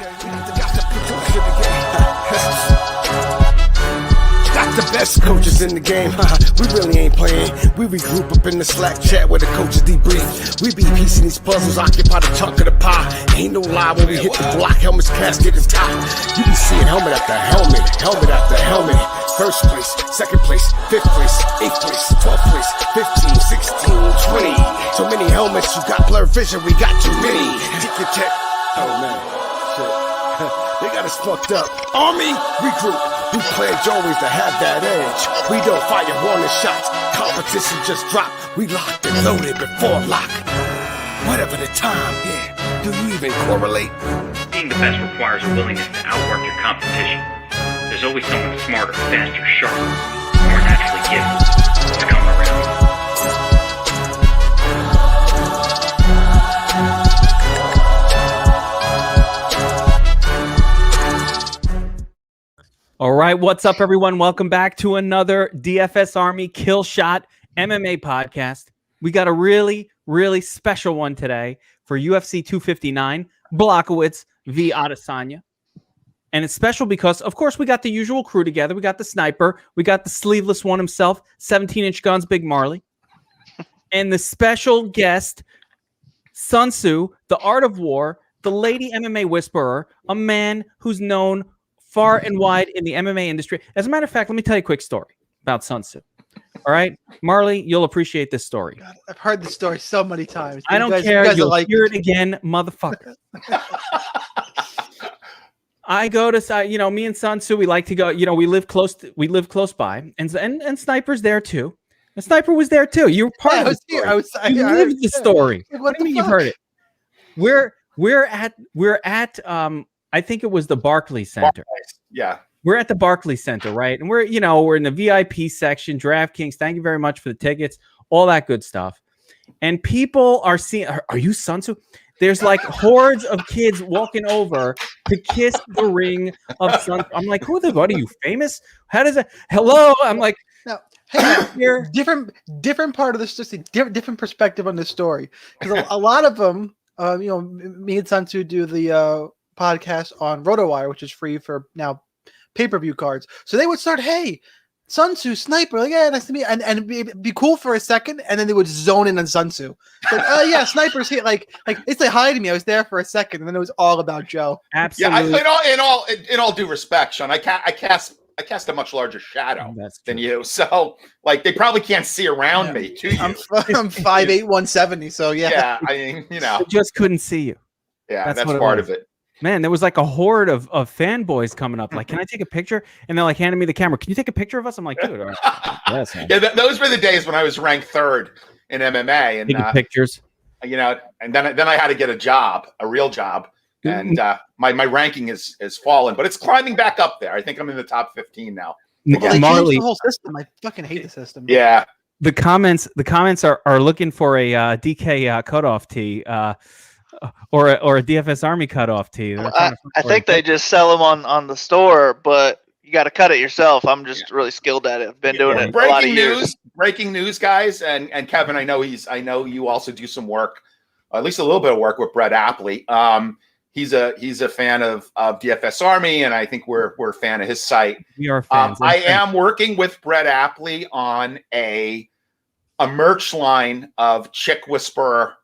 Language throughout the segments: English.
Got the best coaches in the game. We really ain't playing. We regroup up in the Slack chat where the coaches debrief. We be piecing these puzzles, occupy the chunk of the pie. Ain't no lie when we hit the block. Helmet's casket is tied. You be seeing helmet after helmet, helmet after helmet. First place, second place, fifth place, eighth place, 12th place, 15, 16, 20. So many helmets, you got blurred vision, we got too many. Tick your tech. Oh man, shit. They got us fucked up. Army, regroup. We pledge always to have that edge. We don't fire warning shots. Competition just dropped. We locked and loaded before lock. Whatever the time, yeah. Do you even correlate? Being the best requires a willingness to outwork your competition. There's always someone smarter, faster, sharper, more naturally gifted to come around. All right, what's up, everyone? Welcome back to another DFS Army Killshot MMA podcast. We got a really, really special one today for UFC 259, Blachowicz v. Adesanya. And it's special because, of course, we got the usual crew together. We got the sniper. We got the sleeveless one himself, 17-inch guns, Big Marley. And the special guest, Sun Tzu, the art of war, the lady MMA whisperer, a man who's known far and wide in the MMA industry. As a matter of fact, let me tell you a quick story about Sun Tzu. All right, Marley, you'll appreciate this story. God, I've heard this story so many times. I don't care. You'll hear it again, motherfucker. I go to, me and Sun Tzu, we like to go, we live close by, and Sniper's there too. The Sniper was there too. You were part of the story. You lived the story. What do you mean you've heard it? We're at I think it was the Barclays Center. Yeah. We're at the Barclays Center, right? And we're in the VIP section, Draftkings. Thank you very much for the tickets, all that good stuff. And people are seeing, are you Sun Tzu? There's like hordes of kids walking over to kiss the ring of Sun Tzu. I'm like, what are you, famous? How does it? Hello? I'm like, no. Hey, here, different part of this, just a different perspective on this story. Because a lot of them, me and Sun Tzu do the podcast on RotoWire, which is free for now pay-per-view cards. So they would start, hey, Sun Tzu, Sniper, like, yeah, nice to meet you. And it'd be cool for a second, and then they would zone in on Sun Tzu. Like, oh yeah, Sniper's here. Like they say hi to me. I was there for a second, and then it was all about Joe. Absolutely. Yeah, in all due respect, Sean, I cast a much larger shadow than you. So like they probably can't see around me to you. I'm 5'8", 170, so yeah. Yeah, I mean, I just couldn't see you. Yeah, that's part of it. Man, there was like a horde of fanboys coming up. Like, can I take a picture? And they're like handing me the camera. Can you take a picture of us? I'm like, dude. All right. Yes, man. Yeah, those were the days when I was ranked third in MMA, and taking pictures. And then I had to get a real job, and my ranking is fallen, but it's climbing back up there. I think I'm in the top 15 now. Well, Marley, the whole system. I fucking hate the system. Yeah. The comments are looking for a DK cutoff tee. Or a DFS Army cutoff tee. I think they just sell them on the store, but you got to cut it yourself. I'm just really skilled at it. I've been doing it a lot of years. Breaking news, guys, and Kevin. I know you also do some work, at least a little bit of work with Brett Appley. He's a fan of DFS Army, and I think we're a fan of his site. We are fans. I am working with Brett Appley on a merch line of Chick Whisperer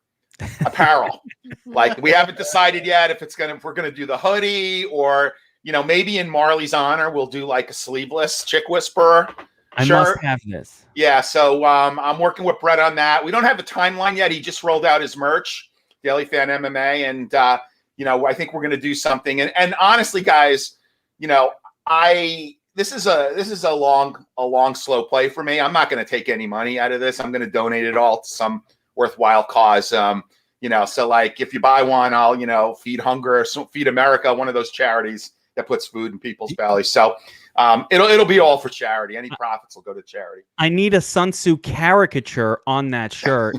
apparel. Like, we haven't decided yet if we're gonna do the hoodie, or maybe in Marley's honor we'll do like a sleeveless Chick Whisperer shirt. Must have this. Yeah, so I'm working with Brett on that. We don't have a timeline yet. He just rolled out his merch, Daily Fan MMA, and I think we're gonna do something. And honestly, guys, this is a long slow play for me. I'm not gonna take any money out of this. I'm gonna donate it all to some worthwhile cause. So like if you buy one, I'll feed hunger, feed America, one of those charities that puts food in people's bellies. So it'll be all for charity. Any profits will go to charity. I need a Sun Tzu caricature on that shirt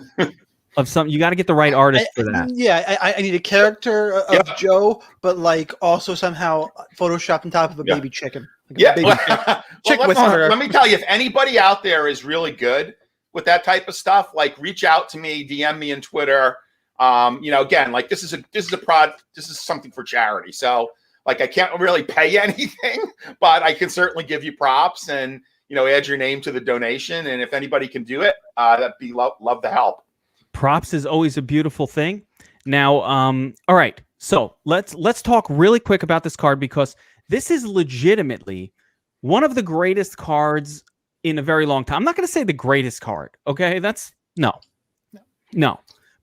of some. You got to get the right artist for that. Yeah, I need a character of Joe, but like also somehow photoshopped on top of a baby chicken. Like let me tell you, if anybody out there is really good with that type of stuff, like reach out to me, DM me on Twitter. Again, like this is something for charity. So like I can't really pay anything, but I can certainly give you props and add your name to the donation. And if anybody can do it, that'd be love the help. Props is always a beautiful thing. Now, all right. So let's talk really quick about this card, because this is legitimately one of the greatest cards in a very long time. I'm not going to say the greatest card. Okay. That's no.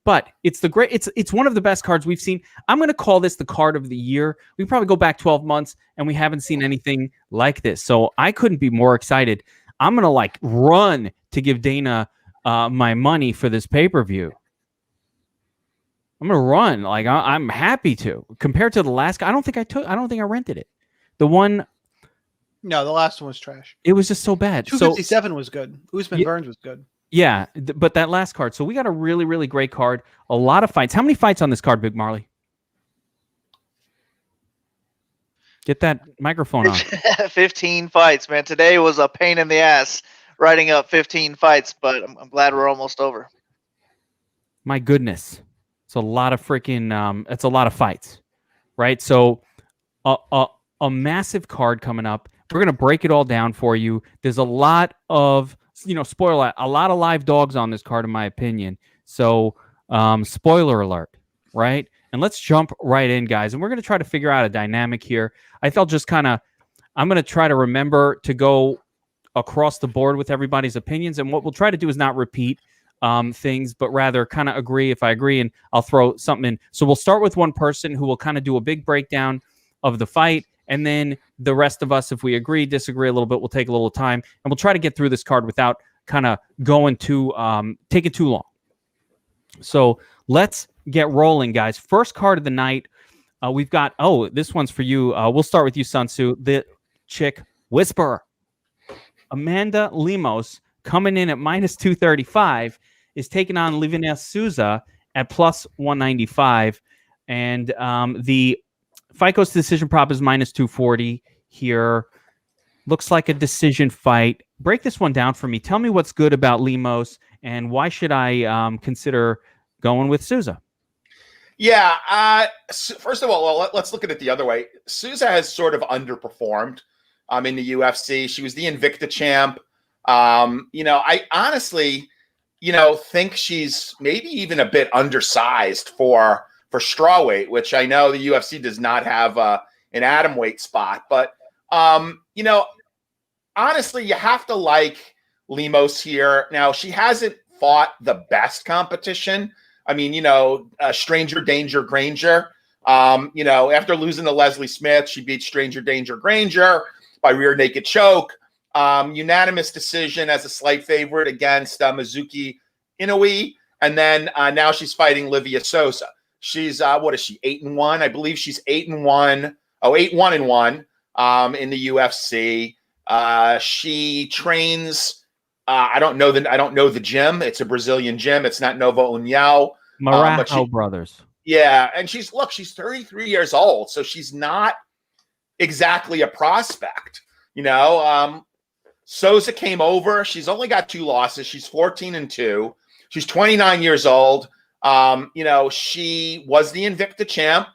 But it's it's one of the best cards we've seen. I'm going to call this the card of the year. We probably go back 12 months and we haven't seen anything like this. So I couldn't be more excited. I'm going to run to give Dana my money for this pay-per-view. I'm going to run. I'm happy to. Compared to the last guy, I don't think I rented it. The one. No, the last one was trash. It was just so bad. 257 was good. Usman Burns was good. Yeah, but that last card. So we got a really, really great card. A lot of fights. How many fights on this card, Big Marley? Get that microphone on. 15 fights, man. Today was a pain in the ass writing up 15 fights, but I'm glad we're almost over. My goodness. It's a lot of freaking, it's a lot of fights, right? So a massive card coming up. We're going to break it all down for you. There's a lot of, spoiler, a lot of live dogs on this card, in my opinion. So, spoiler alert, right? And let's jump right in, guys. And we're going to try to figure out a dynamic here. I felt I'm going to try to remember to go across the board with everybody's opinions. And what we'll try to do is not repeat things, but rather kind of agree if I agree, and I'll throw something in. So we'll start with one person who will kind of do a big breakdown of the fight. And then the rest of us, if we agree, disagree a little bit, we'll take a little time, and we'll try to get through this card without kind of going too, taking too long. So let's get rolling, guys. First card of the night, we've got, this one's for you. We'll start with you, Sun Tzu, the chick whisperer. Amanda Lemos, coming in at minus 235, is taking on Souza at plus 195. And the fight goes to decision prop is minus 240 here. Looks like a decision fight. Break this one down for me. Tell me what's good about Lemos, and why should I consider going with Souza? Yeah. First of all, let's look at it the other way. Souza has sort of underperformed in the UFC. She was the Invicta champ. I honestly, think she's maybe even a bit undersized for strawweight, which I know the UFC does not have an atomweight spot. But, honestly, you have to like Lemos here. Now, she hasn't fought the best competition. I mean, Stranger Danger Granger. After losing to Leslie Smith, she beat Stranger Danger Granger by rear naked choke. Unanimous decision as a slight favorite against Mizuki Inoue. And then now she's fighting Livia Souza. She's, what is she, 8-1? I believe she's 8-1. 8-1-1 in the UFC. She trains, I don't know the gym. It's a Brazilian gym. It's not Nova União. Marajo Brothers. Yeah. And she's 33 years old. So she's not exactly a prospect. Souza came over. She's only got 2 losses. She's 14-2. She's 29 years old. She was the Invicta champ.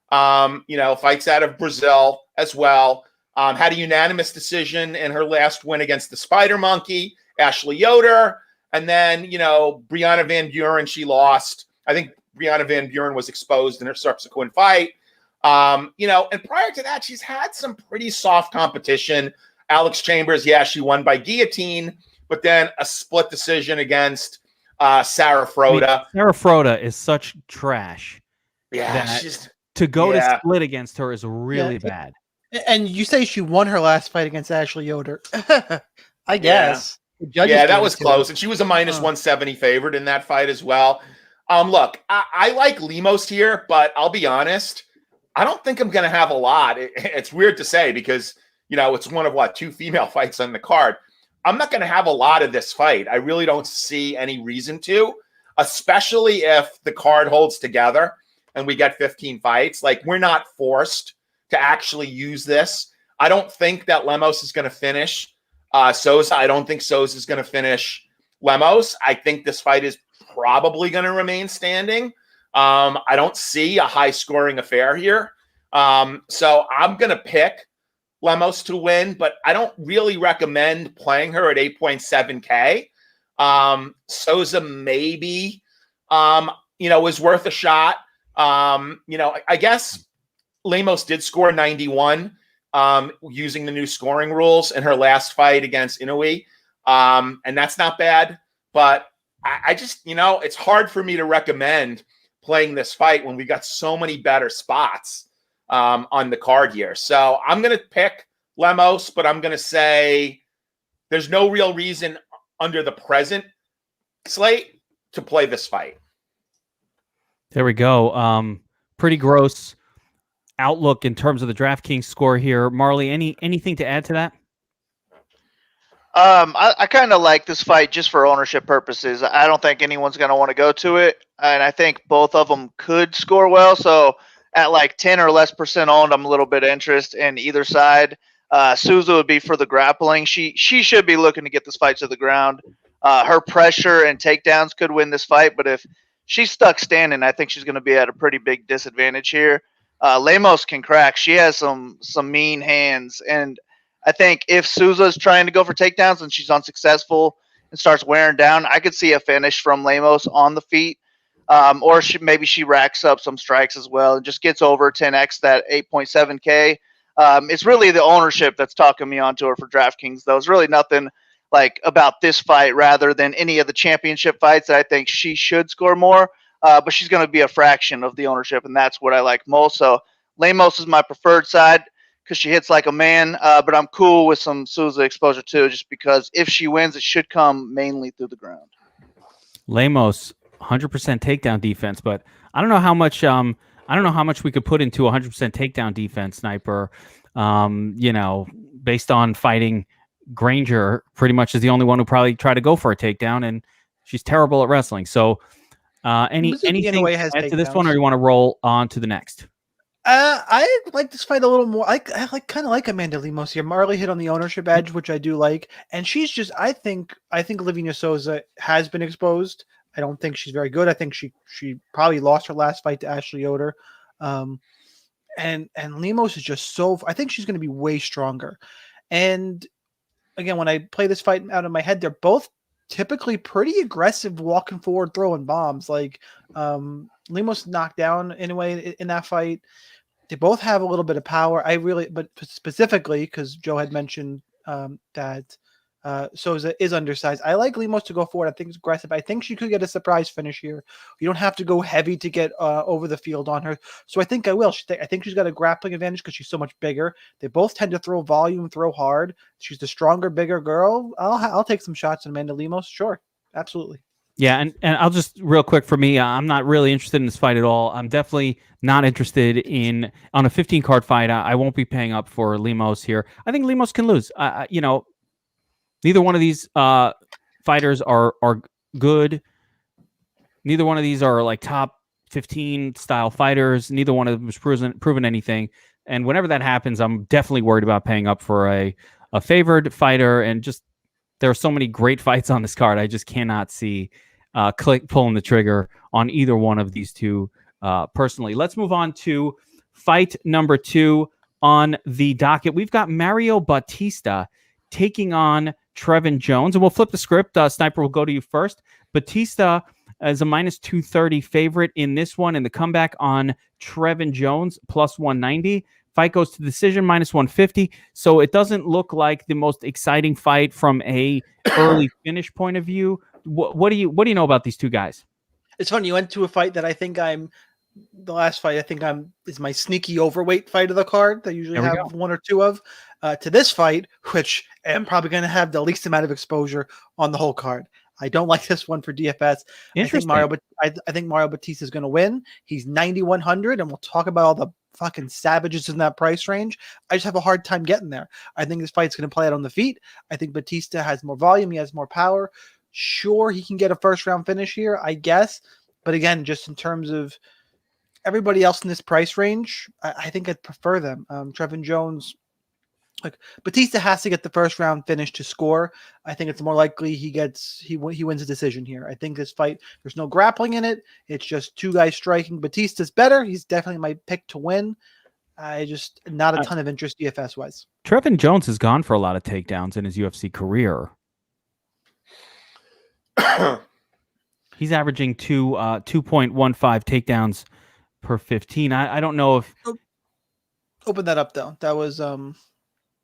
Fights out of Brazil as well. Had a unanimous decision in her last win against the Spider Monkey, Ashley Yoder. And then, Brianna Van Buren, she lost. I think Brianna Van Buren was exposed in her subsequent fight. And prior to that, she's had some pretty soft competition. Alex Chambers, she won by guillotine, but then a split decision against Sarah Froda. Sarah Froda is such trash. Yeah, to go to split against her is really bad. And you say she won her last fight against Ashley Yoder. I guess. Yeah, that was close. And she was a minus 170 favorite in that fight as well. Look, I like Lemos here, but I'll be honest, I don't think I'm going to have a lot. It's weird to say because, it's one of 2 female fights on the card. I'm not going to have a lot of this fight. I really don't see any reason to, especially if the card holds together and we get 15 fights. We're not forced to actually use this. I don't think that Lemos is going to finish Souza. I don't think Souza is going to finish Lemos. I think this fight is probably going to remain standing. I don't see a high scoring affair here. So I'm going to pick Lemos to win, but I don't really recommend playing her at 8.7K. Souza maybe, is worth a shot. I guess Lemos did score 91 using the new scoring rules in her last fight against Inoue. And that's not bad, but I just, it's hard for me to recommend playing this fight when we got so many better spots on the card here. So I'm going to pick Lemos, but I'm going to say there's no real reason under the present slate to play this fight. There we go. Pretty gross outlook in terms of the DraftKings score here. Marley, anything to add to that? I kind of like this fight just for ownership purposes. I don't think anyone's going to want to go to it, and I think both of them could score well. So at like 10 or less % owned, I'm a little bit interested in either side. Souza would be for the grappling. She should be looking to get this fight to the ground. Her pressure and takedowns could win this fight, but if she's stuck standing, I think she's going to be at a pretty big disadvantage here. Lemos can crack. She has some mean hands, and I think if Souza's trying to go for takedowns and she's unsuccessful and starts wearing down, I could see a finish from Lemos on the feet. Or maybe she racks up some strikes as well and just gets over 10x that 8.7K. It's really the ownership that's talking me onto her for DraftKings, though. It's really nothing like about this fight rather than any of the championship fights that I think she should score more. But she's going to be a fraction of the ownership, and that's what I like most. So Lemos is my preferred side because she hits like a man, but I'm cool with some Souza exposure too, just because if she wins, it should come mainly through the ground. Lemos, 100% takedown defense, but I don't know how much. I don't know how much we could put into 100% takedown defense, Sniper. Based on fighting Granger, pretty much is the only one who probably tried to go for a takedown, and she's terrible at wrestling. So, anything to add to this one, or you want to roll on to the next? I like this fight a little more. I kind of like Amanda Lemos here. Marley hit on the ownership edge, which I do like, and she's just. I think Livina Souza has been exposed. I don't think she's very good. I think she probably lost her last fight to Ashley Yoder, and Lemos is just so. I think she's going to be way stronger. And again, when I play this fight out of my head, they're both typically pretty aggressive, walking forward, throwing bombs. Like Lemos knocked down anyway in that fight. They both have a little bit of power. But specifically because Joe had mentioned that Souza is undersized. I like Lemos to go forward. I think it's aggressive. I think she could get a surprise finish here. You don't have to go heavy to get over the field on her. So I think I will. I think she's got a grappling advantage because she's so much bigger. They both tend to throw volume, throw hard. She's the stronger, bigger girl. I'll take some shots on Amanda Lemos. Sure, absolutely. Yeah, and I'll just real quick for me, I'm not really interested in this fight at all. I'm definitely not interested on a 15-card fight. I won't be paying up for Lemos here. I think Lemos can lose. Neither one of these fighters are good. Neither one of these are like top 15 style fighters. Neither one of them has proven anything. And whenever that happens, I'm definitely worried about paying up for a favored fighter. And just there are so many great fights on this card. I just cannot see pulling the trigger on either one of these two personally. Let's move on to fight number 2 on the docket. We've got Mario Bautista taking on Trevin Jones, and we'll flip the script. Sniper, will go to you first. Bautista is a minus 230 favorite in this one, and the comeback on Trevin Jones plus 190. Fight goes to decision minus 150. So it doesn't look like the most exciting fight from a early finish point of view. What do you know about these two guys? It's funny. You went to a fight that I think the last fight I think is my sneaky overweight fight of the card that I usually have one or two of, to this fight, which I'm probably going to have the least amount of exposure on the whole card. I don't like this one for DFS. I think Mario Bautista is going to win. He's 9,100, and we'll talk about all the fucking savages in that price range. I just have a hard time getting there. I think this fight's going to play out on the feet. I think Bautista has more volume. He has more power. Sure, he can get a first-round finish here, I guess. But again, just in terms of everybody else in this price range, I think I'd prefer them. Trevin Jones, like Bautista has to get the first round finish to score. I think it's more likely he wins a decision here. I think this fight, there's no grappling in it. It's just two guys striking. Bautista's better. He's definitely my pick to win. I just not a ton of interest DFS wise. Trevin Jones has gone for a lot of takedowns in his UFC career. He's averaging 2.15 takedowns per 15. I don't know if open that up though. That was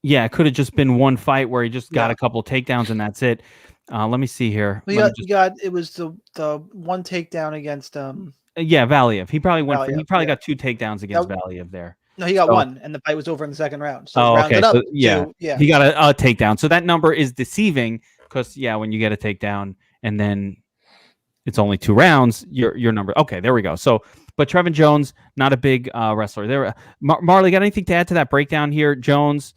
yeah, it could have just been one fight where he just got a couple takedowns and that's it. Let me see here. It was the one takedown against Valiev. He probably got 2 takedowns against Valiev there. No, he got one, and the fight was over in the second round. So okay. Up so, he got a takedown. So that number is deceiving because when you get a takedown and then it's only 2 rounds, your number. Okay, there we go. So, but Trevin Jones, not a big wrestler. There, Marley, got anything to add to that breakdown here? Jones,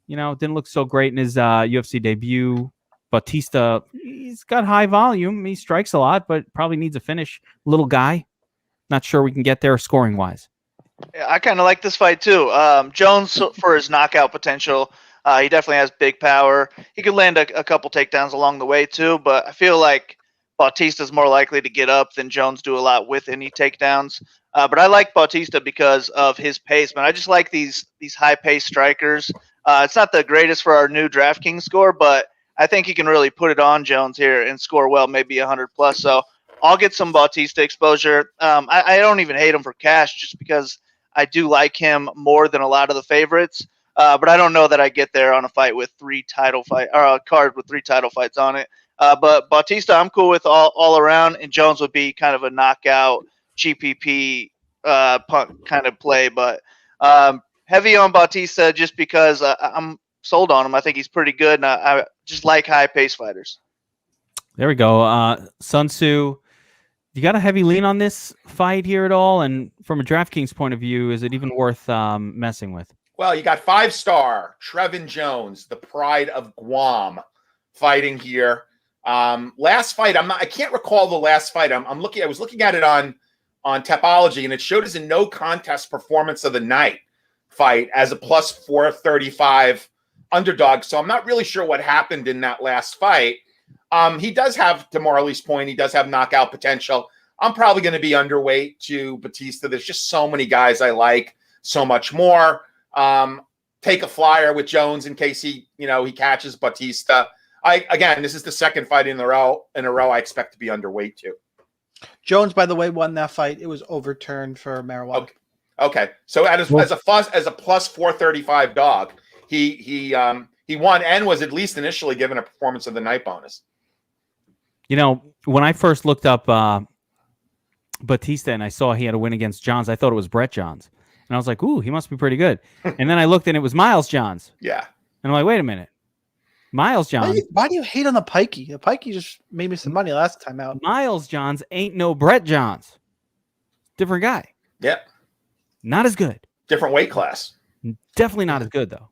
didn't look so great in his UFC debut. Bautista, he's got high volume. He strikes a lot, but probably needs a finish. Little guy. Not sure we can get there scoring wise. Yeah, I kind of like this fight too. Jones, for his knockout potential, he definitely has big power. He could land a couple takedowns along the way too, but I feel like Bautista's more likely to get up than Jones do a lot with any takedowns. But I like Bautista because of his pace, man. I just like these high-paced strikers. It's not the greatest for our new DraftKings score, but I think he can really put it on Jones here and score well, maybe 100+. So I'll get some Bautista exposure. I don't even hate him for cash just because I do like him more than a lot of the favorites. But I don't know that I get there on a fight with 3 title fight or a card with 3 title fights on it. But Bautista, I'm cool with all around, and Jones would be kind of a knockout GPP punt kind of play. But heavy on Bautista just because I'm sold on him. I think he's pretty good, and I just like high-paced fighters. There we go. Sun Tzu, you got a heavy lean on this fight here at all? And from a DraftKings point of view, is it even worth messing with? Well, you got 5-star Trevin Jones, the pride of Guam, fighting here. Last fight, I can't recall the last fight. I was looking at it on Tapology, and it showed as a no contest performance of the night fight as a plus 435 underdog. So I'm not really sure what happened in that last fight. He does have, to Marley's point, he does have knockout potential. I'm probably going to be underweight to Bautista. There's just so many guys I like so much more. Take a flyer with Jones in case he catches Bautista. This is the second fight in a row I expect to be underweight to. Jones, by the way, won that fight. It was overturned for marijuana. Okay. So as a plus 435 dog, he won and was at least initially given a performance of the night bonus. When I first looked up Bautista and I saw he had a win against Johns, I thought it was Brett Johns. And I was like, ooh, he must be pretty good. And then I looked and it was Miles Johns. Yeah. And I'm like, wait a minute. Miles Johns. Why do you hate on the Pikey? The Pikey just made me some money last time out. Miles Johns ain't no Brett Johns. Different guy. Yep. Not as good. Different weight class. Definitely not as good, though.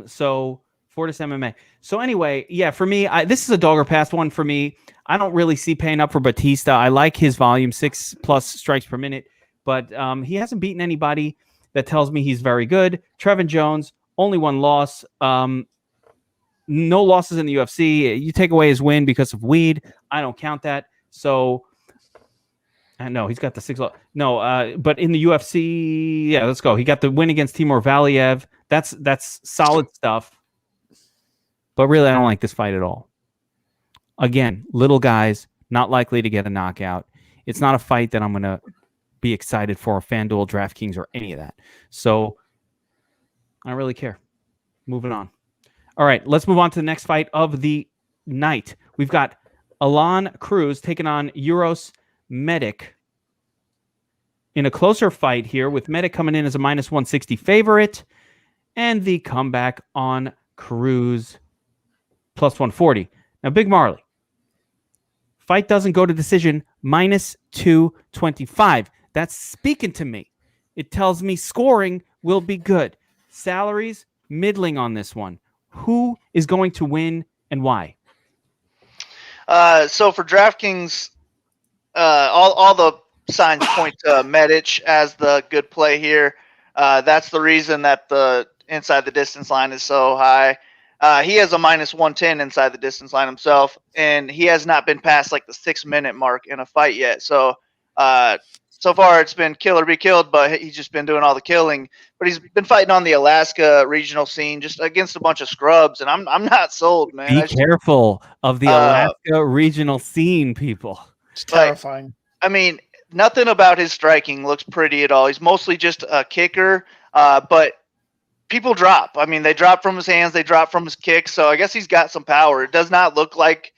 So Fortis MMA. So anyway, for me, this is a dog or pass one for me. I don't really see paying up for Bautista. I like his volume, 6+ strikes per minute, but he hasn't beaten anybody that tells me he's very good. Trevin Jones, only 1 loss. No losses in the UFC. You take away his win because of weed. I don't count that. So, no, he's got the 6 loss. No, but in the UFC, let's go. He got the win against Timur Valiev. That's solid stuff. But really, I don't like this fight at all. Again, little guys, not likely to get a knockout. It's not a fight that I'm going to be excited for, FanDuel, DraftKings, or any of that. So, I don't really care. Moving on. All right, let's move on to the next fight of the night. We've got Alon Cruz taking on Uros Medic in a closer fight here, with Medic coming in as a minus 160 favorite, and the comeback on Cruz plus 140. Now, Big Marley, fight doesn't go to decision, minus 225. That's speaking to me. It tells me scoring will be good. Salaries, middling on this one. Who is going to win and why? So for DraftKings, all the signs point to Medic as the good play here. That's the reason that the inside the distance line is so high. He has a -110 inside the distance line himself, and he has not been past like the 6-minute mark in a fight yet. So, so far it's been kill or be killed, but he's just been doing all the killing. But he's been fighting on the Alaska regional scene, just against a bunch of scrubs, and I'm not sold, man. Be careful of the Alaska regional scene, people. It's terrifying. I mean, nothing about his striking looks pretty at all. He's mostly just a kicker, but people drop. I mean, they drop from his hands, they drop from his kicks, so I guess he's got some power. It does not look like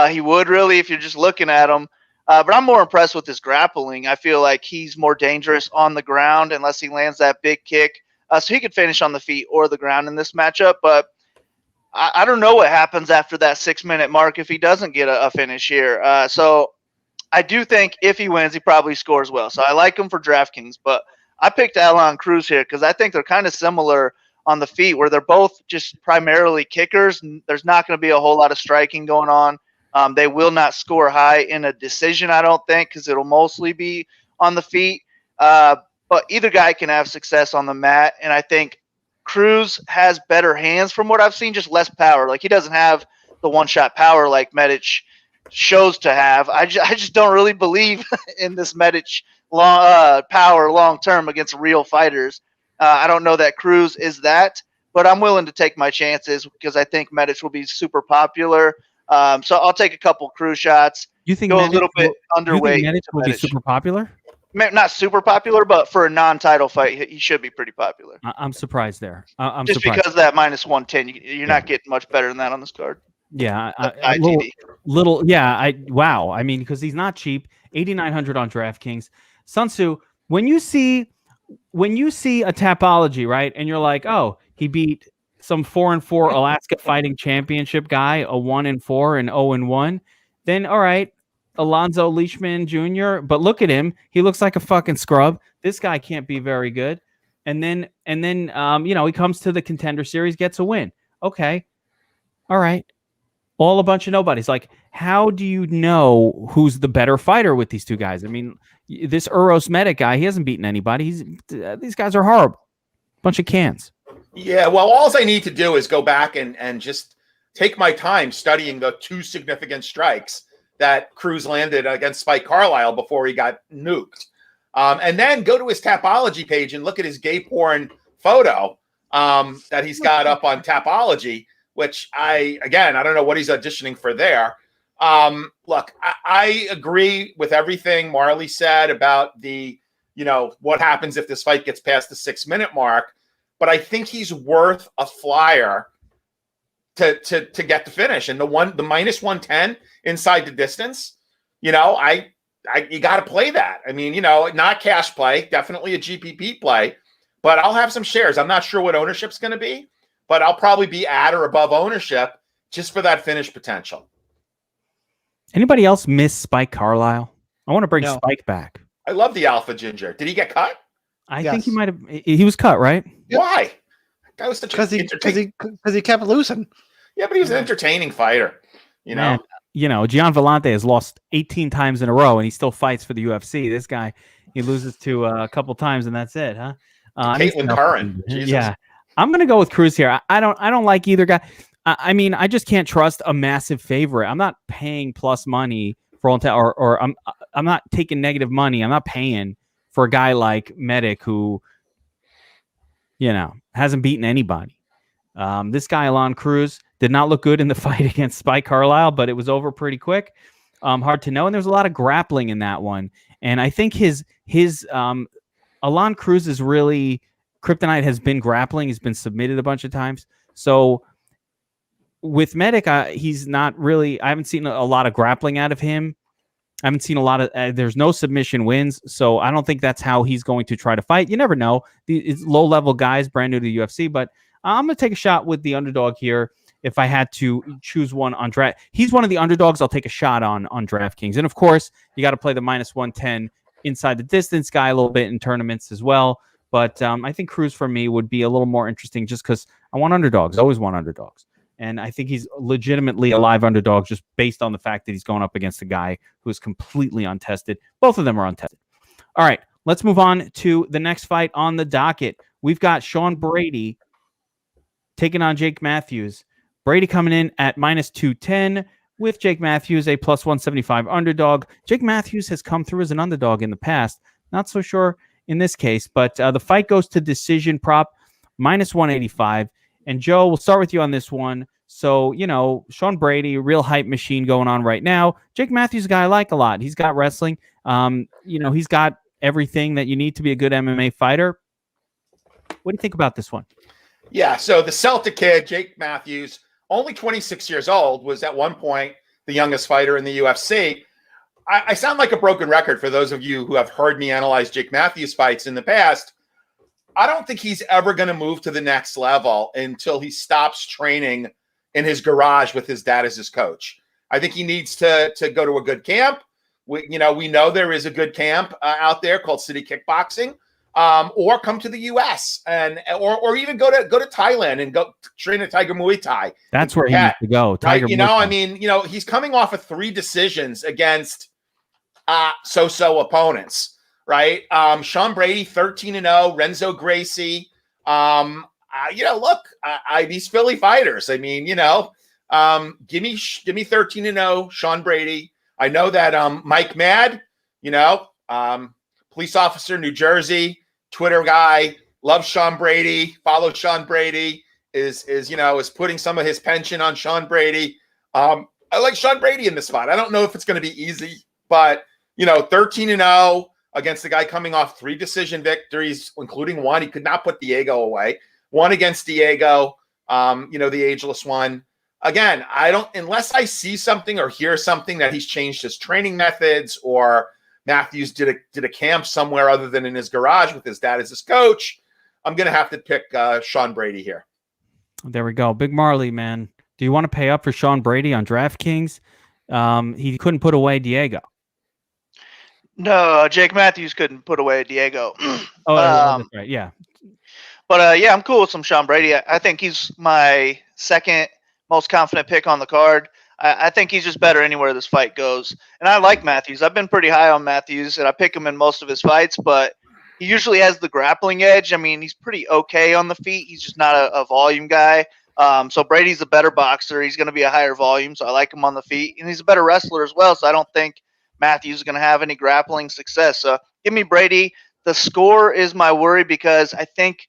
he would really if you're just looking at him. But I'm more impressed with his grappling. I feel like he's more dangerous on the ground unless he lands that big kick. So he could finish on the feet or the ground in this matchup, but I don't know what happens after that 6-minute mark if he doesn't get a finish here. So I do think if he wins, he probably scores well. So I like him for DraftKings, but I picked Cruz here because I think they're kind of similar on the feet, where they're both just primarily kickers. There's not going to be a whole lot of striking going on. They will not score high in a decision, I don't think, because it'll mostly be on the feet. But either guy can have success on the mat, and I think Cruz has better hands from what I've seen, just less power. Like, he doesn't have the one-shot power like Medic shows to have. I just don't really believe in this Medic power long-term against real fighters. I don't know that Cruz is that, but I'm willing to take my chances because I think Medic will be super popular. So I'll take a couple Cruz shots. You think go a little bit underweight? Medic will be super popular? Not super popular, but for a non-title fight, he should be pretty popular. I'm surprised there. I'm just surprised. Because of that -110, you're not getting much better than that on this card. Yeah, ITD. Wow. I mean, because he's not cheap. 8,900 on DraftKings. Sun Tzu, when you see a Tapology, right, and you're like, oh, he beat some 4-4 Alaska Fighting Championship guy, a 1-4 and 0-1, then all right, Alonzo Leishman Jr. But look at him; he looks like a fucking scrub. This guy can't be very good. And then he comes to the Contender Series, gets a win. Okay, all right, all a bunch of nobodies. Like, how do you know who's the better fighter with these two guys? I mean, this Uros Medic guy, he hasn't beaten anybody. These guys are horrible. Bunch of cans. Yeah, well, all I need to do is go back and just take my time studying the 2 significant strikes that Cruz landed against Spike Carlisle before he got nuked. And then go to his Tapology page and look at his gay porn photo that he's got up on Tapology, which I don't know what he's auditioning for there. Look, I agree with everything Marley said about the, what happens if this fight gets past the 6-minute mark. But I think he's worth a flyer to get the finish. And the -110 inside the distance, you got to play that. I mean, not cash play, definitely a GPP play, but I'll have some shares. I'm not sure what ownership's going to be, but I'll probably be at or above ownership just for that finish potential. Anybody else miss Spike Carlisle? I want to bring Spike back. I love the Alpha Ginger. Did he get cut? I think he might have. He was cut, right? Yep. Why? That was because he kept losing. Yeah, but he was an entertaining fighter. Man, Gian Vellante has lost 18 times in a row, and he still fights for the UFC. This guy, he loses to a couple times, and that's it, huh? Caitlin Curran. Yeah, I'm gonna go with Cruz here. I don't like either guy. I mean, I just can't trust a massive favorite. I'm not paying plus money for or I'm not taking negative money. I'm not paying for a guy like Medic who, hasn't beaten anybody. This guy, Alon Cruz, did not look good in the fight against Spike Carlisle, but it was over pretty quick. Hard to know. And there's a lot of grappling in that one. And I think his Alon Cruz is really, kryptonite has been grappling. He's been submitted a bunch of times. So with Medic, he's not really, I haven't seen a lot of grappling out of him. I haven't seen a lot of, there's no submission wins, so I don't think that's how he's going to try to fight. You never know. It's low-level guys, brand new to the UFC, but I'm going to take a shot with the underdog here if I had to choose one on draft. He's one of the underdogs I'll take a shot on DraftKings. And, of course, you got to play the -110 inside the distance guy a little bit in tournaments as well. But I think Cruz, for me, would be a little more interesting just because I want underdogs. I always want underdogs. And I think he's legitimately a live underdog just based on the fact that he's going up against a guy who is completely untested. Both of them are untested. All right, let's move on to the next fight on the docket. We've got Sean Brady taking on Jake Matthews. Brady coming in at minus 210 with Jake Matthews, a plus 175 underdog. Jake Matthews has come through as an underdog in the past. Not so sure in this case, but the fight goes to decision prop, minus 185. And Joe, we'll start with you on this one. So, Sean Brady, real hype machine going on right now. Jake Matthews, a guy I like a lot. He's got wrestling. He's got everything that you need to be a good MMA fighter. What do you think about this one? Yeah, so the Celtic kid, Jake Matthews, only 26 years old, was at one point the youngest fighter in the UFC. I sound like a broken record for those of you who have heard me analyze Jake Matthews fights in the past. I don't think he's ever going to move to the next level until he stops training in his garage with his dad as his coach. I think he needs to go to a good camp. We know there is a good camp out there called City Kickboxing, or come to the U.S. or even go to Thailand and go train at Tiger Muay Thai. That's where he needs to go. Tiger Muay Thai. He's coming off of 3 decisions against so-so opponents, right? Sean Brady, 13-0, Renzo Gracie. These Philly fighters. Give me 13-0, Sean Brady. I know that Mike Mad, police officer, New Jersey, Twitter guy, loves Sean Brady, follows Sean Brady, is putting some of his pension on Sean Brady. I like Sean Brady in this fight. I don't know if it's going to be easy, but 13-0 against the guy coming off 3 decision victories, including one. He could not put Diego away. One against Diego, the ageless one. Again, unless I see something or hear something that he's changed his training methods, or Matthews did a camp somewhere other than in his garage with his dad as his coach, I'm going to have to pick Sean Brady here. There we go. Big Marley, man. Do you want to pay up for Sean Brady on DraftKings? He couldn't put away Diego. No, Jake Matthews couldn't put away Diego. That's right. Yeah. But I'm cool with some Sean Brady. I think he's my second most confident pick on the card. I think he's just better anywhere this fight goes. And I like Matthews. I've been pretty high on Matthews, and I pick him in most of his fights, but he usually has the grappling edge. He's pretty okay on the feet. He's just not a volume guy. So Brady's a better boxer. He's going to be a higher volume, so I like him on the feet. And he's a better wrestler as well, so I don't think Matthews is going to have any grappling success. So give me Brady. The score is my worry because I think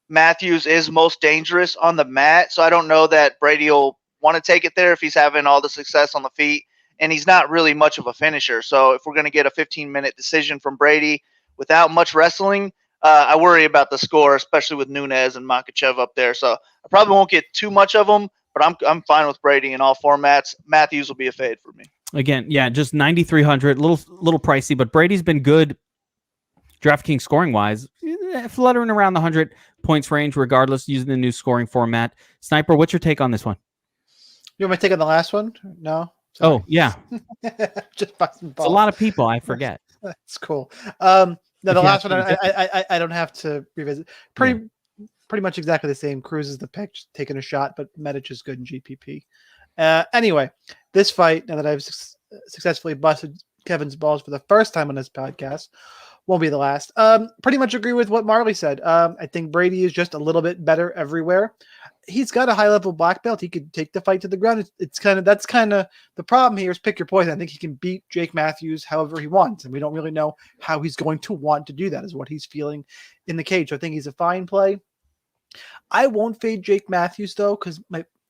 Matthews is most dangerous on the mat, so I don't know that Brady will want to take it there if he's having all the success on the feet, and he's not really much of a finisher. So if we're going to get a 15-minute decision from Brady without much wrestling, I worry about the score, especially with Nunes and Makhachev up there. So I probably won't get too much of them, but I'm fine with Brady in all formats. Matthews will be a fade for me. Again, yeah, just 9,300, little pricey, but Brady's been good DraftKings scoring wise, fluttering around the 100 points range, regardless, using the new scoring format. Sniper, what's your take on this one? You want me to take on the last one? No. Sorry. Oh yeah, just busting balls. It's a lot of people. I forget. That's cool. No, the last one I don't have to revisit. Pretty much exactly the same. Cruz is the pick, just taking a shot, but Medic is good in GPP. Anyway, this fight, now that I've successfully busted Kevin's balls for the first time on this podcast, won't be the last. Pretty much agree with what Marley said. I think Brady is just a little bit better everywhere. He's got a high level black belt. He could take the fight to the ground. That's kind of the problem here is pick your poison. I think he can beat Jake Matthews however he wants, and we don't really know how he's going to want to do that. Is what he's feeling in the cage. So I think he's a fine play. I won't fade Jake Matthews though, because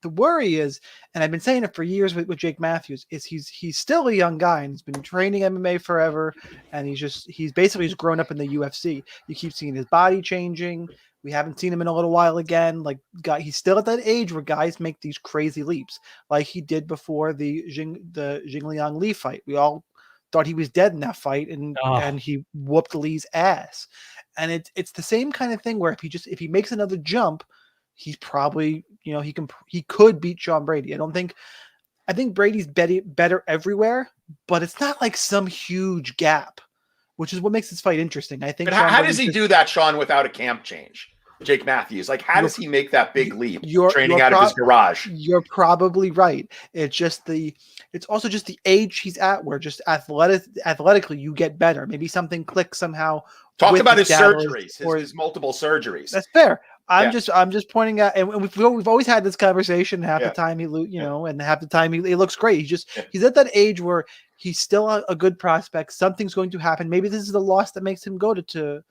the worry is, and I've been saying it for years with Jake Matthews, is he's still a young guy and he's been training MMA forever, and he's basically grown up in the UFC. You keep seeing his body changing. We haven't seen him in a little while again. He's still at that age where guys make these crazy leaps, like he did before the Jingliang Li fight. We all thought he was dead in that fight, and he whooped Li's ass. And it's the same kind of thing where if he makes another jump, he's probably, he could beat Sean Brady. I think Brady's better everywhere, but it's not like some huge gap, which is what makes this fight interesting. I think. But how does he do that, Sean, without a camp change? Jake Matthews, how does he make that big leap training out of his garage? You're probably right. It's also just the age he's at, where just athletically you get better. Maybe something clicks somehow. Talk about his surgeries, his multiple surgeries. That's fair. I'm just pointing out, and we've always had this conversation. Half the time and half the time he looks great. He's at that age where he's still a good prospect. Something's going to happen. Maybe this is the loss that makes him go to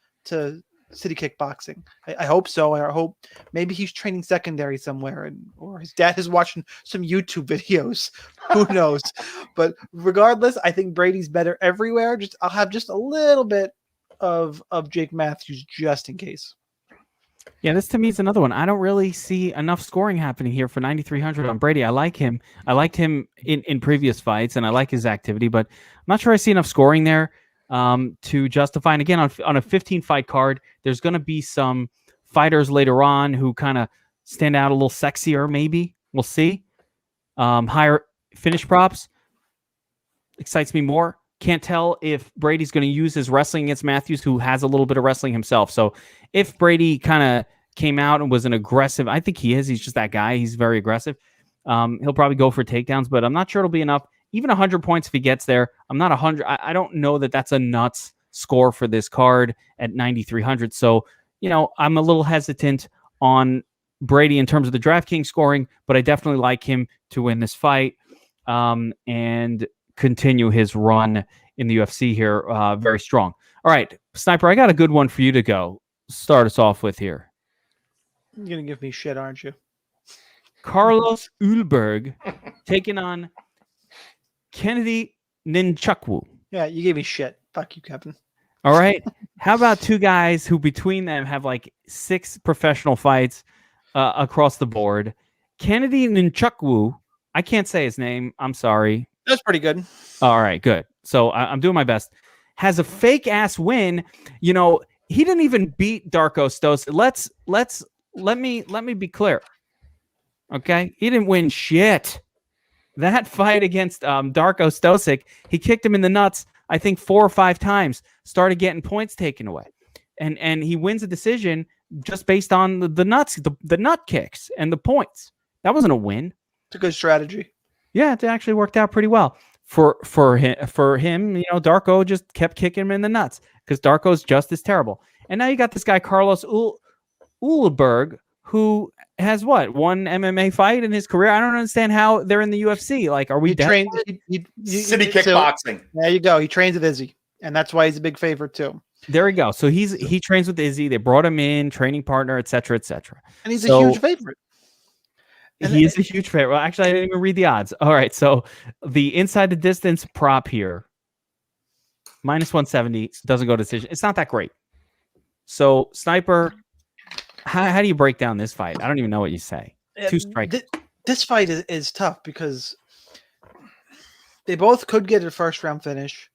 City Kickboxing. I hope so. I hope maybe he's training secondary somewhere, or his dad is watching some YouTube videos. Who knows? But regardless, I think Brady's better everywhere. I'll have just a little bit of Jake Matthews just in case. Yeah, this to me is another one. I don't really see enough scoring happening here for 9,300 on Brady. I like him. I liked him in previous fights, and I like his activity, but I'm not sure I see enough scoring there to justify. And again, on a 15-fight card, there's going to be some fighters later on who kind of stand out a little sexier, maybe. We'll see. Higher finish props excites me more. Can't tell if Brady's going to use his wrestling against Matthews, who has a little bit of wrestling himself. So if Brady kind of came out and was an aggressive, I think he is. He's just that guy. He's very aggressive. He'll probably go for takedowns, but I'm not sure it'll be enough. Even 100 points if he gets there. I'm not 100. I don't know that that's a nuts score for this card at 9,300. So, I'm a little hesitant on Brady in terms of the DraftKings scoring, but I definitely like him to win this fight and continue his run in the UFC here very strong. All right, Sniper, I got a good one for you to go. Start us off with here. You're going to give me shit, aren't you? Carlos Ullberg taking on Kennedy Nzechukwu. Yeah, you gave me shit. Fuck you, Kevin. All right. How about two guys who between them have like 6 professional fights across the board? Kennedy Nzechukwu, I can't say his name. I'm sorry. That's pretty good. All right, good. So I'm doing my best. Has a fake ass win. He didn't even beat Darko Stosic. Let me be clear. Okay, he didn't win shit. That fight against Darko Stosic, he kicked him in the nuts, I think 4 or 5 times. Started getting points taken away, and he wins a decision just based on the nuts, the nut kicks and the points. That wasn't a win. It's a good strategy. Yeah, it actually worked out pretty well for him. Darko just kept kicking him in the nuts because Darko's just as terrible. And now you got this guy Carlos Ullberg, who has one MMA fight in his career. I don't understand how they're in the UFC. Like, are we City Kickboxing? There you go. He trains with Izzy, and that's why he's a big favorite too. There we go. So he trains with Izzy. They brought him in, training partner, etc., etc. And he's a huge favorite. He is a huge favorite. Well, actually, I didn't even read the odds. All right, so the inside the distance prop here, -170, doesn't go to decision. It's not that great. So, Sniper, how do you break down this fight? I don't even know what you say. 2 strikes. This fight is tough because they both could get a first-round finish.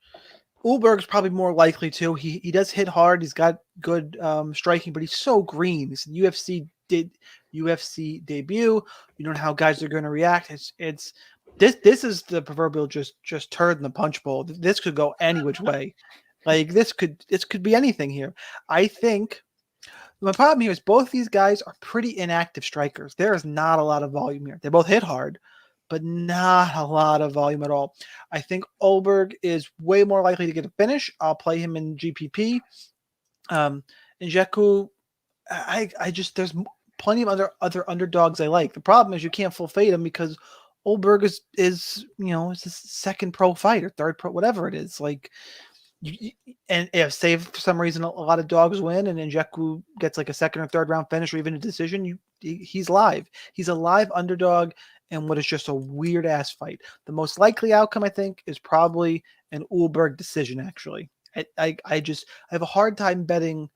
Ullberg's probably more likely to. He does hit hard. He's got good striking, but he's so green. He's an UFC debut. You don't know how guys are going to react. This is the proverbial just turd in the punch bowl. This could go any which way. Like this could be anything here. I think my problem here is both these guys are pretty inactive strikers. There is not a lot of volume here. They both hit hard, but not a lot of volume at all. I think Ullberg is way more likely to get a finish. I'll play him in GPP. Nzechukwu, there's plenty of other underdogs I like. The problem is you can't full fade him because Ullberg is it's his second pro fight or third pro, whatever it is. Like, and if say for some reason a lot of dogs win and Nzechukwu gets like a second or third round finish or even a decision, he's live. He's a live underdog in what is just a weird ass fight. The most likely outcome I think is probably an Ullberg decision. Actually, I have a hard time betting.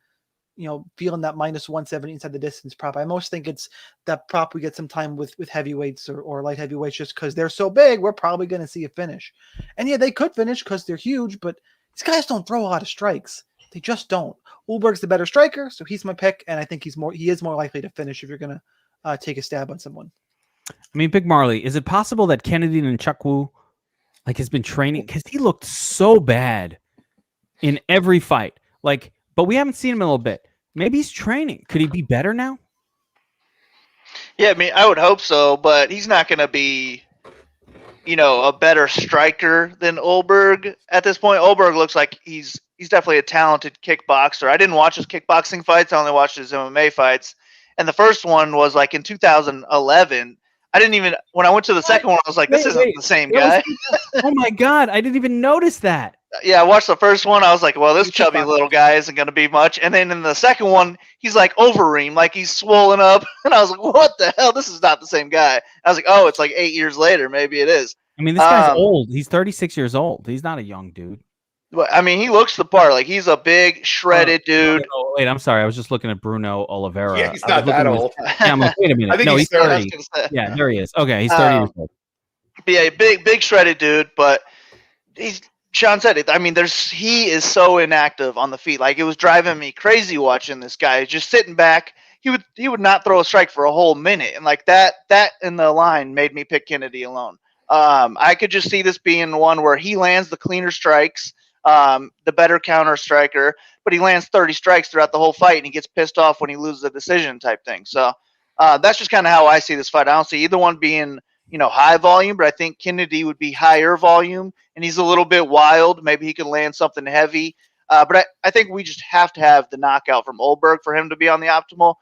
Feeling that -170 inside the distance prop. I most think it's that prop we get some time with heavyweights or light heavyweights just because they're so big, we're probably going to see a finish. And yeah, they could finish because they're huge, but these guys don't throw a lot of strikes. They just don't. Ullberg's the better striker, so he's my pick, and I think he is more likely to finish if you're going to take a stab on someone. I mean, Big Marley, is it possible that Kennedy Nzechukwu has been training? Because he looked so bad in every fight. But we haven't seen him in a little bit. Maybe he's training. Could he be better now? Yeah, I mean, I would hope so, but he's not going to be, a better striker than Ullberg at this point. Ullberg looks like he's definitely a talented kickboxer. I didn't watch his kickboxing fights. I only watched his MMA fights. And the first one was like in 2011. I didn't even, when I went to the second one, I was like, this isn't the same guy. Oh my God. I didn't even notice that. Yeah, I watched the first one. I was like, well, this chubby little guy isn't going to be much. And then in the second one, he's like Overeem, like he's swollen up. And I was like, what the hell? This is not the same guy. I was like, oh, it's like 8 years later. Maybe it is. I mean, this guy's old. He's 36 years old. He's not a young dude. But I mean, he looks the part. Like he's a big, shredded dude. Oh, wait, I'm sorry. I was just looking at Bruno Oliveira. Yeah, he's not that old. Yeah, I'm like, wait a minute. I think no, he's 30. Yeah, there he is. Okay, he's 30 years old. But yeah, big, shredded dude. But Sean said it. I mean, he is so inactive on the feet. Like it was driving me crazy watching this guy just sitting back. He would not throw a strike for a whole minute, and like that in the line made me pick Kennedy alone. I could just see this being one where he lands the cleaner strikes. The better counter striker, but he lands 30 strikes throughout the whole fight and he gets pissed off when he loses a decision type thing. So that's just kind of how I see this fight. I don't see either one being, high volume, but I think Kennedy would be higher volume and he's a little bit wild. Maybe he could land something heavy. But I think we just have to have the knockout from Ullberg for him to be on the optimal,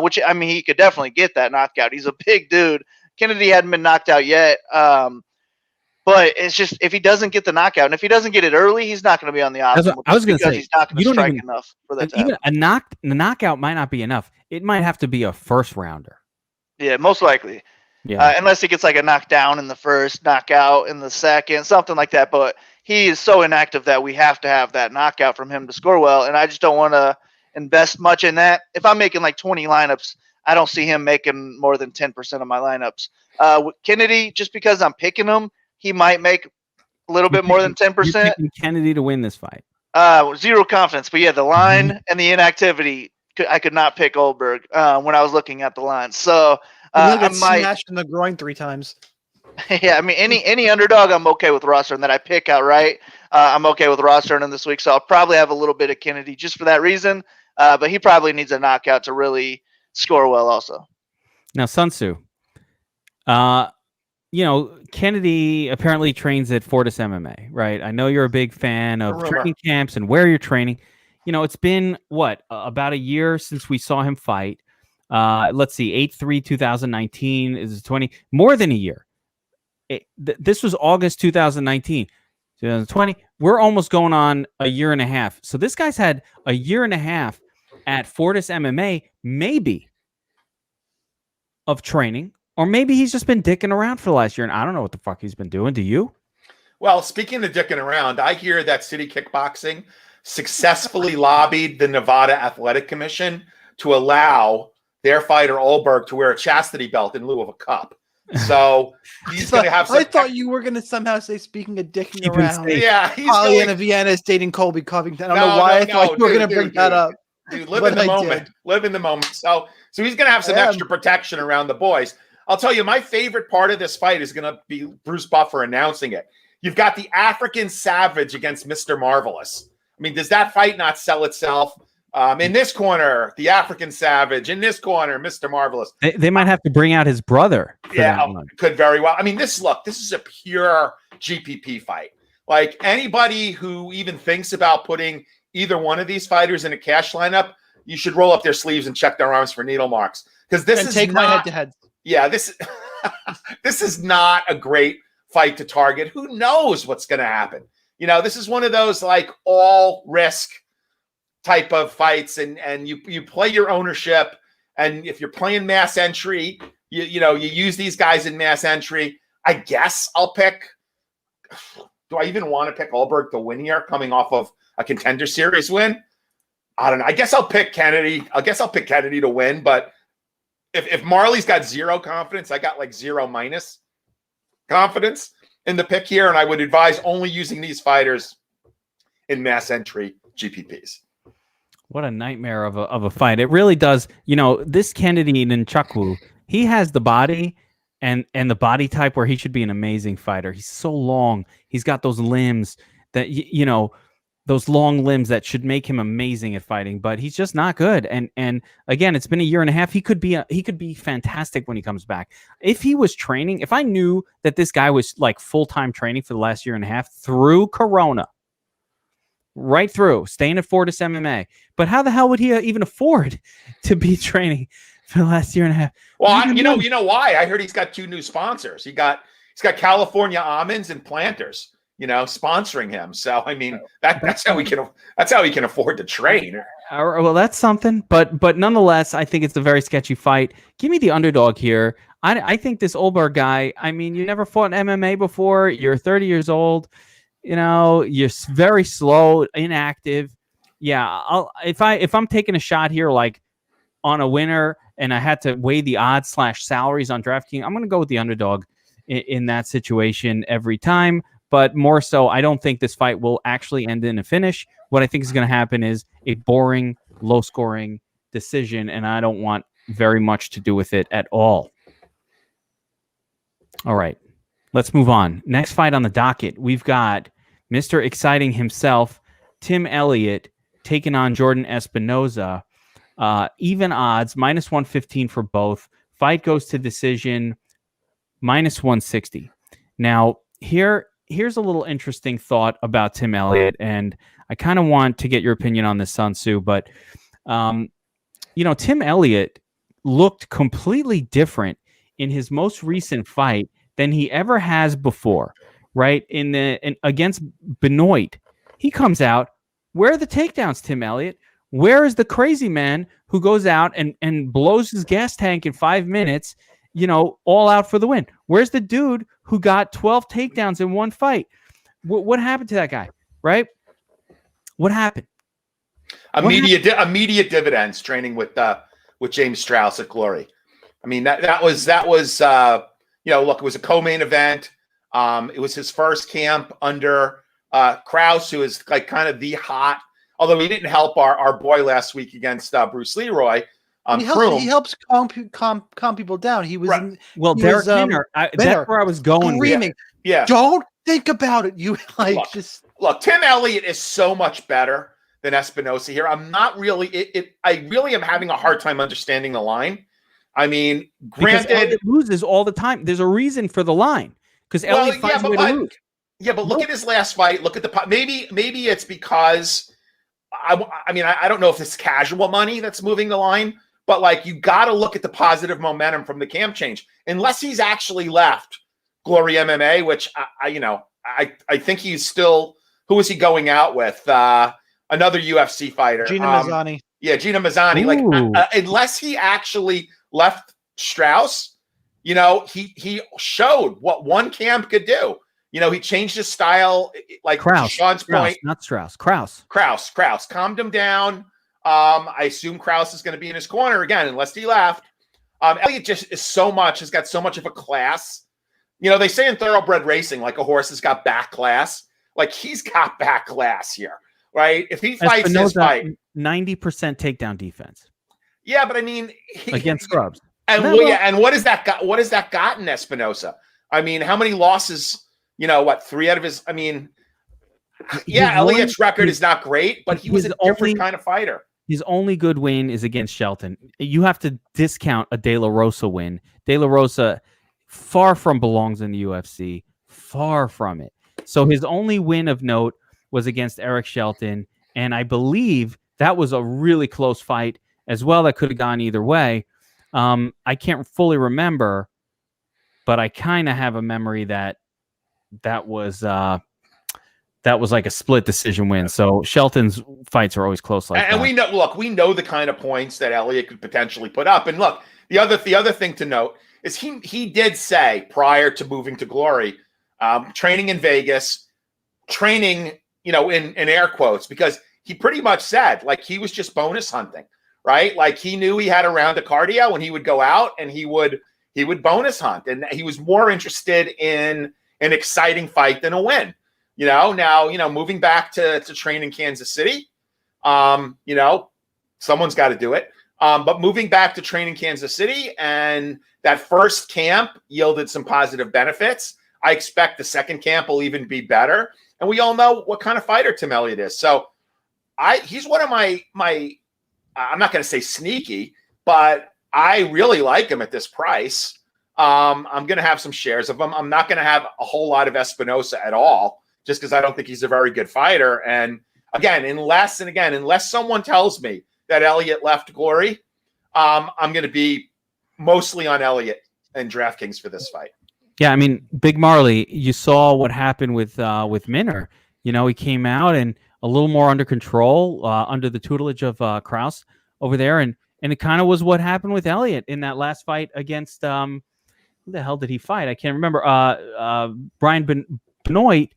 which, I mean, he could definitely get that knockout. He's a big dude. Kennedy hadn't been knocked out yet. But it's just if he doesn't get the knockout, and if he doesn't get it early, he's not going to be on the optimal. I was going to say he's not going to strike enough for that. Even the knockout might not be enough. It might have to be a first rounder. Yeah, most likely. Yeah, unless he gets like a knockdown in the first, knockout in the second, something like that. But he is so inactive that we have to have that knockout from him to score well. And I just don't want to invest much in that. If I'm making like 20 lineups, I don't see him making more than 10% of my lineups. With Kennedy, just because I'm picking him, he might make a little bit more than 10%. Kennedy to win this fight. Zero confidence. But yeah, the line and the inactivity, I could not pick Ullberg when I was looking at the line. So I might smashed in the groin 3 times. Yeah, I mean any underdog, I'm okay with rostering that I pick outright. I'm okay with rostering him this week, so I'll probably have a little bit of Kennedy just for that reason. But he probably needs a knockout to really score well, also. Now, Sun Tzu. Kennedy apparently trains at Fortis MMA, right? I know you're a big fan of training camps and where you're training. It's been, about a year since we saw him fight. Let's see, 8/3/2019 is 20, more than a year. This was August 2019. 2020, we're almost going on a year and a half. So this guy's had a year and a half at Fortis MMA, maybe, of training. Or maybe he's just been dicking around for the last year, and I don't know what the fuck he's been doing. Do you? Well, speaking of dicking around, I hear that City Kickboxing successfully lobbied the Nevada Athletic Commission to allow their fighter Ullberg to wear a chastity belt in lieu of a cup. So he's going to have some... I thought you were going to somehow say, speaking of dicking around. Yeah, he's Pollyanna Vienna is dating Colby Covington. I don't know why I thought you were going to bring that up. Dude, live in the moment. Live in the moment. So he's going to have some extra protection around the boys. I'll tell you, my favorite part of this fight is going to be Bruce Buffer announcing it. You've got the African Savage against Mr. Marvelous. I mean, does that fight not sell itself? In this corner, the African Savage. In this corner, Mr. Marvelous. They might have to bring out his brother. Yeah, could very well. I mean, this is a pure GPP fight. Like anybody who even thinks about putting either one of these fighters in a cash lineup, you should roll up their sleeves and check their arms for needle marks. Because this is take my head-to-head. Yeah, this is not a great fight to target. Who knows what's going to happen? This is one of those like all risk type of fights, and you play your ownership. And if you're playing mass entry, you use these guys in mass entry. I guess I'll pick. Do I even want to pick Ullberg to win here, coming off of a Contender Series win? I don't know. I guess I'll pick Kennedy. To win, but. If Marley's got zero confidence, I got like 0- confidence in the pick here, and I would advise only using these fighters in mass entry GPPs. What a nightmare of a fight. It really does. This Kennedy Nzechukwu, he has the body and the body type where he should be an amazing fighter. He's so long. He's got those limbs that, those long limbs that should make him amazing at fighting, but he's just not good. And again, it's been a year and a half. He could be fantastic when he comes back. If he was training, if I knew that this guy was like full-time training for the last year and a half through Corona, right through, staying at Fortis MMA, but how the hell would he even afford to be training for the last year and a half. Well, you know why? I heard he's got 2 new sponsors. He's got California Almonds and Planters, sponsoring him. So I mean, that's how he can afford to train. Well, that's something, but nonetheless, I think it's a very sketchy fight. Give me the underdog here. I think this Ullberg guy. I mean, you never fought MMA before. You're 30 years old. You're very slow, inactive. Yeah, if I'm taking a shot here, like on a winner, and I had to weigh the odds / salaries on DraftKings, I'm going to go with the underdog in that situation every time. But more so, I don't think this fight will actually end in a finish. What I think is going to happen is a boring, low-scoring decision, and I don't want very much to do with it at all. All right, let's move on. Next fight on the docket, we've got Mr. Exciting himself, Tim Elliott, taking on Jordan Espinosa. Even odds, -115 for both. Fight goes to decision, -160. Now, here's a little interesting thought about Tim Elliott, and I kind of want to get your opinion on this, Sun Tzu, but Tim Elliott looked completely different in his most recent fight than he ever has before, right? Against Benoit, he comes out. Where are the takedowns, Tim Elliott? Where is the crazy man who goes out and blows his gas tank in 5 minutes, all out for the win? Where's the dude who got 12 takedowns in one fight? What happened to that guy, right? What happened? Immediate dividends training with James Strauss at Glory. I mean, that was look, it was a co-main event. It was his first camp under Cruz, who is like kind of the hot, although he didn't help our boy last week against Bruce Leroy. He helps calm people down. He was right. Derek Minner. That's where I was going. Screaming, yeah. Don't think about it. You look. Tim Elliott is so much better than Espinosa here. I'm not really. I really am having a hard time understanding the line. I mean, granted, because Elliott loses all the time. There's a reason for the line because Elliott finds a way to lose. Yeah, but look at his last fight. Look at the maybe it's because I don't know if it's casual money that's moving the line, but like you got to look at the positive momentum from the camp change. Unless he's actually left Glory MMA, which I think he's still. Who is he going out with? Another UFC fighter, Gina Mazzani. Yeah, Gina Mazzani. Like unless he actually left Strauss, he showed what one camp could do. He changed his style, like Sean's point. Not Strauss. Kraus. Calmed him down. I assume Kraus is going to be in his corner again, unless he left. Elliott just has got so much of a class. They say in thoroughbred racing, like a horse has got back class. Like he's got back class here, right? If he fights this fight, 90% takedown defense. Yeah, but I mean, against scrubs. And and what has that gotten Espinosa? I mean, how many losses? 3 out of his. I mean, Elliott's record is not great, but he was a different kind of fighter. His only good win is against Shelton. You have to discount a De La Rosa win. De La Rosa far from belongs in the UFC. Far from it. So his only win of note was against Eric Shelton, and I believe that was a really close fight as well. That could have gone either way. I can't fully remember, but I kind of have a memory that was like a split decision win. So Shelton's fights are always close like that. And we know the kind of points that Elliott could potentially put up. And look, the other thing to note is he did say prior to moving to Glory, training in Vegas, training, in air quotes, because he pretty much said like he was just bonus hunting, right? Like he knew he had a round of cardio and he would go out and he would bonus hunt, and he was more interested in an exciting fight than a win. Now, moving back to train in Kansas City, someone's got to do it. But moving back to train in Kansas City, and that first camp yielded some positive benefits. I expect the second camp will even be better. And we all know what kind of fighter Tim Elliott is. So he's one of my I'm not going to say sneaky, but I really like him at this price. I'm going to have some shares of him. I'm not going to have a whole lot of Espinosa at all, just because I don't think he's a very good fighter. And again, unless someone tells me that Elliott left Glory, I'm going to be mostly on Elliott and DraftKings for this fight. Yeah, I mean, Big Marley, you saw what happened with Minner. He came out and a little more under control, under the tutelage of Krause over there, and it kind of was what happened with Elliott in that last fight against who the hell did he fight? I can't remember. Brian Benoit,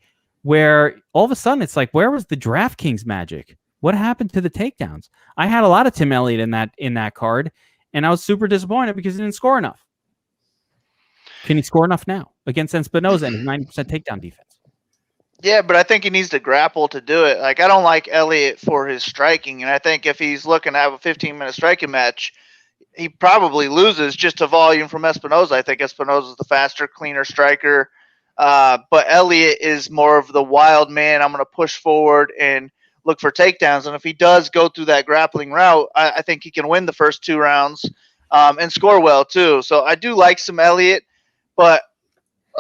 where all of a sudden it's like, where was the DraftKings magic? What happened to the takedowns? I had a lot of Tim Elliott in that card, and I was super disappointed because he didn't score enough. Can he score enough now against Espinosa and his 90% takedown defense? Yeah, but I think he needs to grapple to do it. Like, I don't like Elliott for his striking, and I think if he's looking to have a 15-minute striking match, he probably loses just to volume from Espinosa. I think Espinosa is the faster, cleaner striker, but Elliott is more of the wild man. I'm going to push forward and look for takedowns, and if he does go through that grappling route, I think he can win the first 2 rounds and score well too. So I do like some Elliott, but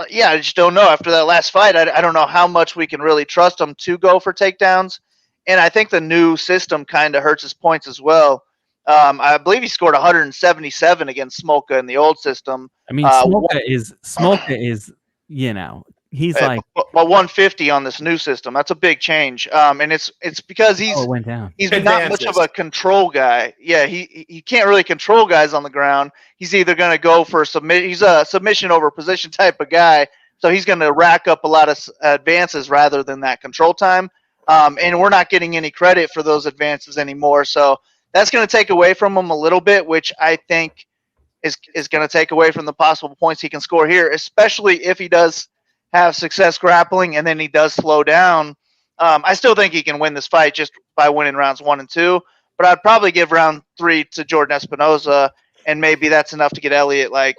yeah, I just don't know. After that last fight, I don't know how much we can really trust him to go for takedowns, and I think the new system kind of hurts his points as well. I believe he scored 177 against Smolka in the old system. I mean, Smolka is he's like 150 on this new system. That's a big change. And it's because it went down. He's not much of a control guy. Yeah, he can't really control guys on the ground. He's either going to go for he's a submission over position type of guy. So he's going to rack up a lot of advances rather than that control time. And we're not getting any credit for those advances anymore. So that's going to take away from him a little bit, which I think is going to take away from the possible points he can score here, especially if he does have success grappling and then he does slow down. I still think he can win this fight just by winning rounds 1 and 2, but I'd probably give round 3 to Jordan Espinosa, and maybe that's enough to get Elliott like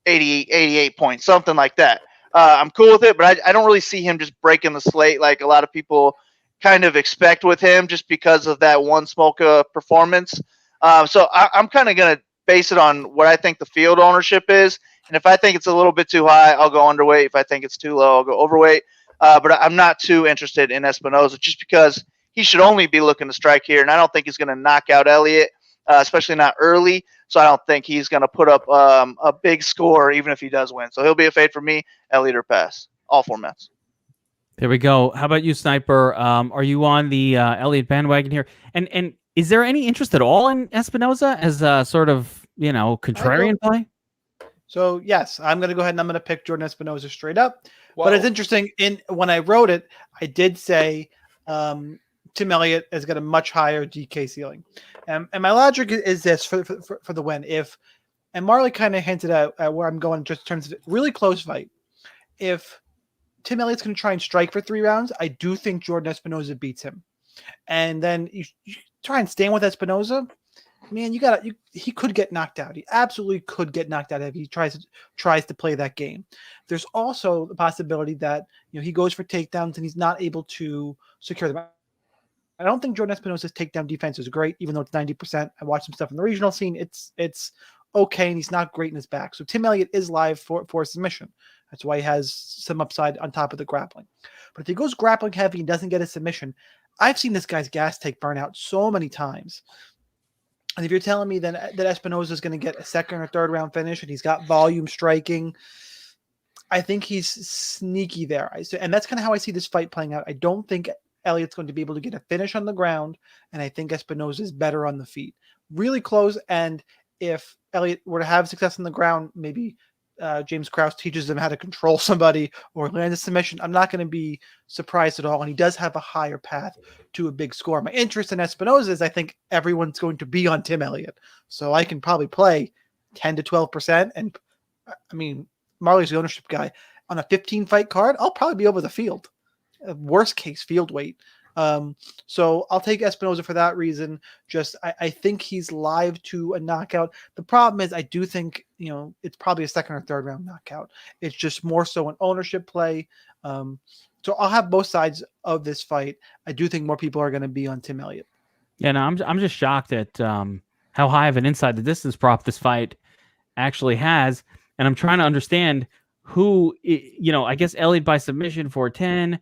88 points, something like that. I'm cool with it, but I don't really see him just breaking the slate like a lot of people kind of expect with him just because of that one Smolka performance. So I'm kind of going to base it on what I think the field ownership is. And if I think it's a little bit too high, I'll go underweight. If I think it's too low, I'll go overweight. But I'm not too interested in Espinosa just because he should only be looking to strike here. And I don't think he's going to knock out Elliott, especially not early. So I don't think he's going to put up a big score even if he does win. So he'll be a fade for me, Elliott or pass. All formats. There we go. How about you, Sniper? Are you on the Elliott bandwagon here? And is there any interest at all in Espinosa as a sort of, contrarian play? So, yes, I'm going to go ahead and I'm going to pick Jordan Espinosa straight up. Whoa. But it's interesting. When I wrote it, I did say Tim Elliott has got a much higher DK ceiling. And my logic is this for the win. And Marley kind of hinted at where I'm going just in terms of really close fight. If Tim Elliott's going to try and strike for 3 rounds, I do think Jordan Espinosa beats him. And then you try and stand with Espinosa. Man, he could get knocked out. He absolutely could get knocked out if he tries to play that game. There's also the possibility that he goes for takedowns and he's not able to secure them. I don't think Jordan Espinosa's takedown defense is great, even though it's 90%. I watched some stuff in the regional scene. It's okay, and he's not great in his back. So Tim Elliott is live for submission. That's why he has some upside on top of the grappling. But if he goes grappling heavy and doesn't get a submission, I've seen this guy's gas tank burn out so many times. And if you're telling me that Espinosa is going to get a second or third round finish and he's got volume striking, I think he's sneaky there. And that's kind of how I see this fight playing out. I don't think Elliott's going to be able to get a finish on the ground, and I think Espinosa is better on the feet. Really close, and if Elliott were to have success on the ground, maybe James Krause teaches him how to control somebody or land a submission. I'm not going to be surprised at all. And he does have a higher path to a big score. My interest in Espinosa is I think everyone's going to be on Tim Elliott. So I can probably play 10 to 12%. And I mean, Marley's the ownership guy. On a 15 fight card, I'll probably be over the field. Worst case field weight. So I'll take Espinosa for that reason. Just I think he's live to a knockout. The problem is I do think it's probably a second or third round knockout. It's just more so an ownership play. So I'll have both sides of this fight. I do think more people are going to be on Tim Elliott. Yeah, no, I'm just shocked at how high of an inside the distance prop this fight actually has, and I'm trying to understand who I guess Elliott by submission 410.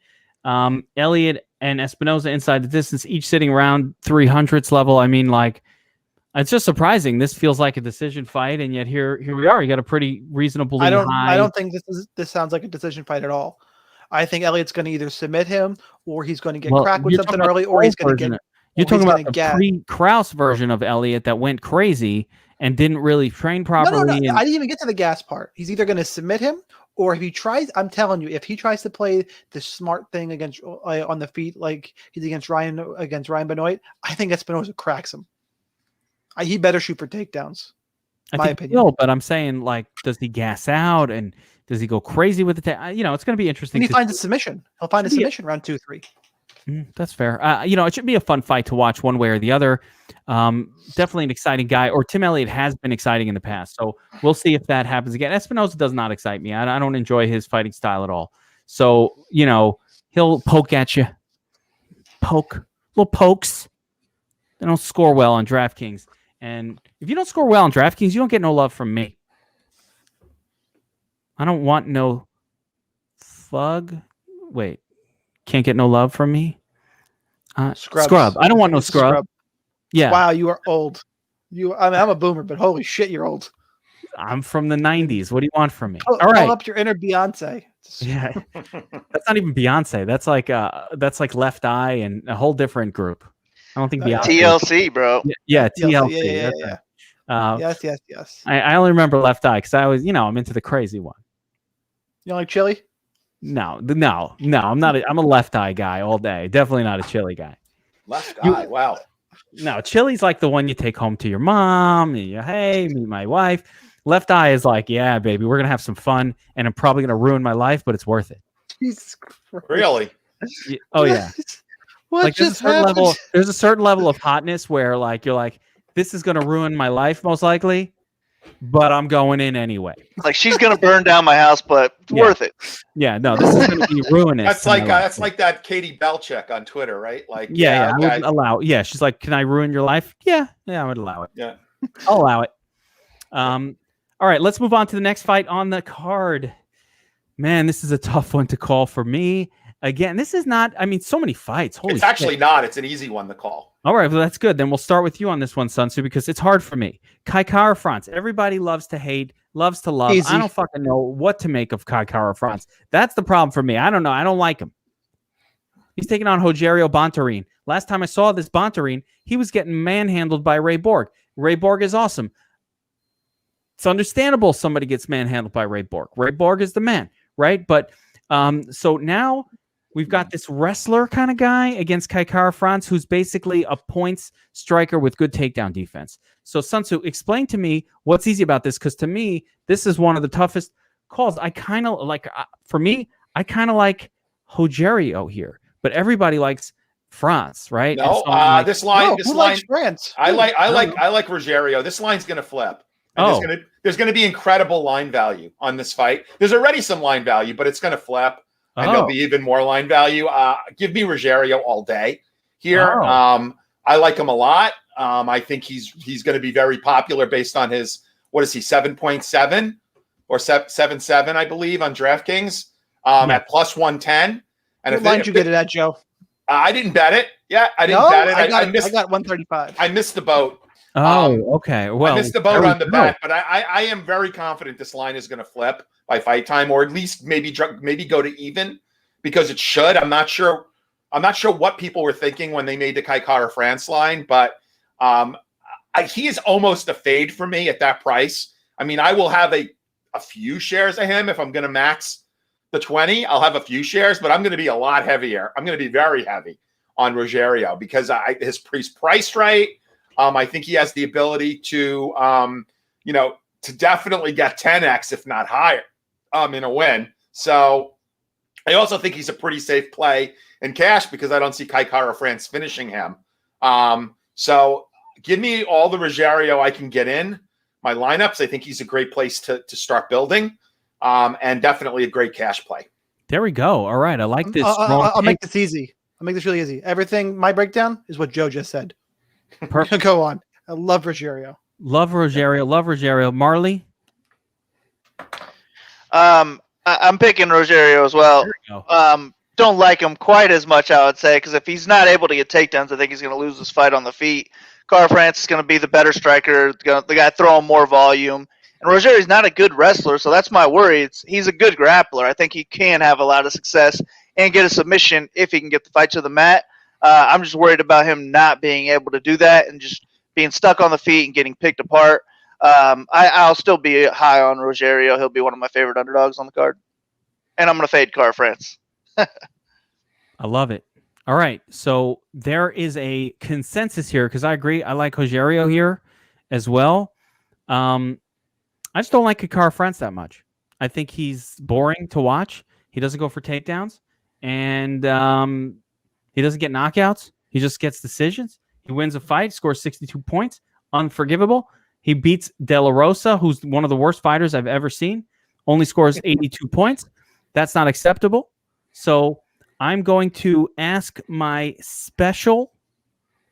Elliott and Espinosa inside the distance, each sitting around 300s level. I mean, like, It's just surprising. This feels like a decision fight, and yet here we are. You got a pretty reasonably high. I don't think this sounds like a decision fight at all. I think Elliott's going to either submit him, or he's going to get cracked with something early, or he's going to get. You're talking about the pre-Krause version of Elliott that went crazy and didn't really train properly. No. I didn't even get to the gas part. He's either going to submit him, or if he tries, I'm telling you, if he tries to play the smart thing against on the feet like he's against Ryan Benoit, I think Espinosa cracks him. He better shoot for takedowns. My opinion. Will, but I'm saying, like, does he gas out and does he go crazy with the it's going to be interesting. And he finds a submission. He'll find a submission round 2, 3. That's fair. It should be a fun fight to watch one way or the other. Definitely an exciting guy, or Tim Elliott has been exciting in the past. So we'll see if that happens again. Espinosa does not excite me. I don't enjoy his fighting style at all. So, he'll poke at you. Little pokes. They don't score well on DraftKings. And if you don't score well on DraftKings, you don't get no love from me. I don't want no thug. Wait, can't get no love from me? Scrub. I don't want no scrub. Yeah. Wow, you are old. I'm a boomer, but holy shit, you're old. I'm from the 90s. What do you want from me? All right. Call up your inner Beyonce. Yeah. That's not even Beyonce. That's like Left Eye and a whole different group. I don't think Beyonce. TLC, bro. Yeah, TLC. Yeah. Yes. I only remember Left Eye because I was, I'm into the crazy one. You don't like chili? No. I'm not. I'm a Left Eye guy all day. Definitely not a chili guy. Left Eye. Wow. No, chili's like the one you take home to your mom. And hey, meet my wife. Left Eye is like, yeah, baby, we're gonna have some fun, and I'm probably gonna ruin my life, but it's worth it. Jesus Christ. Really? Oh yeah. What like just happened? There's a certain level of hotness where like you're like, this is gonna ruin my life most likely, but I'm going in anyway. Like she's gonna burn down my house, but it's worth it. Yeah, no, this is gonna be ruinous. That's like that Katie Belcheck on Twitter, right? Like I would allow. Yeah, she's like, can I ruin your life? Yeah, I would allow it. Yeah, I'll allow it. All right, let's move on to the next fight on the card. Man, this is a tough one to call for me. Again, this is not, so many fights. Holy It's actually shit. not. It's an easy one to call. All right, well, that's good. Then we'll start with you on this one, Sun Tzu, because it's hard for me. Kai Kara-France. Everybody loves to hate, loves to love. Easy. I don't fucking know what to make of Kai Kara-France. That's the problem for me. I don't know. I don't like him. He's taking on Rogerio Bontorin. Last time I saw this Bontorin, he was getting manhandled by Ray Borg. Ray Borg is awesome. It's understandable somebody gets manhandled by Ray Borg. Ray Borg is the man, right? But so now we've got this wrestler kind of guy against Kai Kara-France, who's basically a points striker with good takedown defense. So Sun Tzu, explain to me what's easy about this, because to me, this is one of the toughest calls. I kind of like, for me, I kind of like Rogerio here, but everybody likes France, right? No, so this line. Likes France? I like Rogerio. This line's gonna flip. And there's going to be incredible line value on this fight. There's already some line value, but it's going to flip, and there'll be even more line value. Give me Rogerio all day here. I like him a lot. I think he's going to be very popular based on his, what is he, 7.7 or 7.7, I believe, on DraftKings at plus 110. And what line did you get it at, Joe? I didn't bet it. Yeah, I didn't bet it. I got 135. I missed the boat. Okay. Well, I missed the boat on the bet, but I am very confident this line is going to flip by fight time, or at least maybe go to even, because it should. I'm not sure what people were thinking when they made the Kai Kara-France line, but he is almost a fade for me at that price. I will have a few shares of him if I'm going to max the 20. I'll have a few shares, but I'm going to be a lot heavier. I'm going to be very heavy on Rogerio because his price right. I think he has the ability to definitely get 10x, if not higher, in a win. So I also think he's a pretty safe play in cash because I don't see Kai Kara-France finishing him. So give me all the Rogerio I can get in my lineups. I think he's a great place to start building, and definitely a great cash play. There we go. All right. I like this. I'll make this easy. I'll make this really easy. Everything, my breakdown is what Joe just said. Perfect. Go on. I love Rogerio. Love Rogerio. Marley? I'm picking Rogerio as well. Don't like him quite as much, I would say, because if he's not able to get takedowns, I think he's going to lose this fight on the feet. Car France is going to be the better striker, the guy throwing more volume. And Rogério's not a good wrestler, so that's my worry. He's a good grappler. I think he can have a lot of success and get a submission if he can get the fight to the mat. I'm just worried about him not being able to do that and just being stuck on the feet and getting picked apart. I'll still be high on Rogerio. He'll be one of my favorite underdogs on the card. And I'm going to fade Car France. I love it. All right. So there is a consensus here because I agree. I like Rogerio here as well. I just don't like Kikar France that much. I think he's boring to watch. He doesn't go for takedowns, and he doesn't get knockouts. He just gets decisions. He wins a fight, scores 62 points, unforgivable. He beats De La Rosa, who's one of the worst fighters I've ever seen, only scores 82 points. That's not acceptable. So I'm going to ask my special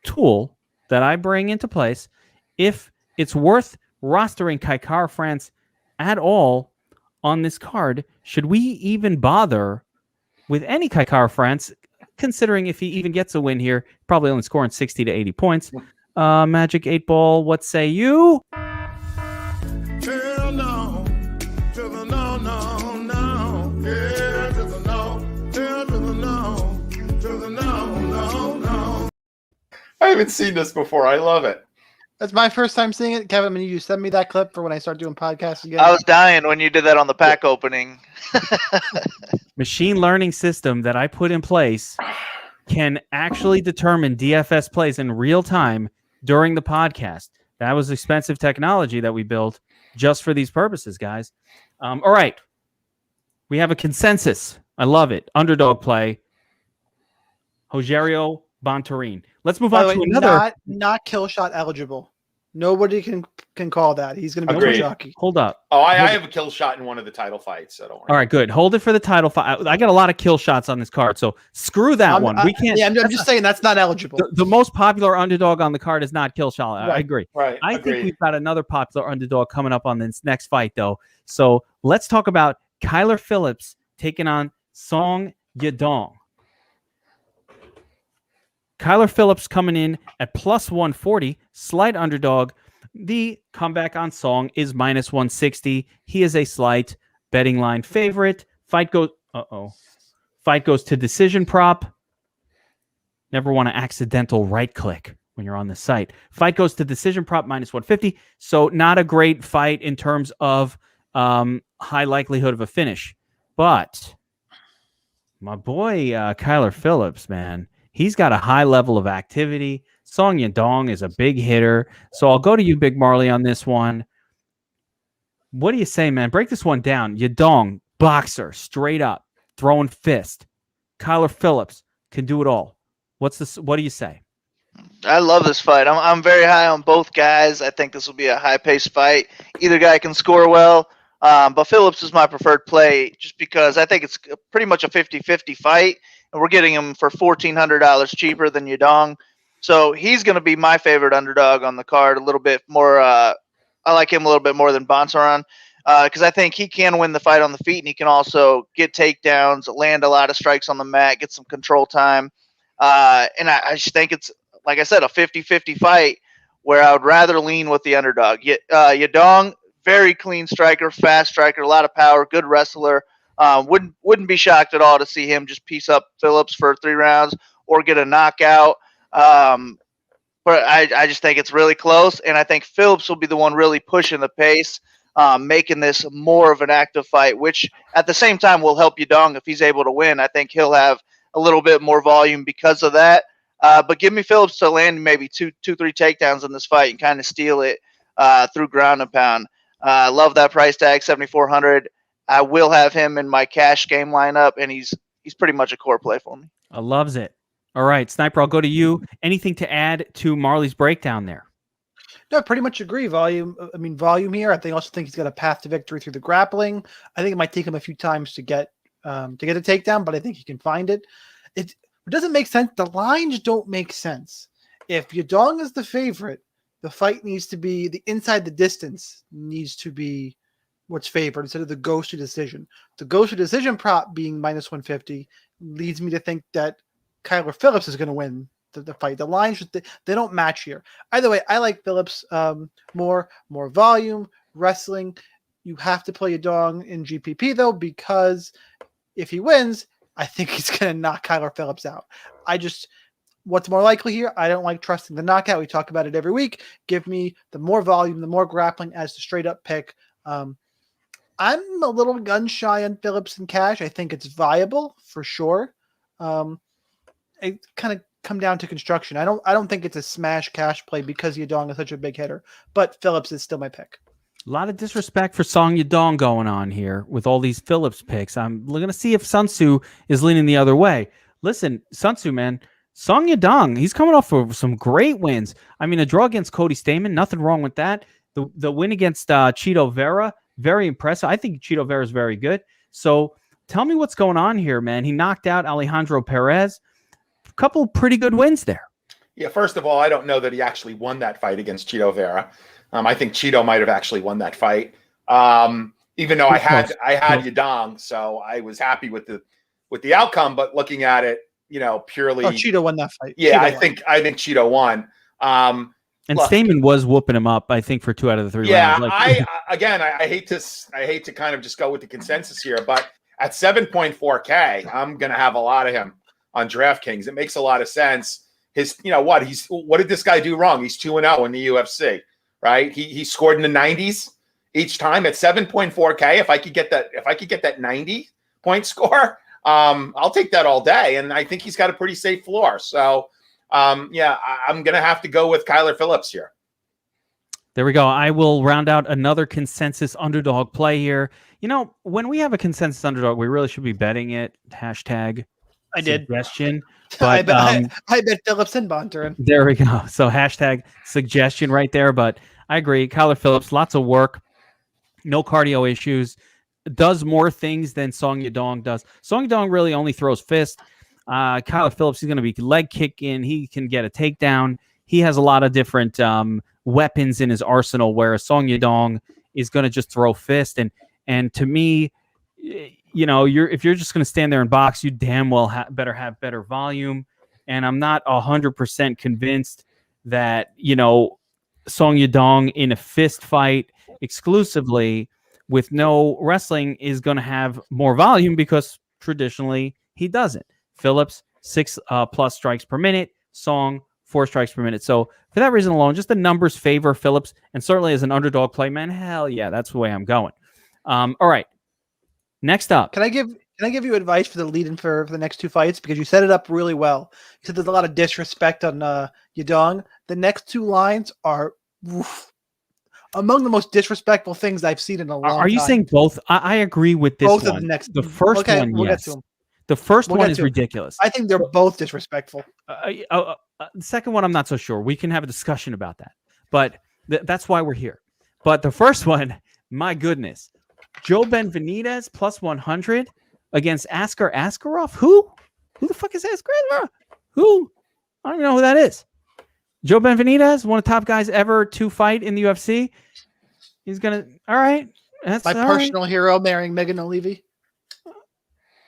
tool that I bring into place if it's worth rostering Kikar France at all on this card. Should we even bother with any Kikar France, considering if he even gets a win here, probably only scoring 60 to 80 points? Magic 8 Ball, what say you? Hell no, to the no, no, no. Yeah, to the no, hell to the no, to the no, no, no. I haven't seen this before. I love it. That's my first time seeing it. Kevin, when you send me that clip for when I start doing podcasts again. I was dying when you did that on the pack opening. Machine learning system that I put in place can actually determine DFS plays in real time during the podcast. That was expensive technology that we built just for these purposes, guys. All right. We have a consensus. I love it. Underdog play. Rogerio Bontorin. Let's move on to another. Not kill shot eligible. Nobody can call that. He's going to be Agreed. too jockey. Hold up. Oh, I have a kill shot in one of the title fights, so don't worry. All right, good. Hold it for the title fight. I got a lot of kill shots on this card, so screw that one. We can't. Yeah, I'm just saying that's not eligible. The most popular underdog on the card is not Killshot. I agree. Right. I think we've got another popular underdog coming up on this next fight, though. So let's talk about Kyler Phillips taking on Song Yadong. Kyler Phillips coming in at plus 140, slight underdog. The comeback on Song is minus 160. He is a slight betting line favorite. Fight goes to decision prop. Never want to accidental right click when you're on the site. Fight goes to decision prop minus 150. So not a great fight in terms of high likelihood of a finish. But my boy Kyler Phillips, man, he's got a high level of activity. Song Yadong is a big hitter. So I'll go to you, Big Marley, on this one. What do you say, man? Break this one down. Yadong, boxer, straight up, throwing fist. Kyler Phillips can do it all. What do you say? I love this fight. I'm very high on both guys. I think this will be a high-paced fight. Either guy can score well, but Phillips is my preferred play just because I think it's pretty much a 50-50 fight, and we're getting him for $1,400 cheaper than Yadong. So he's going to be my favorite underdog on the card, a little bit more. I like him a little bit more than Bontorin because I think he can win the fight on the feet, and he can also get takedowns, land a lot of strikes on the mat, get some control time. And I just think it's, like I said, a 50-50 fight where I would rather lean with the underdog. Yadong, very clean striker, fast striker, a lot of power, good wrestler. Wouldn't be shocked at all to see him just piece up Phillips for 3 rounds or get a knockout. But I just think it's really close, and I think Phillips will be the one really pushing the pace, making this more of an active fight, which at the same time will help Yadong if he's able to win. I think he'll have a little bit more volume because of that. But give me Phillips to land maybe 2-3 takedowns in this fight and kind of steal it through ground and pound. Love that price tag, $7,400. I will have him in my cash game lineup, and he's pretty much a core play for me. I loves it. All right, Sniper, I'll go to you. Anything to add to Marley's breakdown there? No, pretty much agree. Volume here. I also think he's got a path to victory through the grappling. I think it might take him a few times to get a takedown, but I think he can find it. It doesn't make sense. The lines don't make sense. If Yadong is the favorite, the fight needs to be the inside the distance needs to be what's favored instead of the goes to decision. The goes to decision prop being minus 150 leads me to think that Kyler Phillips is going to win the fight. The lines just they don't match here. Either way, I like Phillips more volume, wrestling. You have to play Yadong in GPP though, because if he wins, I think he's going to knock Kyler Phillips out. What's more likely here? I don't like trusting the knockout. We talk about it every week. Give me the more volume, the more grappling as the straight up pick. I'm a little gun shy on Phillips and cash. I think it's viable for sure. It kind of come down to construction. I don't think it's a smash cash play because Yadong is such a big hitter, but Phillips is still my pick. A lot of disrespect for Song Yadong going on here with all these Phillips picks. I'm going to see if Sun Tzu is leaning the other way. Listen, Sun Tzu, man, Song Yadong, he's coming off of some great wins. I mean, a draw against Cody Stamann, nothing wrong with that. The win against Chito Vera, very impressive. I think Chito Vera is very good. So tell me what's going on here, man. He knocked out Alejandro Perez. A couple pretty good wins there. Yeah, first of all, I don't know that he actually won that fight against Chito Vera. I think Chito might have actually won that fight. Even though I had Yadong, so I was happy with the outcome. But looking at it, purely, Chito won that fight. Yeah, I think Chito won. And Stamann was whooping him up, I think, for 2 out of the 3 rounds. Yeah, I hate to kind of just go with the consensus here, but at 7.4K, I'm gonna have a lot of him on DraftKings. It makes a lot of sense. What did this guy do wrong? He's 2-0 in the UFC, right? He scored in the 90s each time at 7.4K. If I could get that 90 point score, I'll take that all day. And I think he's got a pretty safe floor. So I'm going to have to go with Kyler Phillips here. There we go. I will round out another consensus underdog play here. When we have a consensus underdog, we really should be betting it. Hashtag I did. Suggestion. But I bet Phillips and Bontorin. There we go. So hashtag suggestion right there. But I agree. Kyler Phillips, lots of work. No cardio issues. Does more things than Song Yadong does. Song Yadong really only throws fist. Kyler Phillips is going to be leg kicking. He can get a takedown. He has a lot of different weapons in his arsenal, whereas Song Yadong is going to just throw fist. And to me, if you're just going to stand there and box, you damn well better have better volume. And I'm not 100% convinced that Song Yadong in a fist fight exclusively with no wrestling is going to have more volume, because traditionally he doesn't. Phillips 6+ strikes per minute, Song 4 strikes per minute. So for that reason alone, just the numbers favor Phillips, and certainly as an underdog play, man, hell yeah, that's the way I'm going. All right, next up. Can I give you advice for the lead-in for the next 2 fights, because you set it up really well? You said there's a lot of disrespect on Yadong. The next 2 lines are among the most disrespectful things I've seen in a long time. Are you saying both? I agree with this both one. Of the next. The first one, we'll yes. Get to 'em. The first We'll one get is to 'em. ridiculous. I think they're both disrespectful. The second one, I'm not so sure. We can have a discussion about that. But that's why we're here. But the first one, my goodness. Joe Benavidez plus 100 against Askarov. Who? Who the fuck is Askarov? Who? I don't even know who that is. Joe Benavidez, one of the top guys ever to fight in the UFC. He's going to... All right. That's my personal hero marrying Megan O'Leary.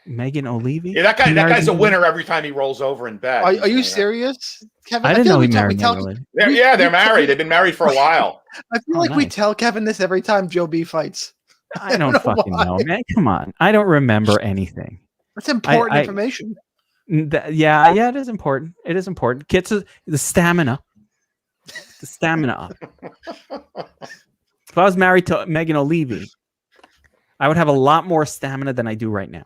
Megan O'Leary? Yeah, that guy's a winner every time he rolls over in bed. Are you serious, Kevin? I didn't know he married Megan O'Leary. They're married. They've been married for a while. I feel like we tell Kevin this every time Joe B fights. I don't fucking know, man. Come on. I don't remember anything. That's important information. Yeah, it is important. It is important. Gets the stamina. The stamina up. If I was married to Megan O'Leary, I would have a lot more stamina than I do right now.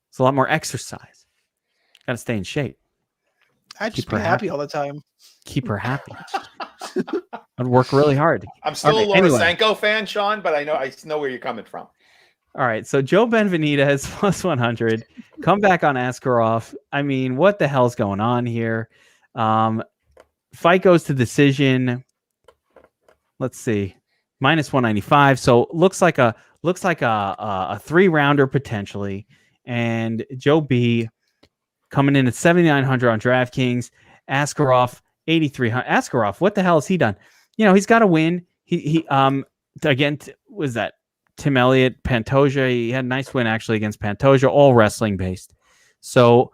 It's a lot more exercise. Got to stay in shape. I'd just be happy all the time. Keep her happy. I'd work really hard. I'm still a Lorosenko fan, Sean, but I know where you're coming from. All right, so Joe Benavidez plus 100. Come back on Askarov. I mean, what the hell's going on here? Fight goes to decision. Let's see, minus 195. So looks like a 3-rounder potentially. And Joe B coming in at 7,900 on DraftKings. Askarov 8,300. Askarov, what the hell has he done? He's got to win. He again was that Tim Elliott, Pantoja. He had a nice win actually against Pantoja, all wrestling based. So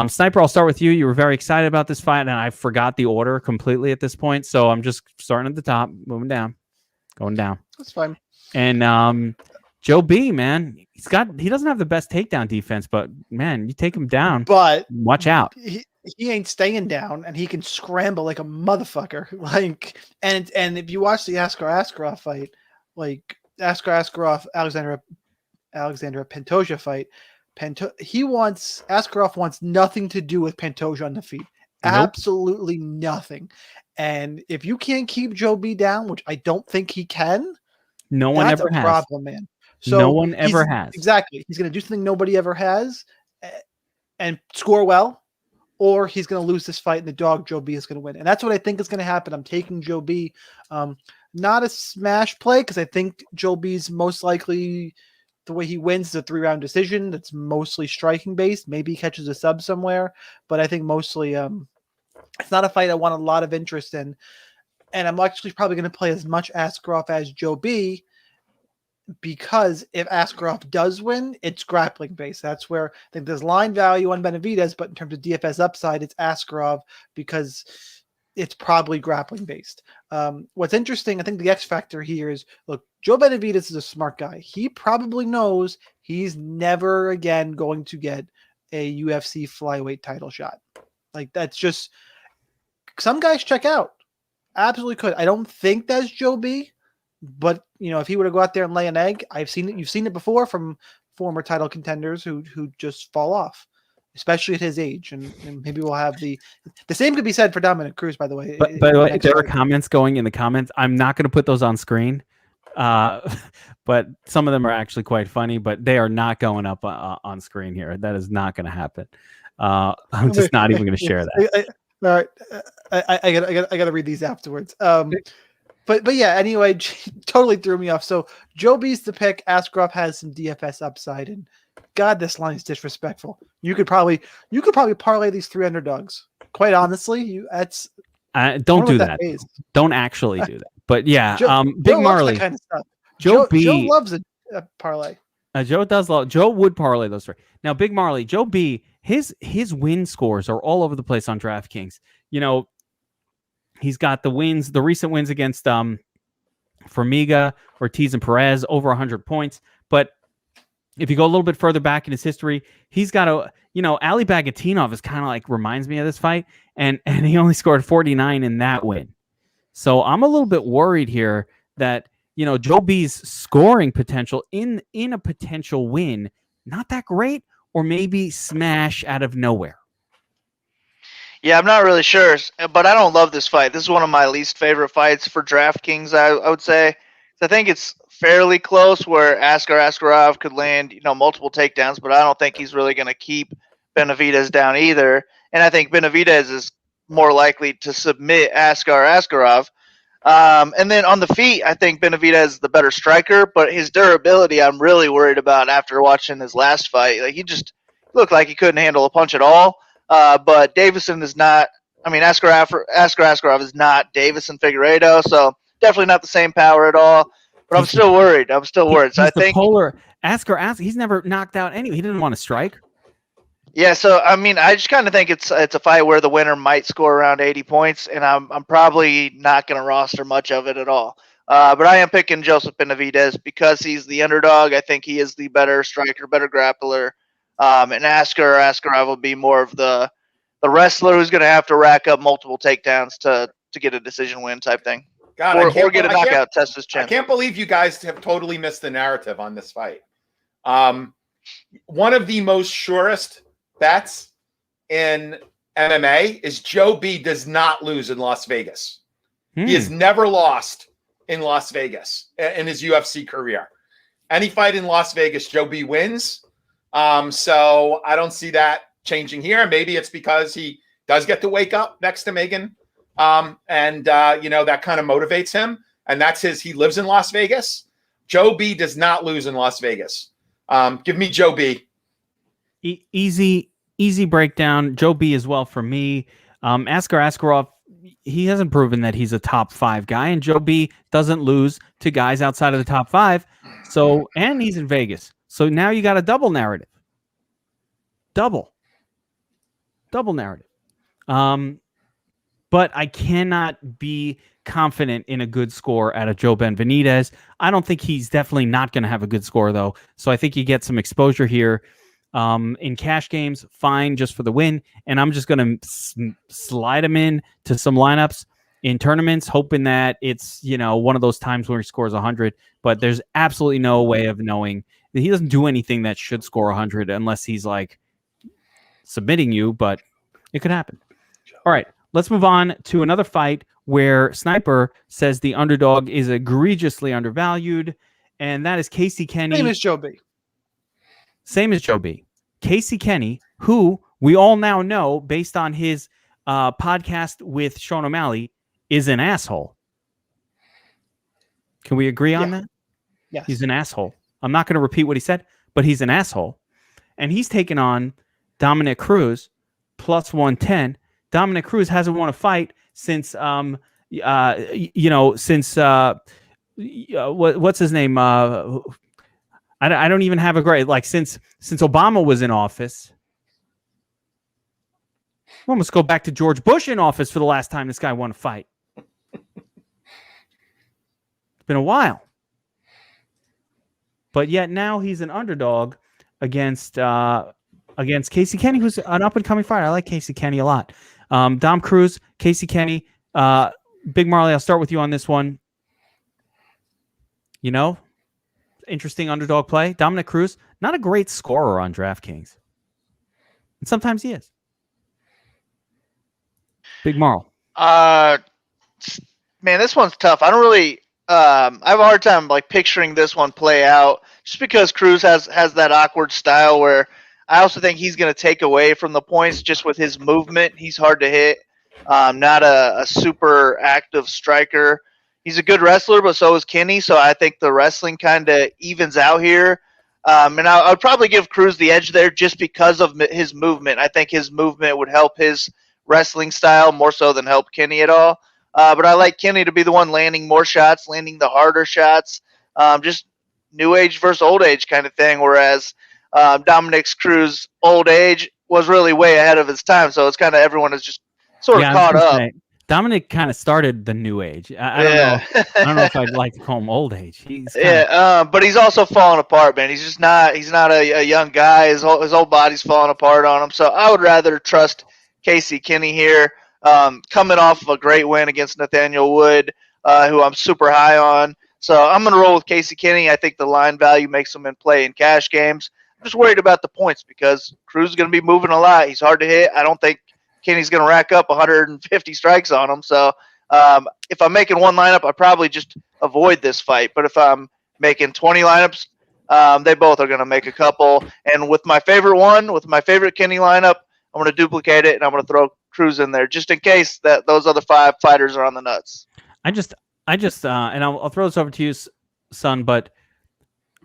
Sniper, I'll start with you. You were very excited about this fight, and I forgot the order completely at this point. So I'm just starting at the top, moving down, going down. That's fine. And Joe B, man, he doesn't have the best takedown defense, but man, you take him down, but watch out. He ain't staying down, and he can scramble like a motherfucker. Like, and if you watch the Askarov fight, like Askarov Alexandra Pantoja fight, Askarov wants nothing to do with Pantoja on the feet. Nope. Absolutely nothing. And if you can't keep Joe B down, which I don't think he can, no one ever has. Problem, man. So no one ever has. Exactly. He's going to do something nobody ever has and score well, or he's going to lose this fight and the dog Joe B is going to win. And that's what I think is going to happen. I'm taking Joe B. Not a smash play, because I think Joe B's most likely, the way he wins is a 3-round decision that's mostly striking based. Maybe he catches a sub somewhere, but I think mostly it's not a fight I want a lot of interest in. And I'm actually probably going to play as much Askarov as Joe B, because if Askarov does win, it's grappling based. That's where I think there's line value on Benavidez, but in terms of DFS upside, it's Askarov because it's probably grappling based. What's interesting, I think the X factor here is, look, Joe Benavidez is a smart guy. He probably knows he's never again going to get a UFC flyweight title shot. Like, that's just, some guys check out. Absolutely could. I don't think that's Joe B, but if he were to go out there and lay an egg, I've seen it. You've seen it before from former title contenders who just fall off, especially at his age. And maybe we'll have the same could be said for Dominic Cruz, by the way. But by the way, there are comments going in the comments. I'm not going to put those on screen, but some of them are actually quite funny. But they are not going up on screen here. That is not going to happen. I'm just not even going to share that. All right, I got to read these afterwards. But yeah, anyway, totally threw me off. So Joe B's the pick. Askarov has some DFS upside, and God, this line is disrespectful. You could probably parlay these 3 underdogs. Quite honestly, don't do that. Don't actually do that. But yeah, Big Marley, that kind of stuff. Joe loves a parlay. Joe would parlay those 3. Now, Big Marley, Joe B, his win scores are all over the place on DraftKings. He's got the recent wins against Formiga, Ortiz, and Perez, over 100 points. But if you go a little bit further back in his history, he's got Ali Bagatinov is kind of like reminds me of this fight, and he only scored 49 in that win. So I'm a little bit worried here that Joe B's scoring potential in a potential win, not that great, or maybe smash out of nowhere. Yeah, I'm not really sure, but I don't love this fight. This is one of my least favorite fights for DraftKings, I would say. I think it's fairly close where Askarov could land, multiple takedowns, but I don't think he's really going to keep Benavidez down either. And I think Benavidez is more likely to submit Askarov. And then on the feet, I think Benavidez is the better striker, but his durability I'm really worried about after watching his last fight. Like, he just looked like he couldn't handle a punch at all. But Davison is not. I mean, Askarov is not Davison Figueiredo, so definitely not the same power at all. But I'm still worried. So I think polar Askar. He's never knocked out anyone. He didn't want to strike. Yeah, so I mean, I just kind of think it's a fight where the winner might score around 80 points, and I'm probably not going to roster much of it at all. But I am picking Joseph Benavidez because he's the underdog. I think he is the better striker, better grappler. And Askarov will be more of the wrestler who's going to have to rack up multiple takedowns to get a decision win type thing. God, or get a knockout, test his chin. I can't believe you guys have totally missed the narrative on this fight. One of the most surest bets in MMA is Joe B does not lose in Las Vegas. He has never lost in Las Vegas in his UFC career. Any fight in Las Vegas, Joe B wins. So I don't see that changing here. Maybe it's because he does get to wake up next to Megan. That kind of motivates him. And that's he lives in Las Vegas. Joe B does not lose in Las Vegas. Give me Joe B. Easy breakdown. Joe B as well for me. Askarov, he hasn't proven that he's a top 5 guy, and Joe B doesn't lose to guys outside of the top 5. So, and he's in Vegas. So now you got a double narrative. Double. Double narrative. But I cannot be confident in a good score out of Joe Benavidez. I don't think he's definitely not going to have a good score, though. So I think you get some exposure here. In cash games, fine, just for the win. And I'm just going to slide him in to some lineups in tournaments, hoping that it's, one of those times where he scores 100. But there's absolutely no way of knowing that he doesn't do anything that should score 100 unless he's like submitting you, but it could happen. All right, let's move on to another fight where Sniper says the underdog is egregiously undervalued, and that is Casey Kenny. Same as Joe B. Same as Joe B. Casey Kenny, who we all now know, based on his podcast with Sean O'Malley, is an asshole. Can we agree on that? Yes. He's an asshole. I'm not going to repeat what he said, but he's an asshole. And he's taken on Dominic Cruz, plus 110. Dominic Cruz hasn't won a fight since, what's his name? I don't even have a great, since Obama was in office. We'll almost go back to George Bush in office for the last time this guy won a fight. It's been a while. But yet now he's an underdog against Casey Kenny, who's an up-and-coming fighter. I like Casey Kenny a lot. Dom Cruz, Casey Kenny, Big Marley, I'll start with you on this one. Interesting underdog play. Dominic Cruz, not a great scorer on DraftKings. And sometimes he is. Big Marl. Man, this one's tough. I don't really I have a hard time picturing this one play out just because Cruz has that awkward style where I also think he's going to take away from the points just with his movement. He's hard to hit. Not a super active striker. He's a good wrestler, but so is Kenny. So I think the wrestling kind of evens out here. And I would probably give Cruz the edge there just because of his movement. I think his movement would help his wrestling style more so than help Kenny at all. But I like Kenny to be the one landing more shots, landing the harder shots. Just new age versus old age kind of thing. Whereas Dominic Cruz old age was really way ahead of his time. So it's kind of everyone is just sort of caught up. Dominic kind of started the new age. I don't know. I don't know if I'd like to call him old age. But he's also falling apart, man. He's not a young guy. His whole body's falling apart on him. So I would rather trust Casey Kenny here, coming off of a great win against Nathaniel Wood, who I'm super high on. So I'm going to roll with Casey Kenny. I think the line value makes him in play in cash games. I'm just worried about the points because Cruz is going to be moving a lot. He's hard to hit. I don't think Kenny's going to rack up 150 strikes on him. So if I'm making one lineup, I probably just avoid this fight. But if I'm making 20 lineups, they both are going to make a couple. And with my favorite Kenny lineup, I'm going to duplicate it, and I'm going to throw Cruz in there just in case that those other 5 fighters are on the nuts. I just, and I'll throw this over to you, son, but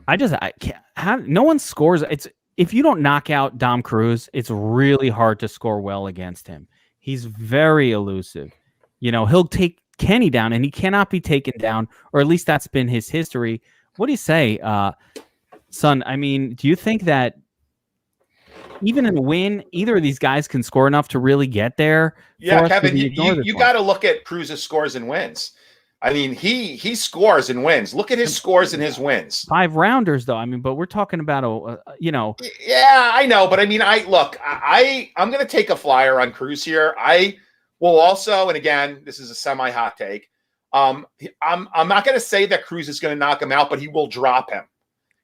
I can't. No one scores. If you don't knock out Dom Cruz, it's really hard to score well against him. He's very elusive. He'll take Kenny down, and he cannot be taken down, or at least that's been his history. What do you say, son? I mean, do you think that even in a win, either of these guys can score enough to really get there? Yeah, Kevin, you got to look at Cruz's scores and wins. I mean, he scores and wins. Look at his scores and his wins. 5 rounders, though. I mean, but we're talking about Yeah, I know, but I mean, I'm going to take a flyer on Cruz here. I will also, and again, this is a semi-hot take. I'm not going to say that Cruz is going to knock him out, but he will drop him.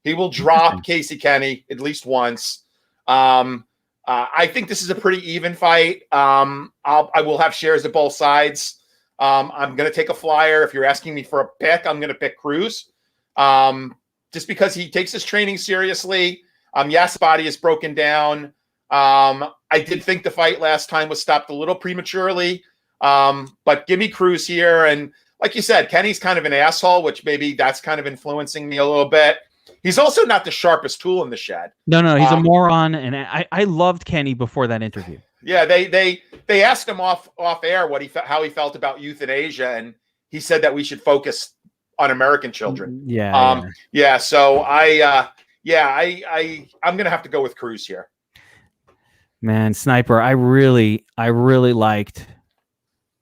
He will drop Casey Kenny at least once. I think this is a pretty even fight. I will have shares at both sides. I'm going to take a flyer. If you're asking me for a pick, I'm going to pick Cruz. Just because he takes his training seriously. Yes, body is broken down. I did think the fight last time was stopped a little prematurely. But give me Cruz here. And like you said, Kenny's kind of an asshole, which maybe that's kind of influencing me a little bit. He's also not the sharpest tool in the shed. No, he's a moron. And I loved Kenny before that interview. Yeah, they asked him off air how he felt about euthanasia, and he said that we should focus on American children. So I'm gonna have to go with Cruz here. Man, Sniper, I really liked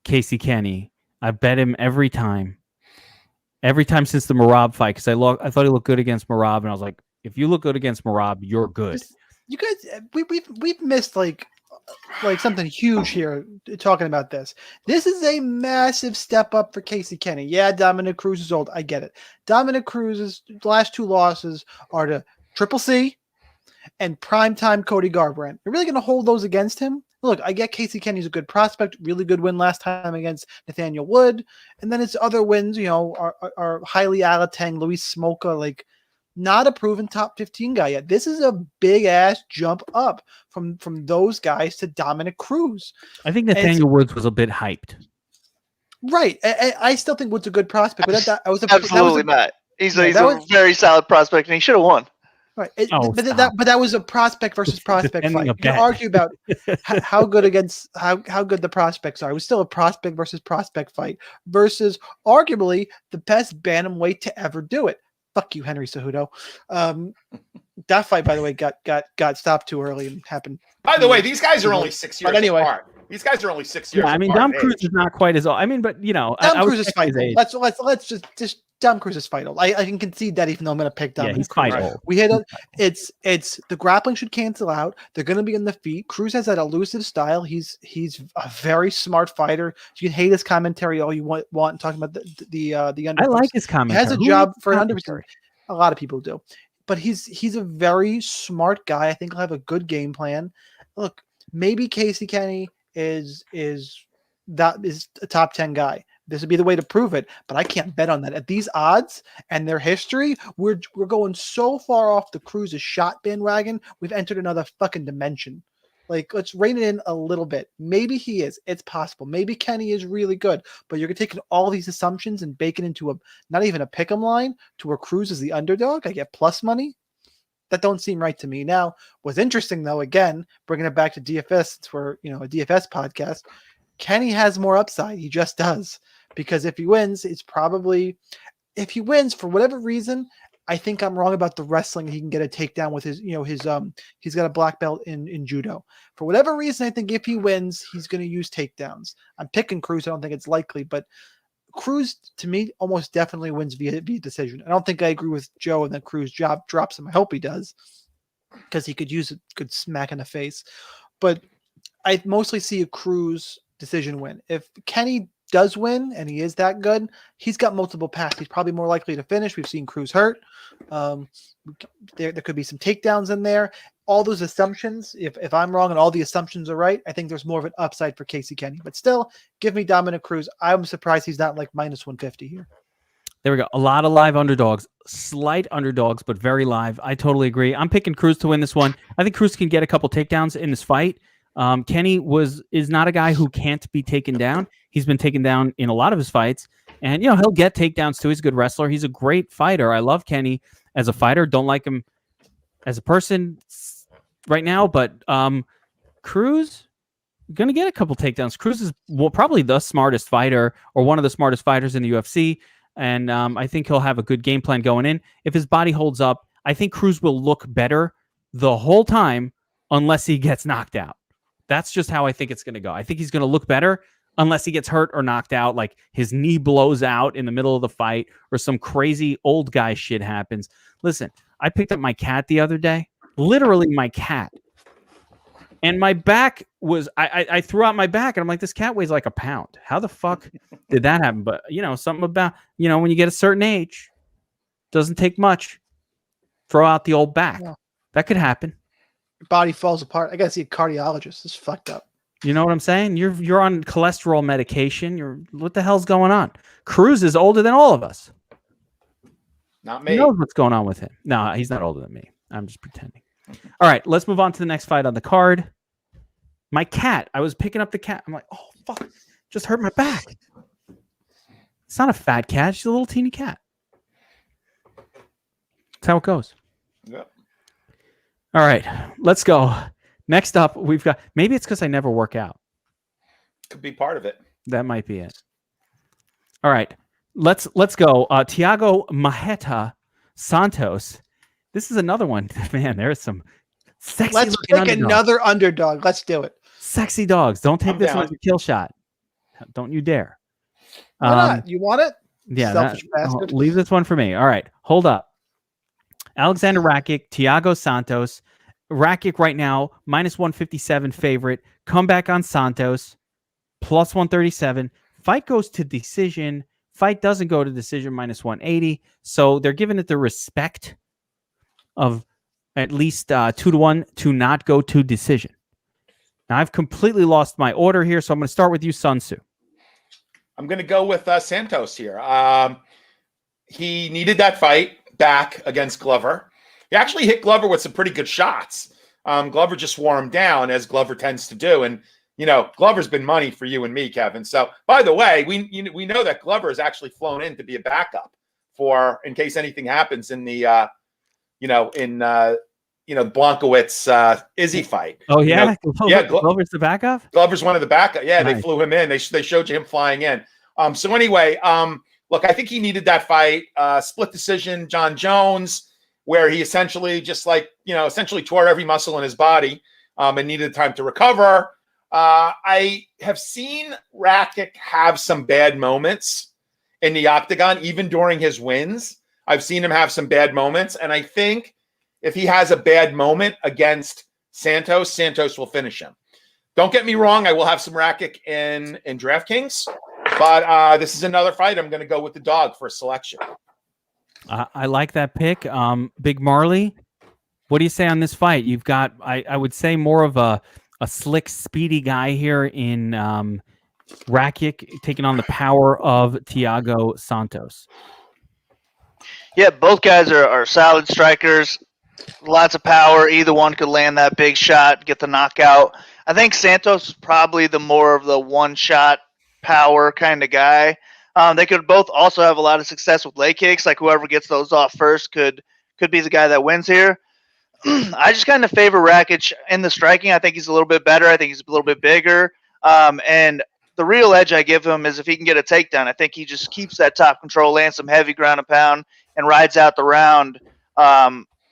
Casey Kenny. I bet him every time since the Merab fight, because I thought he looked good against Merab, and I was like, if you look good against Merab, you're good. You guys, we've missed like something huge here talking about this. This is a massive step up for Casey Kenny. Yeah, Dominic Cruz is old. I get it. Dominic Cruz's last 2 losses are to Triple C and primetime Cody Garbrandt. You're really going to hold those against him? Look, I get Casey Kenny's a good prospect, really good win last time against Nathaniel Wood, and then his other wins, are highly Alatang, Luis Smoka, like not a proven top 15 guy yet. This is a big ass jump up from those guys to Dominic Cruz. I think Nathaniel Woods was a bit hyped. Right. I still think Woods a good prospect, but absolutely not. He's a very solid prospect, and he should have won. Right. But that was a prospect versus prospect fight. You can argue about how good the prospects are. It was still a prospect versus prospect fight versus arguably the best bantamweight to ever do it. Fuck you, Henry Cejudo. That fight, by the way, got stopped too early and happened. By the way, these guys are only 6 years apart. These guys are only 6 years. Yeah, I mean, Dom Cruz is not quite as old. I mean, but Dom Cruz is fight. Let's just Dom Cruz is fight old. I can concede that, even though I'm going to pick Dom. Yeah, he's fight old. We hit it's the grappling should cancel out. They're going to be in the feet. Cruz has that elusive style. He's a very smart fighter. You can hate his commentary all you want talking about the underdogs. I like his commentary. He has a job for 100%. A lot of people do, but he's a very smart guy. I think he'll have a good game plan. Look, maybe Casey Kenny is a top 10 guy. This would be the way to prove it, but I can't bet on that. At these odds and their history, we're going so far off the Cruz's shot bandwagon. We've entered another fucking dimension. Like, let's rein it in a little bit. Maybe he is. It's possible. Maybe Kenny is really good, but you're taking all these assumptions and baking into not even a pick'em line to where Cruz is the underdog. I get plus money. That don't seem right to me. Now, what's interesting though, again, bringing it back to DFS, since we're a DFS podcast, Kenny has more upside. He just does. Because if he wins, if he wins for whatever reason, I think I'm wrong about the wrestling. He can get a takedown with his he's got a black belt in judo. For whatever reason, I think if he wins, he's going to use takedowns. I'm picking Cruz. I don't think it's likely, but Cruz to me almost definitely wins via decision. I don't think I agree with Joe and that Cruz drops him. I hope he does, because he could use a good smack in the face. But I mostly see a Cruz decision win. If Kenny does win and he is that good, he's got multiple paths. He's probably more likely to finish. We've seen Cruz hurt. There could be some takedowns in there. All those assumptions, if I'm wrong and all the assumptions are right, I think there's more of an upside for Casey Kenny. But still, give me Dominic Cruz. I'm surprised he's not like minus 150 here. There we go. A lot of live underdogs, slight underdogs, but very live. I totally agree. I'm picking Cruz to win this one. I think Cruz can get a couple takedowns in this fight. Kenny is not a guy who can't be taken down. He's been taken down in a lot of his fights, and he'll get takedowns too. He's a good wrestler. He's a great fighter. I love Kenny as a fighter. Don't like him as a person right now, but Cruz gonna get a couple takedowns. Cruz is probably the smartest fighter, or one of the smartest fighters in the UFC, and I think he'll have a good game plan going in. If his body holds up, I think Cruz will look better the whole time, unless he gets knocked out. That's just how I think it's going to go. I think he's going to look better unless he gets hurt or knocked out, like his knee blows out in the middle of the fight or some crazy old guy shit happens. Listen, I picked up my cat the other day, literally my cat. And my back was, I threw out my back and I'm like, this cat weighs like a pound. How the fuck did that happen? But, something about, when you get a certain age, doesn't take much. Throw out the old back. Yeah. That could happen. Your body falls apart. I gotta see a cardiologist. It's fucked up. You know what I'm saying? You're on cholesterol medication. What the hell's going on? Cruz is older than all of us. Not me. He knows what's going on with him. No, he's not older than me. I'm just pretending. All right, let's move on to the next fight on the card. My cat. I was picking up the cat. I'm like, oh fuck, just hurt my back. It's not a fat cat. She's a little teeny cat. That's how it goes. Yep. All right, let's go. Next up, we've got, maybe it's because I never work out. Could be part of it. That might be it. All right, let's go. Thiago Marreta Santos. This is another one. Man, there's some Sexy Let's looking pick underdog. another underdog. Let's do it. Sexy dogs. Don't take I'm this down. one as a kill shot. Don't you dare. Why not? You want it? Yeah, Selfish bastard. leave this one for me. All right, hold up. Alexander Rakic, Thiago Santos. Rakic right now, minus 157 favorite. Comeback on Santos, plus 137. Fight goes to decision. Fight doesn't go to decision, minus 180. So they're giving it the respect of at least 2-1 to not go to decision. Now, I've completely lost my order here, so I'm going to start with you, Sun Tzu. I'm going to go with Santos here. He needed that fight back against Glover. He actually hit Glover with some pretty good shots. Glover just wore him down, as Glover tends to do. And, you know, Glover's been money for you and me, Kevin. So, by the way, we know that Glover is actually flown in to be a backup in case anything happens in the, Blachowicz Izzy fight. Oh, yeah? Glover's the backup? Glover's one of the backup. Yeah, Nice. They flew him in. They showed you him flying in. So anyway, look, I think he needed that fight. Split decision, John Jones, where he essentially tore every muscle in his body and needed time to recover. I have seen Rakic have some bad moments in the octagon, even during his wins. I've seen him have some bad moments, and I think if he has a bad moment against Santos, Santos will finish him. Don't get me wrong, I will have some Rakic in DraftKings, but this is another fight. I'm going to go with the dog for a selection. I like that pick. Big Marley, what do you say on this fight? You've got, I would say, more of a slick, speedy guy here in Rakic taking on the power of Thiago Santos. Yeah, both guys are solid strikers. Lots of power. Either one could land that big shot, get the knockout. I think Santos is probably the more of the one-shot power kind of guy. They could both also have a lot of success with leg kicks. Like whoever gets those off first could be the guy that wins here. I just kind of favor Rakic in the striking. I think he's a little bit better. I think he's a little bit bigger. And the real edge I give him is if he can get a takedown. I think he just keeps that top control, lands some heavy ground and pound, and rides out the round.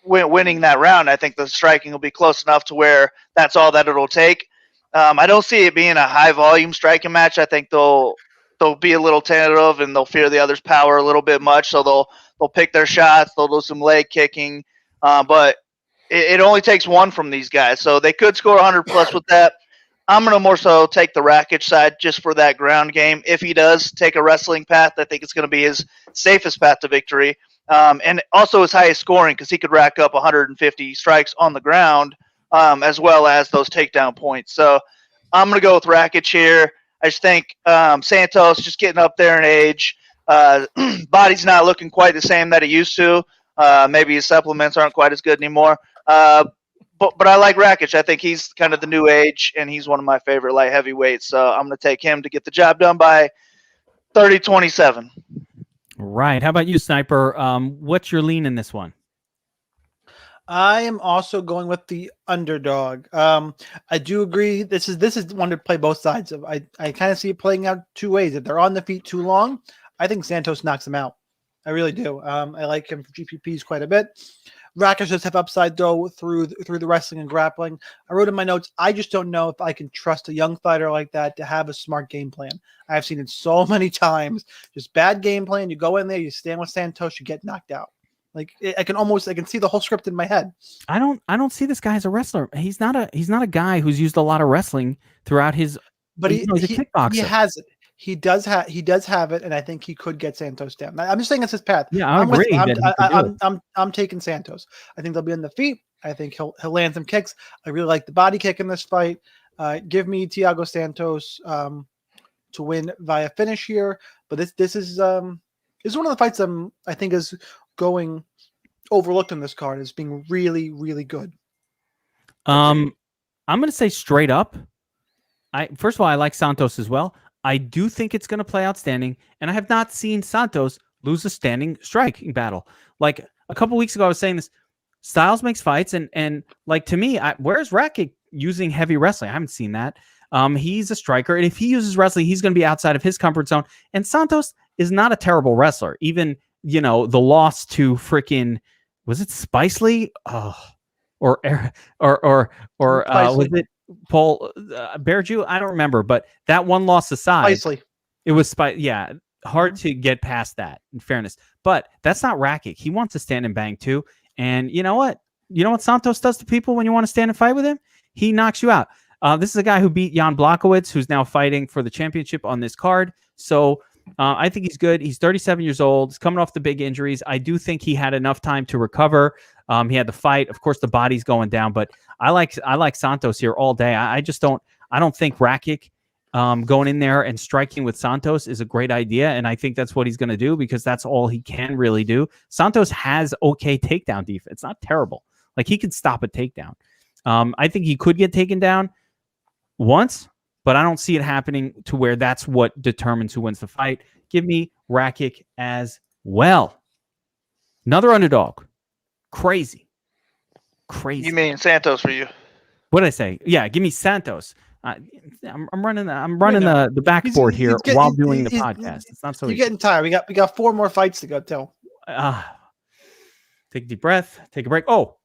Winning that round, I think the striking will be close enough to where that's all that it'll take. I don't see it being a high-volume striking match. I think they'll be a little tentative and they'll fear the other's power a little bit much, so they'll pick their shots. They'll do some leg kicking, but it only takes one from these guys, so they could score 100+ with that. I'm going to more so take the Rakic side just for that ground game. If he does take a wrestling path, I think it's going to be his safest path to victory. And also his highest scoring because he could rack up 150 strikes on the ground as well as those takedown points. So I'm going to go with Rakic here. I just think Santos just getting up there in age. Body's not looking quite the same that it used to. Maybe his supplements aren't quite as good anymore. But I like Rakic. I think he's kind of the new age, and he's one of my favorite light heavyweights. So I'm going to take him to get the job done by 30-27. Right. How about you, Sniper? What's your lean in this one? I am also going with the underdog. I do agree. This is one to play both sides of. I kind of see it playing out two ways. If they're on the feet too long, I think Santos knocks them out. I really do. I like him for GPPs quite a bit. Rakic does have upside though through the wrestling and grappling. I wrote in my notes, I just don't know if I can trust a young fighter like that to have a smart game plan. I've seen it so many times. Just bad game plan. You go in there, you stand with Santos, you get knocked out. Like I can see the whole script in my head. I don't see this guy as a wrestler. He's not a guy who's used a lot of wrestling throughout his. But he's a kickboxer. He has it. He does have it, and I think he could get Santos down. I'm just saying it's his path. Yeah, I agree. I'm taking Santos. I think they'll be on the feet. I think he'll land some kicks. I really like the body kick in this fight. Give me Thiago Santos to win via finish here. But this is one of the fights I think is going overlooked in this card as being really, really good. I'm going to say straight up. First of all, I like Santos as well. I do think it's going to play outstanding, and I have not seen Santos lose a standing striking battle. Like a couple weeks ago, I was saying this: Styles makes fights, and like to me, where's Rakic using heavy wrestling? I haven't seen that. He's a striker, and if he uses wrestling, he's going to be outside of his comfort zone. And Santos is not a terrible wrestler. Even the loss to freaking was it Spicely? Oh, or was it Paul Bearju? I don't remember, but that one loss aside, it was hard to get past that, in fairness. But that's not Rakic. He wants to stand and bang too. And you know what? You know what Santos does to people when you want to stand and fight with him? He knocks you out. This is a guy who beat Jan Blachowicz, who's now fighting for the championship on this card. So I think he's good. He's 37 years old. He's coming off the big injuries. I do think he had enough time to recover. He had the fight. Of course, the body's going down, but I like Santos here all day. I don't think Rakic going in there and striking with Santos is a great idea, and I think that's what he's going to do because that's all he can really do. Santos has okay takedown defense. It's not terrible. Like, he could stop a takedown. I think he could get taken down once, but I don't see it happening to where that's what determines who wins the fight. Give me Rakic as well. Another underdog. Crazy. You mean Santos for you? What did I say? Yeah, give me Santos. I'm running the backboard here while doing the podcast. It's not so you're easy. Getting tired. We got 4 more fights to go till. Take a deep breath. Take a break. Oh,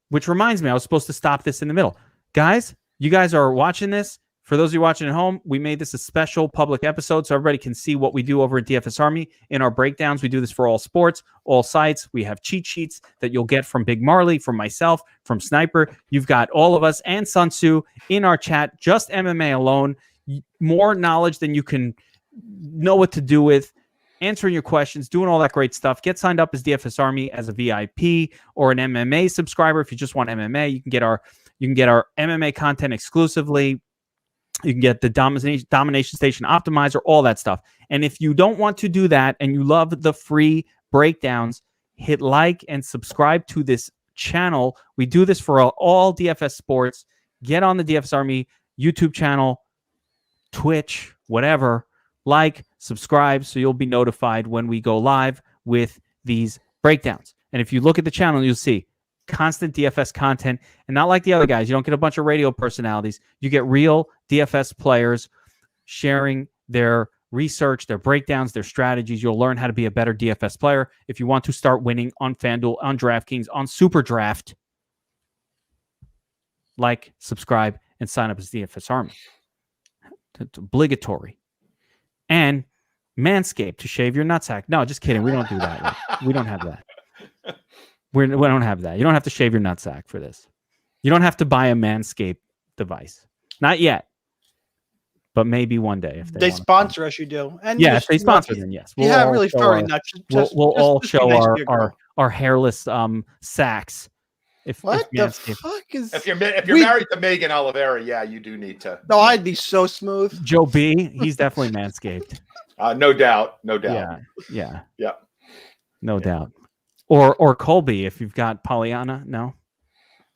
which reminds me, I was supposed to stop this in the middle. Guys, you guys are watching this. For those of you watching at home, we made this a special public episode so everybody can see what we do over at DFS Army in our breakdowns. We do this for all sports, all sites. We have cheat sheets that you'll get from Big Marley, from myself, from Sniper. You've got all of us and Sun Tzu in our chat, just MMA alone. More knowledge than you can know what to do with, answering your questions, doing all that great stuff. Get signed up as DFS Army as a VIP or an MMA subscriber. If you just want MMA, you can get our MMA content exclusively. You can get the Domination Station Optimizer, all that stuff. And if you don't want to do that and you love the free breakdowns, hit like and subscribe to this channel. We do this for all DFS sports. Get on the DFS Army YouTube channel, Twitch, whatever. Like, subscribe, so you'll be notified when we go live with these breakdowns. And if you look at the channel, you'll see constant DFS content, and not like the other guys. You don't get a bunch of radio personalities. You get real DFS players sharing their research, their breakdowns, their strategies. You'll learn how to be a better DFS player if you want to start winning on FanDuel, on Draftkings, on Superdraft. Like, subscribe, and sign up as DFS Army. It's obligatory. And Manscaped to shave your nutsack. No, just kidding. We don't do that. We don't have that. We don't have that. You don't have to shave your nutsack for this. You don't have to buy a Manscaped device. Not yet. But maybe one day if they sponsor us, you do. And if they sponsor them, yes. You have really furry nuts. We'll all show our hairless sacks. What the fuck is? If you're married to Megan Oliveira, yeah, you do need to. No, I'd be so smooth. Joe B, he's definitely Manscaped. No doubt. Yeah. No doubt. Or Colby, if you've got Pollyanna, no?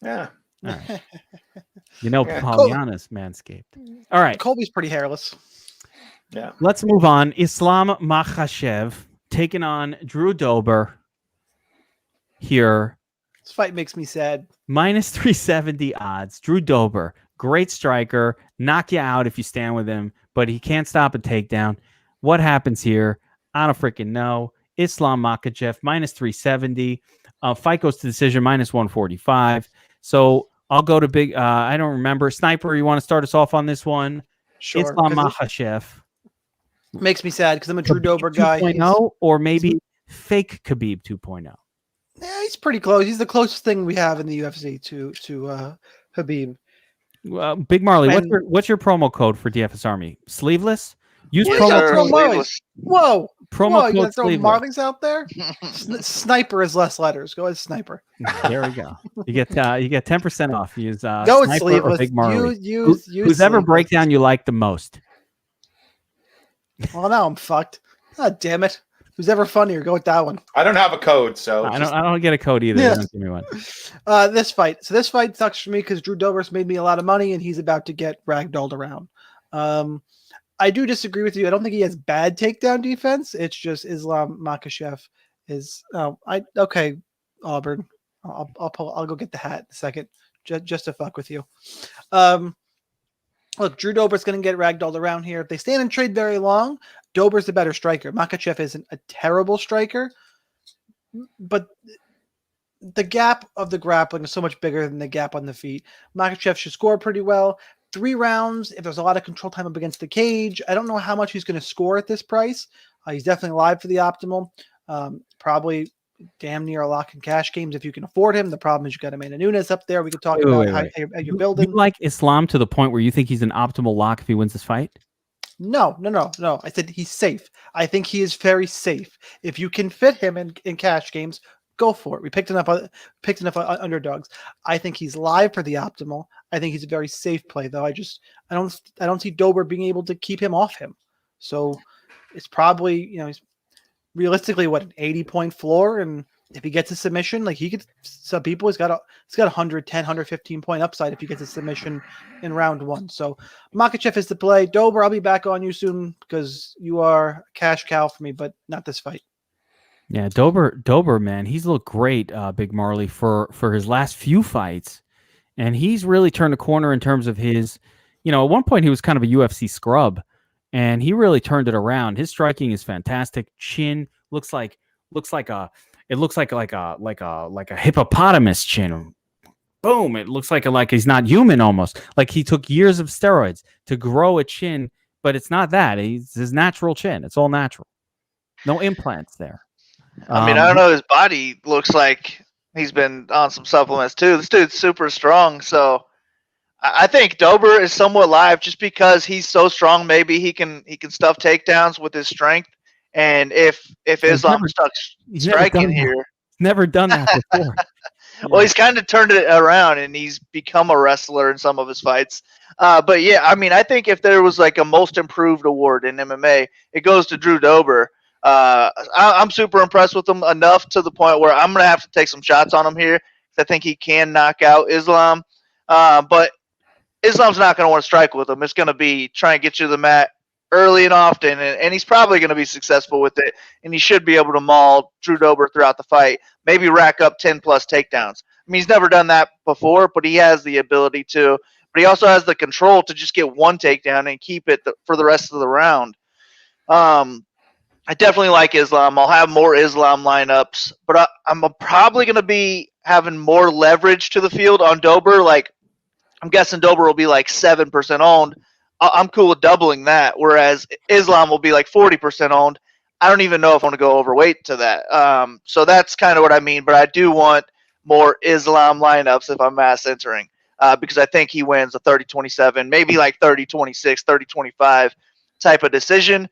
Yeah. All right. Pollyanna's Manscaped. All right. Colby's pretty hairless. Yeah. Let's move on. Islam Makhachev taking on Drew Dober here. This fight makes me sad. Minus 370 odds. Drew Dober, great striker, knock you out if you stand with him, but he can't stop a takedown. What happens here? I don't freaking know. Islam Makhachev, minus 370. Fight goes to decision, minus 145. So I'll go to big. I don't remember. Sniper, you want to start us off on this one? Sure. Islam Makhachev. Makes me sad because I'm a Drew Dober guy. 2.0 or maybe fake Khabib 2.0. Yeah, he's pretty close. He's the closest thing we have in the UFC to Khabib. Big Marley, what's your promo code for DFS Army? Sleeveless? Use promo code. Whoa. Promo code. You code throw Marlings out there? Sniper is less letters. Go ahead, Sniper. There we go. You get 10% off. Use go Sniper or Big Marley. Use whose ever breakdown you like the most. Well, now I'm fucked. God damn it. Who's ever funnier? Go with that one. I don't have a code, so I don't get a code either. Yeah. Don't give me one. This fight. So this fight sucks for me because Drew Dober's made me a lot of money and he's about to get ragdolled around. I do disagree with you. I don't think he has bad takedown defense. It's just Islam Makhachev is okay, Auburn. I'll go get the hat in a second just to fuck with you. Look, Drew Dober's going to get ragdolled around here. If they stand and trade very long, Dober's the better striker. Makhachev isn't a terrible striker, but the gap of the grappling is so much bigger than the gap on the feet. Makhachev should score pretty well. 3 rounds, if there's a lot of control time up against the cage. I don't know how much he's going to score at this price. He's definitely live for the optimal. Probably damn near a lock in cash games if you can afford him. The problem is you got Amanda Nunes up there. We could talk about how you're building. You like Islam to the point where you think he's an optimal lock if he wins this fight? No. I said he's safe. I think he is very safe. If you can fit him in cash games, go for it. We picked enough underdogs. I think he's live for the optimal. I think he's a very safe play, though. I don't see Dober being able to keep him off him. So it's probably, he's realistically an 80-point floor, and if he gets a submission, like he could, some people he's got 110, 115 point upside if he gets a submission in round 1. So Makhachev is the play. Dober, I'll be back on you soon because you are a cash cow for me, but not this fight. Yeah, Dober, man, he's looked great, Big Marley, for his last few fights, and he's really turned a corner in terms of his, at one point he was kind of a UFC scrub, and he really turned it around. His striking is fantastic. Chin looks like a hippopotamus chin. Boom! It looks like he's not human almost. Like he took years of steroids to grow a chin, but it's not that. It's his natural chin. It's all natural. No implants there. I mean, I don't know. His body looks like he's been on some supplements too. This dude's super strong. So I think Dober is somewhat live just because he's so strong. Maybe he can stuff takedowns with his strength. And if Islam stuck striking here, never done that before. Well, he's kind of turned it around and he's become a wrestler in some of his fights. But yeah, I mean, I think if there was like a most improved award in MMA, it goes to Drew Dober. I'm super impressed with him enough to the point where I'm going to have to take some shots on him here. I think he can knock out Islam. But Islam's not going to want to strike with him. It's going to be try and get you to the mat early and often, and he's probably going to be successful with it, and he should be able to maul Drew Dober throughout the fight, maybe rack up 10-plus takedowns. I mean, he's never done that before, but he has the ability to. But he also has the control to just get one takedown and keep it for the rest of the round. I definitely like Islam. I'll have more Islam lineups, but I'm probably going to be having more leverage to the field on Dober. Like, I'm guessing Dober will be like 7% owned. I'm cool with doubling that, whereas Islam will be like 40% owned. I don't even know if I want to go overweight to that. So that's kind of what I mean, but I do want more Islam lineups if I'm mass entering because I think he wins a 30-27, maybe like 30-26, 30-25 type of decision.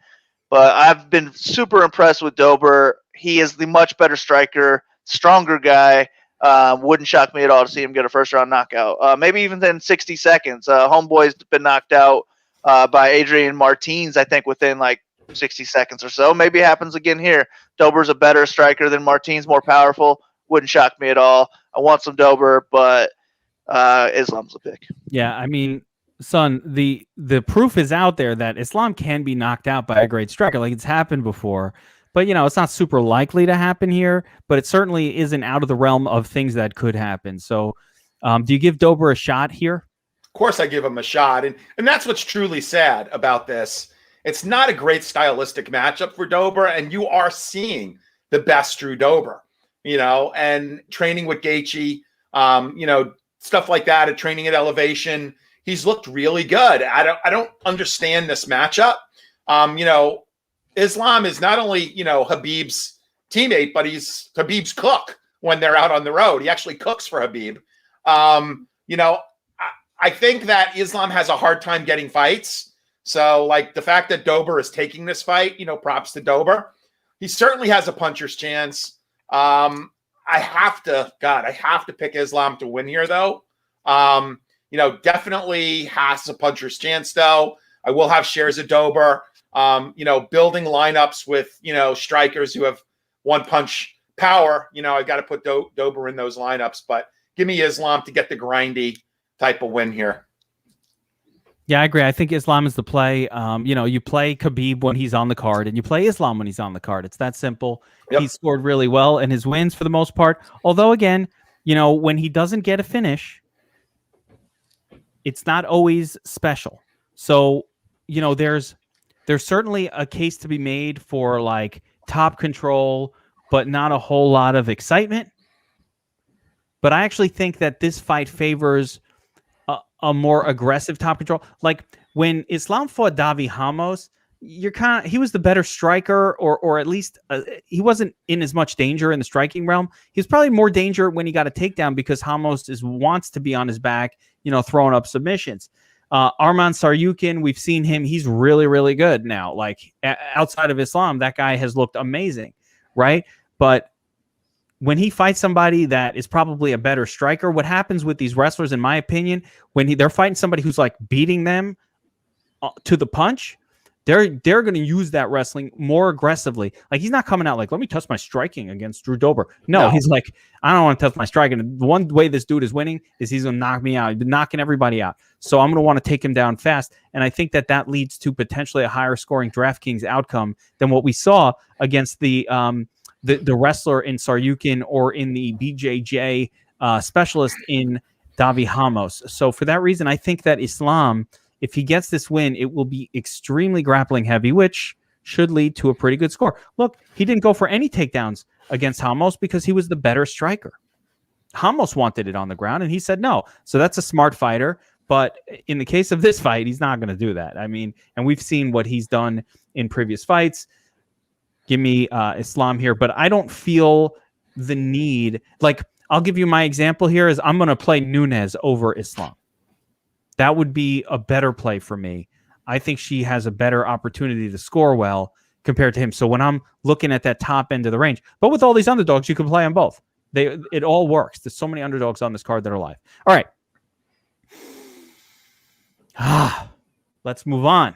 But I've been super impressed with Dober. He is the much better striker, stronger guy. Wouldn't shock me at all to see him get a first-round knockout. Maybe even in 60 seconds. Homeboy's been knocked out by Adrian Martins, I think, within like 60 seconds or so. Maybe it happens again here. Dober's a better striker than Martins, more powerful. Wouldn't shock me at all. I want some Dober, but Islam's a pick. Yeah, I mean, son, the proof is out there that Islam can be knocked out by a great striker. Like, it's happened before. But, it's not super likely to happen here, but it certainly isn't out of the realm of things that could happen. So do you give Dober a shot here? Of course I give him a shot. And that's what's truly sad about this. It's not a great stylistic matchup for Dober, and you are seeing the best Drew Dober, and training with Gaethje, stuff like that, and training at elevation. He's looked really good. I don't understand this matchup. Islam is not only, Habib's teammate, but he's Habib's cook when they're out on the road. He actually cooks for Habib. I think that Islam has a hard time getting fights. So, like, the fact that Dober is taking this fight, props to Dober. He certainly has a puncher's chance. I have to pick Islam to win here, though. Definitely has a puncher's chance, though. I will have shares of Dober. Building lineups with, strikers who have one punch power, I got to put Dober in those lineups, but give me Islam to get the grindy type of win here. Yeah, I agree. I think Islam is the play. You play Khabib when he's on the card and you play Islam when he's on the card. It's that simple. Yep. He's scored really well in his wins for the most part. Although, again, when he doesn't get a finish, it's not always special. So, there's certainly a case to be made for like top control, but not a whole lot of excitement. But I actually think that this fight favors a more aggressive top control. Like when Islam fought Davi Ramos, he was the better striker, or at least he wasn't in as much danger in the striking realm. He was probably more danger when he got a takedown because Ramos wants to be on his back, throwing up submissions. Arman Saryukin, we've seen him. He's really, really good now. Like outside of Islam, that guy has looked amazing, right? But when he fights somebody that is probably a better striker, what happens with these wrestlers, in my opinion, when they're fighting somebody who's like beating them to the punch, they're going to use that wrestling more aggressively. Like he's not coming out like, let me test my striking against Drew Dober. No, he's like, I don't want to test my striking. The one way this dude is winning is he's going to knock me out. He's been knocking everybody out. So I'm going to want to take him down fast. And I think that leads to potentially a higher scoring DraftKings outcome than what we saw against the wrestler in Saryukin or in the BJJ specialist in Davi Ramos. So for that reason, I think that Islam, if he gets this win, it will be extremely grappling heavy, which should lead to a pretty good score. Look, he didn't go for any takedowns against Ramos because he was the better striker. Ramos wanted it on the ground, and he said no. So that's a smart fighter. But in the case of this fight, he's not going to do that. I mean, and we've seen what he's done in previous fights. Give me Islam here, but I don't feel the need. Like, I'll give you my example here is I'm going to play Nunes over Islam. That would be a better play for me. I think she has a better opportunity to score well compared to him. So when I'm looking at that top end of the range, but with all these underdogs, you can play on both. It all works. There's so many underdogs on this card that are live. All right. Let's move on.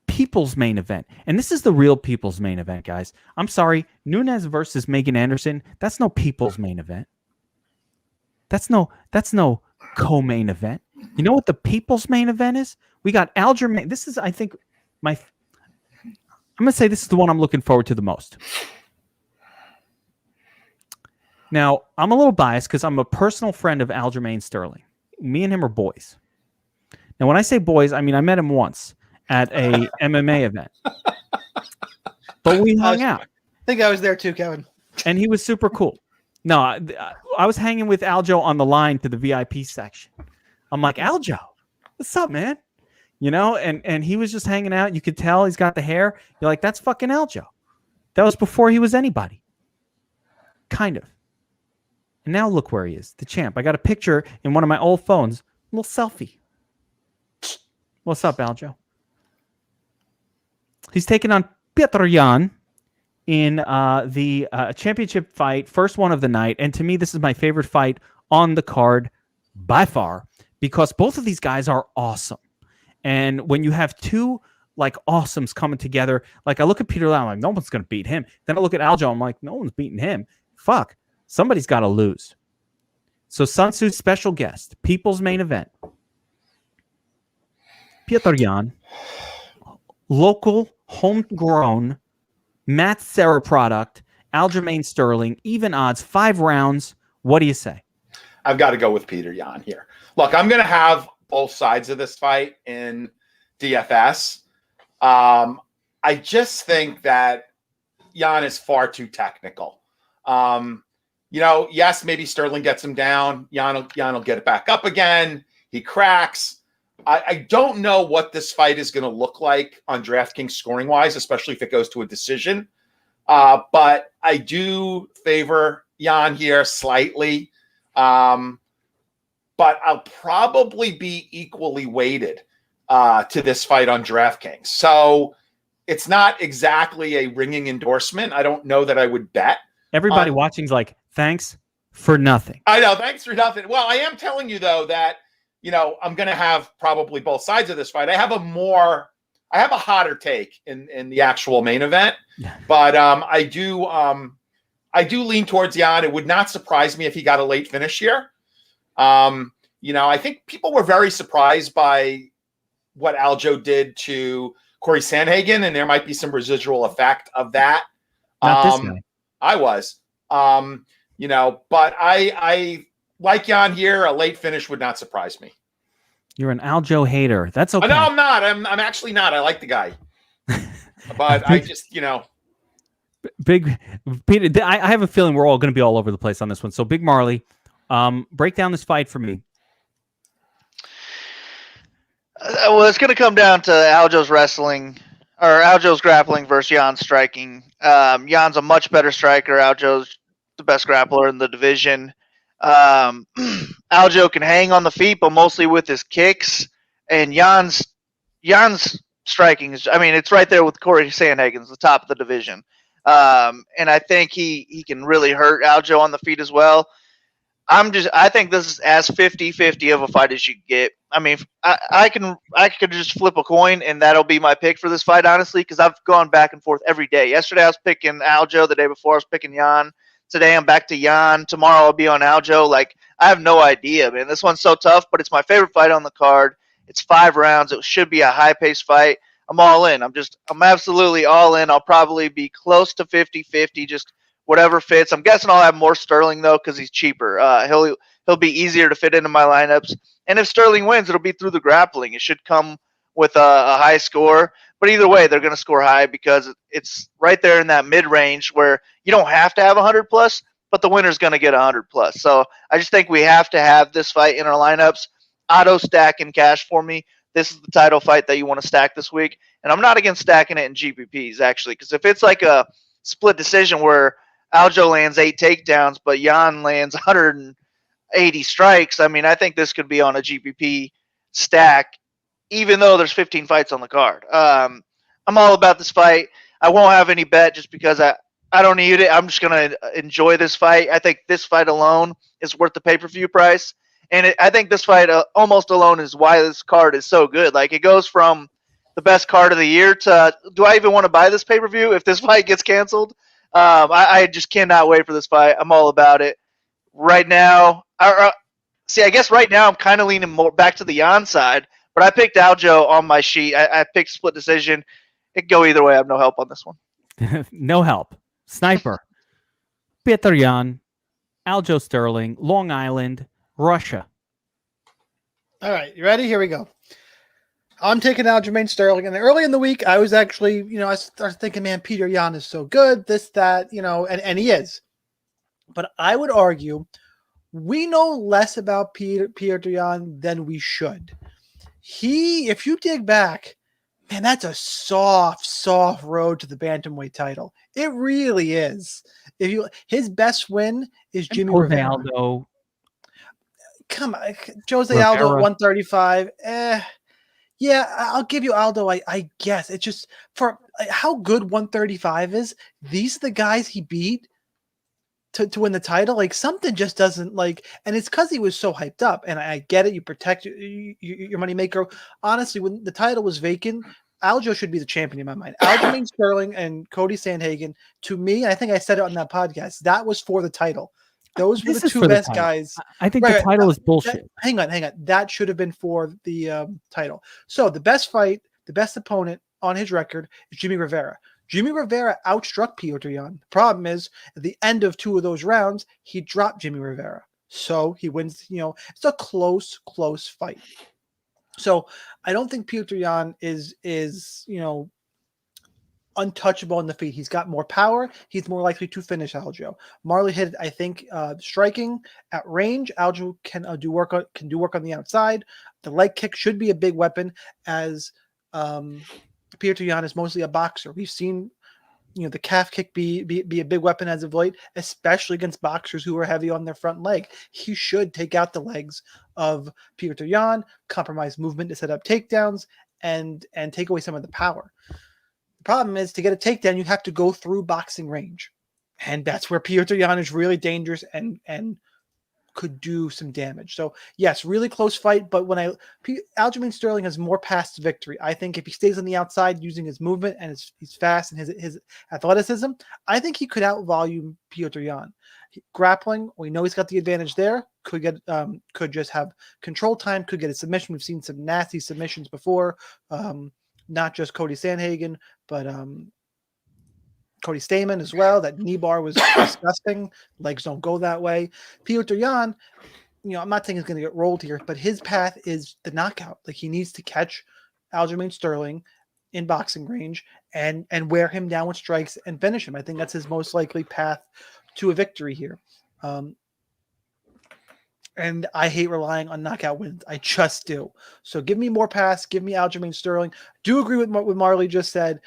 People's main event. And this is the real people's main event, guys. I'm sorry. Nunes versus Megan Anderson. That's no people's main event. That's no co-main event. You know what the people's main event is? We got Aljamain. This is, I think, I'm going to say this is the one I'm looking forward to the most. Now, I'm a little biased because I'm a personal friend of Aljamain Sterling. Me and him are boys. Now, when I say boys, I mean I met him once at a MMA event. But we hung out. I think I was there too, Kevin. And he was super cool. No, I was hanging with Aljo on the line to the VIP section. I'm like, Aljo, what's up, man? And he was just hanging out. You could tell he's got the hair. You're like, that's fucking Aljo. That was before he was anybody. Kind of. And now look where he is, the champ. I got a picture in one of my old phones, a little selfie. What's up, Aljo? He's taking on Petr Yan in the championship fight, first one of the night. And to me, this is my favorite fight on the card by far because both of these guys are awesome. And when you have two like awesomes coming together, like I look at Petr Yan, I'm like, no one's going to beat him. Then I look at Aljo, I'm like, no one's beating him. Fuck. Somebody's got to lose. So Sun Tzu special guest, people's main event. Petr Yan, local, homegrown, Matt Serra product, Aljamain Sterling, even odds, 5 rounds. What do you say? I've got to go with Petr Yan here. Look, I'm going to have both sides of this fight in DFS. I just think that Yan is far too technical. Yes, maybe Sterling gets him down. Yan will get it back up again. He cracks. I don't know what this fight is going to look like on DraftKings scoring-wise, especially if it goes to a decision. But I do favor Yan here slightly. But I'll probably be equally weighted to this fight on DraftKings. So it's not exactly a ringing endorsement. I don't know that I would bet. Everybody watching's like, thanks for nothing. I know, thanks for nothing. Well, I am telling you, though, that I'm going to have probably both sides of this fight. I have a hotter take in the actual main event, but I do lean towards Yan. It would not surprise me if he got a late finish here. I think people were very surprised by what Aljo did to Corey Sandhagen, and there might be some residual effect of that. Not this guy. I was, but I like Yan here. A late finish would not surprise me. You're an Aljo hater. That's okay. No, I'm not. I'm actually not. I like the guy. But I just, Big Peter, I have a feeling we're all going to be all over the place on this one. So, Big Marley, break down this fight for me. Well, it's going to come down to Aljo's wrestling, or Aljo's grappling versus Jan's striking. Jan's a much better striker. Aljo's the best grappler in the division. Aljo can hang on the feet, but mostly with his kicks. And Jan's striking is, I mean, it's right there with Corey Sandhagen's, the top of the division. And I think he can really hurt Aljo on the feet as well. I think this is as 50-50 of a fight as you get. I mean, I could just flip a coin and that'll be my pick for this fight, honestly, because I've gone back and forth every day. Yesterday I was picking Aljo. The day before I was picking Jan. Today I'm back to Jan. Tomorrow I'll be on Aljo. Like, I have no idea, man. This one's so tough, but it's my favorite fight on the card. It's 5 rounds. It should be a high-paced fight. I'm all in. I'm absolutely all in. I'll probably be close to 50-50, just whatever fits. I'm guessing I'll have more Sterling, though, because he's cheaper. He'll be easier to fit into my lineups. And if Sterling wins, it'll be through the grappling. It should come with a high score. But either way, they're going to score high because it's right there in that mid-range where you don't have to have 100+, but the winner's going to get 100+. So I just think we have to have this fight in our lineups. Auto stack in cash for me. This is the title fight that you want to stack this week. And I'm not against stacking it in GPPs, actually, because if it's like a split decision where Aljo lands 8 takedowns, but Jan lands 180 strikes, I mean, I think this could be on a GPP stack, even though there's 15 fights on the card. I'm all about this fight. I won't have any bet just because I don't need it. I'm just going to enjoy this fight. I think this fight alone is worth the pay-per-view price. And I think this fight almost alone is why this card is so good. Like, it goes from the best card of the year to, do I even want to buy this pay-per-view if this fight gets canceled? I just cannot wait for this fight. I'm all about it. Right now, I guess right now I'm kind of leaning more back to the Jan side, but I picked Aljo on my sheet. I picked split decision. It could go either way. I have no help on this one. No help. Sniper. Peter Jan, Aljo Sterling, Long Island, Russia. All right, you ready? Here we go. I'm taking Aljamain Sterling, and early in the week, I was actually, I started thinking, man, Peter Yan is so good, this, that, and he is. But I would argue we know less about Peter Yan than we should. If you dig back, man, that's a soft road to the bantamweight title. It really is. His best win is Jimmy Rivera. Aldo. Come on, Jose Aldo at 135. Yeah, I'll give you Aldo. I guess it's just for how good 135 is. These are the guys he beat to win the title. Like, something just doesn't and it's because he was so hyped up. And I get it. You protect your money maker. Honestly, when the title was vacant, Aljo should be the champion in my mind. Aljamain Sterling and Cody Sandhagen. To me, I think I said it on that podcast. That was for the title. Those were the 2 best guys. I think the title is bullshit. Hang on. That should have been for the title. So the best fight, the best opponent on his record is Jimmy Rivera. Jimmy Rivera outstruck Petr Yan. The problem is, at the end of 2 of those rounds, he dropped Jimmy Rivera. So he wins, it's a close fight. So I don't think Petr Yan is untouchable on the feet. He's got more power. He's more likely to finish Aljo. Marley hit, I think, striking at range. Aljo can do work on the outside. The leg kick should be a big weapon, as Petr Yan is mostly a boxer. We've seen the calf kick be a big weapon as of late, especially against boxers who are heavy on their front leg. He should take out the legs of Petr Yan, compromise movement to set up takedowns, and take away some of the power. Problem is, to get a takedown, you have to go through boxing range, and that's where Petr Yan is really dangerous and could do some damage. So yes, really close fight, but Aljamain Sterling has more paths to victory. I think if he stays on the outside using his movement and he's fast and his athleticism, I think he could outvolume Petr Yan. Grappling, we know he's got the advantage there. Could just have control time. Could get a submission. We've seen some nasty submissions before. Not just Cody Sandhagen, but Cody Stamen as well. That knee bar was disgusting. Legs don't go that way. Petr Yan, I'm not saying he's going to get rolled here, but his path is the knockout. Like, he needs to catch Aljamain Sterling in boxing range and wear him down with strikes and finish him. I think that's his most likely path to a victory here. And I hate relying on knockout wins. I just do. So give me more pass. Give me Aljamain Sterling. Do agree with what Marley just said.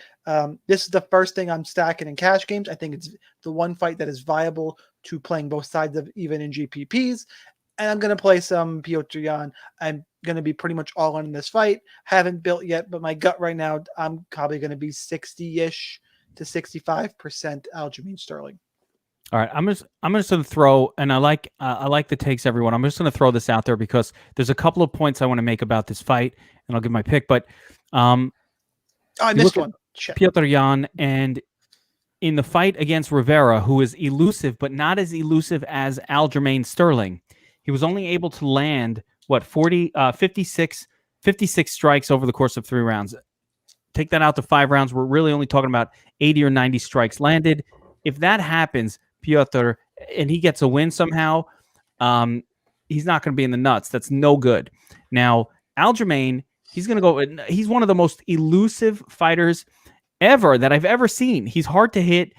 This is the first thing I'm stacking in cash games. I think it's the one fight that is viable to playing both sides of even in GPPs. And I'm going to play some Petr Yan. I'm going to be pretty much all in this fight. Haven't built yet, but my gut right now, I'm probably going to be 60-ish to 65% Aljamain Sterling. All right, I'm just going to throw, and I like the takes, everyone. I'm just going to throw this out there because there's a couple of points I want to make about this fight, and I'll give my pick. But I missed one. Petr Yan, and in the fight against Rivera, who is elusive, but not as elusive as Aljamain Sterling, he was only able to land 56 strikes over the course of 3 rounds. Take that out to 5 rounds. We're really only talking about 80 or 90 strikes landed. If that happens, Petr, and he gets a win somehow, he's not going to be in the nuts. That's no good. Now, Aljamain, he's one of the most elusive fighters ever that I've ever seen. He's hard to hit.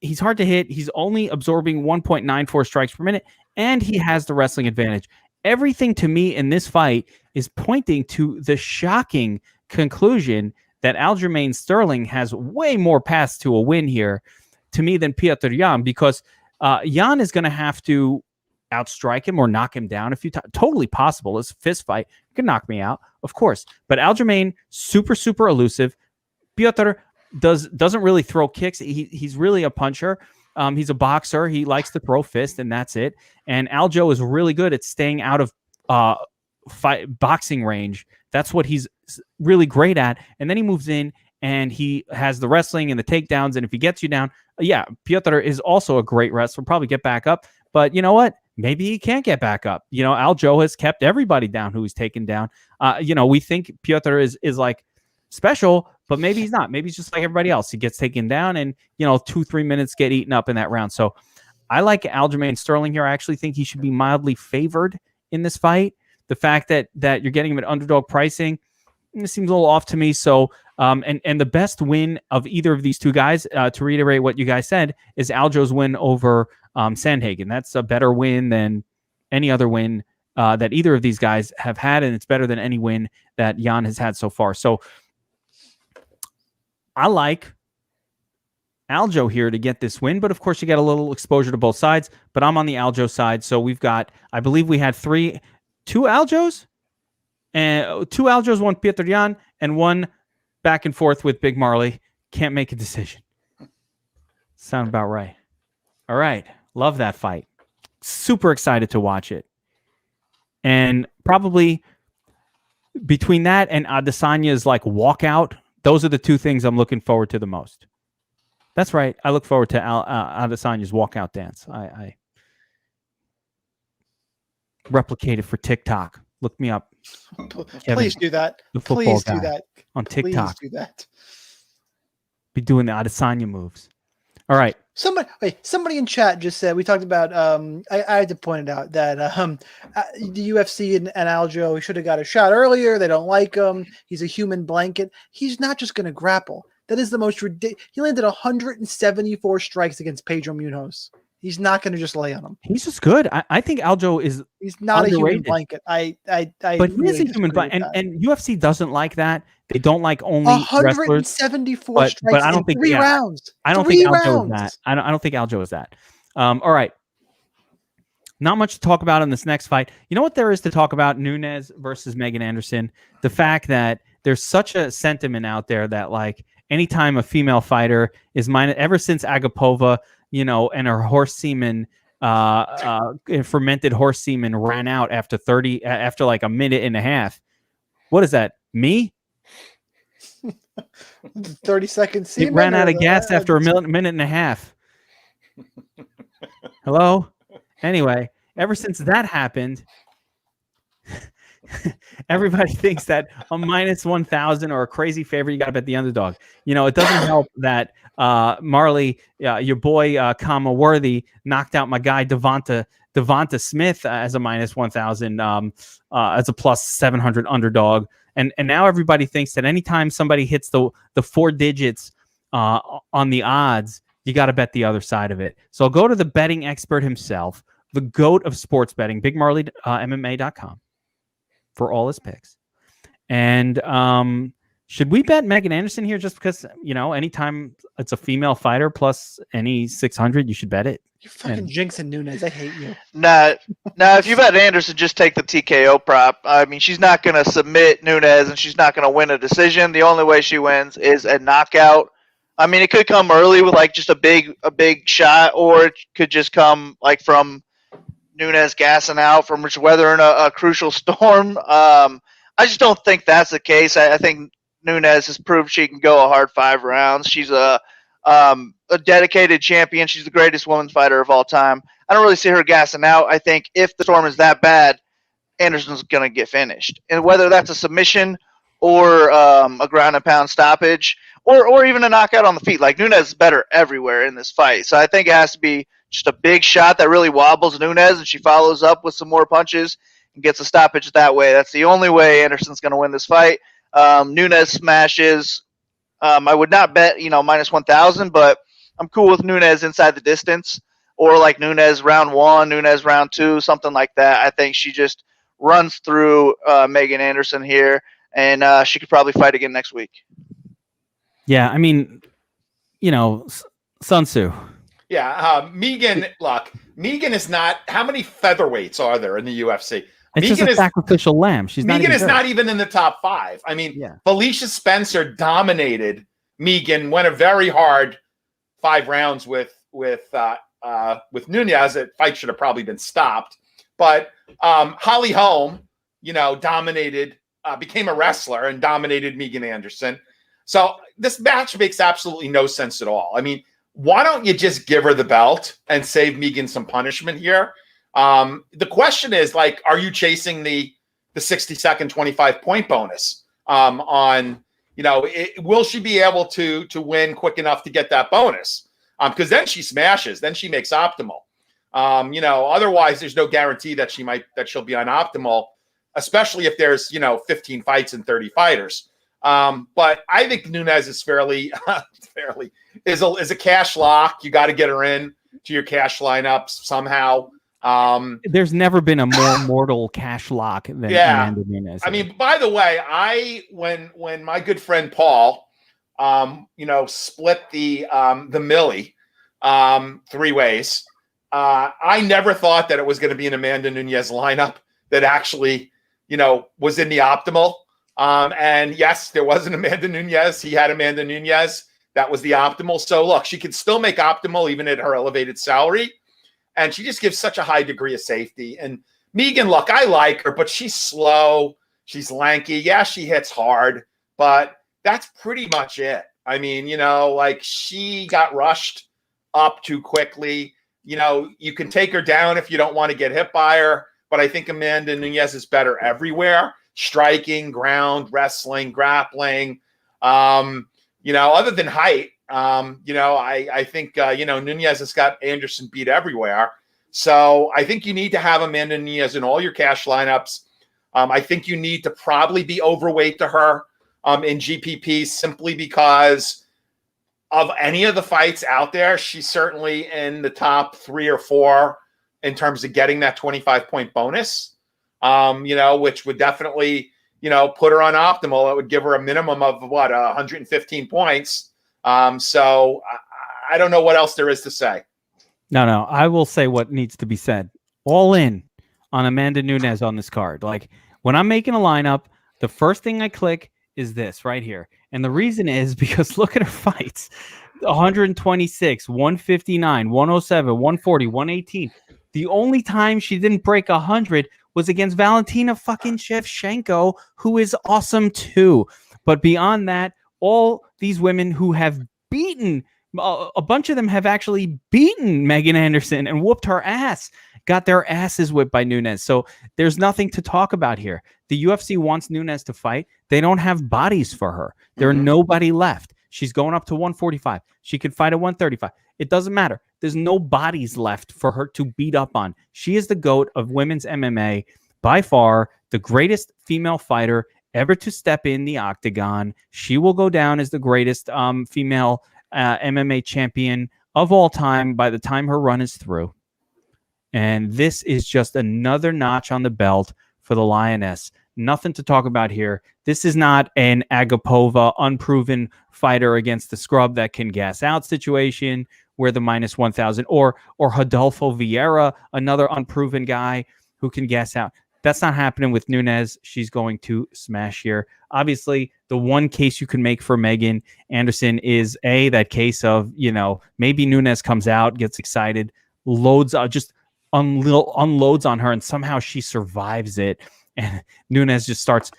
He's only absorbing 1.94 strikes per minute, and he has the wrestling advantage. Everything to me in this fight is pointing to the shocking conclusion that Aljamain Sterling has way more paths to a win here to me than Petr Yan, because Yan is going to have to outstrike him or knock him down a few times. Totally possible. It's a fist fight. You can knock me out, of course. But Aljamain, super, super elusive. Petr doesn't really throw kicks. He's really a puncher. He's a boxer. He likes to throw fists, and that's it. And Aljo is really good at staying out of boxing range. That's what he's really great at. And then he moves in, and he has the wrestling and the takedowns. And if he gets you down, Petr is also a great wrestler. Probably get back up. But you know what? Maybe he can't get back up. Aljo has kept everybody down who he's taken down. We think Petr is like special, but maybe he's not. Maybe he's just like everybody else. He gets taken down and, 2-3 minutes get eaten up in that round. So I like Aljamain Sterling here. I actually think he should be mildly favored in this fight. The fact that you're getting him at underdog pricing, it seems a little off to me. So, and the best win of either of these two guys, to reiterate what you guys said, is Aljo's win over Sandhagen. That's a better win than any other win that either of these guys have had, and it's better than any win that Yan has had so far. So I like Aljo here to get this win, but of course you get a little exposure to both sides, but I'm on the Aljo side. So we've got, I believe we had two Aljos, and 2 Aljos, 1 Petr Yan, and 1 back and forth with Big Marley. Can't make a decision. Sound about right. All right. Love that fight. Super excited to watch it. And probably between that and Adesanya's walkout, those are the 2 things I'm looking forward to the most. That's right. I look forward to Adesanya's walkout dance. I replicated for TikTok. Look me up. Please do that. Please do that on TikTok. Please do that. Be doing the Adesanya moves. All right. Somebody in chat just said, we talked about, I had to point it out that the UFC and Aljo, he should have got a shot earlier. They don't like him. He's a human blanket. He's not just going to grapple. That is the most ridiculous. He landed 174 strikes against Pedro Munoz. He's not going to just lay on him. He's just good. I think Aljo is. He's not underrated. a human blanket. But he is a human blanket, and UFC doesn't like that. They don't like only 174 wrestlers, strikes but I don't think 3 rounds. I don't think Aljo is that. I don't think Aljo is that. All right. Not much to talk about in this next fight. You know what there is to talk about? Nunes versus Megan Anderson. The fact that there's such a sentiment out there that anytime a female fighter is ever since Agapova, and her horse semen, fermented horse semen ran out after a minute and a half. What is that? Me? 30 seconds. It ran out of gas after a minute and a half. Hello? Anyway, ever since that happened, everybody thinks that a minus 1,000 or a crazy favorite, you got to bet the underdog. It doesn't help that Marley, your boy, Worthy, knocked out my guy Devonta Smith as a minus 1,000, as a plus 700 underdog. And now everybody thinks that anytime somebody hits the 4 digits on the odds, you got to bet the other side of it. So I'll go to the betting expert himself, the GOAT of sports betting, Big Marley, MMA.com, for all his picks. And should we bet Megan Anderson here just because, anytime it's a female fighter plus any 600, you should bet it? You're fucking jinxing Nunes. I hate you. Nah, if you bet Anderson, just take the TKO prop. I mean, she's not going to submit Nunes, and she's not going to win a decision. The only way she wins is a knockout. I mean, it could come early with like just a big shot, or it could just come like from Nunes gassing out, from weathering a crucial storm. I just don't think that's the case. I think Nunes has proved she can go a hard 5 rounds. She's a dedicated champion. She's the greatest women's fighter of all time. I don't really see her gassing out. I think if the storm is that bad, Anderson's going to get finished. And whether that's a submission or a ground and pound stoppage or even a knockout on the feet, like Nunes is better everywhere in this fight. So I think it has to be just a big shot that really wobbles Nunes, and she follows up with some more punches and gets a stoppage that way. That's the only way Anderson's going to win this fight. Nunes smashes. I would not bet, minus 1,000, but I'm cool with Nunes inside the distance, or like Nunes round 1, Nunes round 2, something like that. I think she just runs through Megan Anderson here, and she could probably fight again next week. Yeah, I mean, Sun Tzu. Yeah, Megan, look, Megan is not, how many featherweights are there in the UFC? It's Megan just a sacrificial lamb. Megan is not even in the top 5. I mean, Felicia Spencer dominated Megan, went a very hard 5 rounds with Nunes. That fight should have probably been stopped. But Holly Holm, dominated, became a wrestler and dominated Megan Anderson. So this match makes absolutely no sense at all. I mean, why don't you just give her the belt and save Megan some punishment here? The question is, like, are you chasing the 60-second 25-point bonus will she be able to win quick enough to get that bonus? Because then she smashes, then she makes optimal. Otherwise there's no guarantee that she'll be on optimal, especially if there's 15 fights and 30 fighters. But I think Nunes is fairly is a cash lock. You got to get her in to your cash lineups somehow. There's never been a more mortal cash lock than Amanda Nunes. I mean, by the way, when my good friend Paul, split the Millie 3 ways, I never thought that it was going to be an Amanda Nunes lineup that actually, was in the optimal. And yes, there was an Amanda Nunes. He had Amanda Nunes. That was the optimal. So look, she could still make optimal even at her elevated salary. And she just gives such a high degree of safety. And Megan, look, I like her, but she's slow. She's lanky. Yeah, she hits hard, but that's pretty much it. I mean, she got rushed up too quickly. You can take her down if you don't want to get hit by her, but I think Amanda Nunes is better everywhere. Striking, ground, wrestling, grappling, other than height. I think, Nunes has got Anderson beat everywhere. So I think you need to have Amanda Nunes in all your cash lineups. I think you need to probably be overweight to her in GPP simply because of any of the fights out there. She's certainly in the top 3 or 4 in terms of getting that 25-point bonus, which would definitely, put her on optimal. It would give her a minimum of 115 points. So I don't know what else there is to say. No, I will say what needs to be said. All in on Amanda Nunes on this card. Like, when I'm making a lineup, the first thing I click is this right here. And the reason is because look at her fights. 126, 159, 107, 140, 118. The only time she didn't break 100 was against Valentina fucking Shevchenko, who is awesome too. But beyond that, all these women who have beaten, a bunch of them have actually beaten Megan Anderson and whooped her ass, got their asses whipped by Nunes. So there's nothing to talk about here. The UFC wants Nunes to fight. They don't have bodies for her. There are nobody left. She's going up to 145. She could fight at 135. It doesn't matter. There's no bodies left for her to beat up on. She is the GOAT of women's MMA, by far the greatest female fighter ever to step in the octagon. She will go down as the greatest female MMA champion of all time by the time her run is through. And this is just another notch on the belt for the Lioness. Nothing to talk about here. This is not an Agapova unproven fighter against the scrub that can gas out situation where the minus 1,000 or Rodolfo Vieira, another unproven guy who can gas out. That's not happening with Nunes. She's going to smash here. Obviously, the one case you can make for Megan Anderson is that case of, maybe Nunes comes out, gets excited, loads just unloads on her, and somehow she survives it. And Nunes just starts,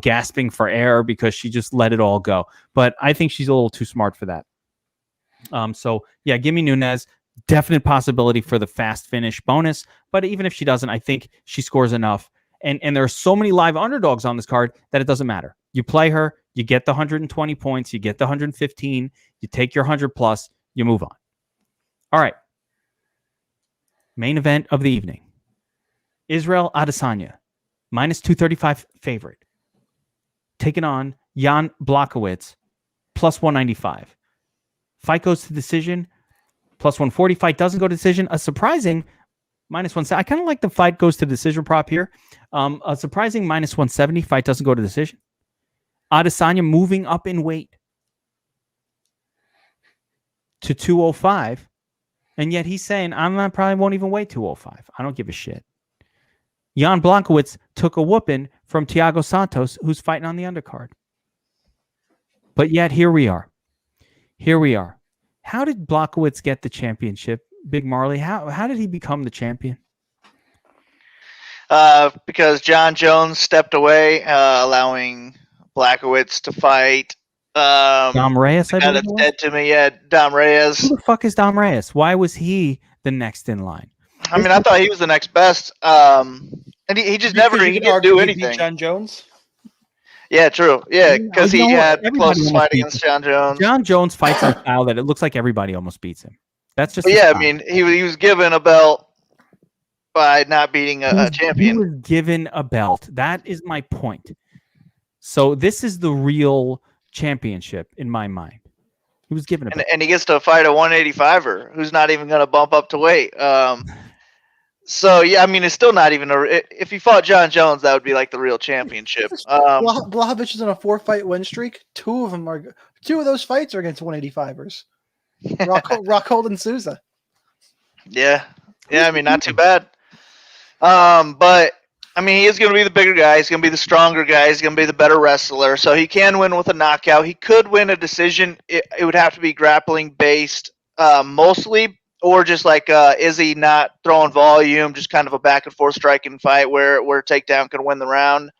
gasping for air because she just let it all go. But I think she's a little too smart for that. So yeah, give me Nunes. Definite possibility for the fast finish bonus. But even if she doesn't, I think she scores enough. And there are so many live underdogs on this card that it doesn't matter. You play her, you get the 120 points, you get the 115, you take your 100 plus, you move on. All right. Main event of the evening. Israel Adesanya, minus 235 favorite. Taking on Jan Blachowicz, plus 195. Fight goes to decision, plus 140. Fight doesn't go to decision. A surprising minus 170. I kind of like the fight goes to decision prop here. A surprising minus 170. Fight doesn't go to decision. Adesanya moving up in weight to 205. And yet he's saying, probably won't even weigh 205. I don't give a shit. Jan Blachowicz took a whooping from Thiago Santos, who's fighting on the undercard. But yet here we are. How did Blachowicz get the championship, Big Marley? How did he become the champion? Because John Jones stepped away, allowing Blachowicz to fight. Dom Reyes, I believe. That's dead to me. Yeah, Dom Reyes. Who the fuck is Dom Reyes? Why was he the next in line? I thought he was the next best. And he just he didn't do anything. John Jones. Yeah, true. Yeah, because he had the closest fight against John Jones. John Jones fights in a style that it looks like everybody almost beats him. That's just he was given a belt by not beating a champion. He was given a belt. That is my point. So this is the real championship in my mind. He was given a belt. And he gets to fight a 185er who's not even going to bump up to weight. So yeah, it's still not even if he fought John Jones, that would be like the real championship. Blachowicz is on a 4-fight win streak. Two of those fights are against 185ers. Rockhold and Souza. Yeah, not too bad. But he is going to be the bigger guy. He's going to be the stronger guy. He's going to be the better wrestler. So he can win with a knockout. He could win a decision. It would have to be grappling based, mostly. Or just like Izzy not throwing volume, just kind of a back and forth striking fight where takedown can win the round.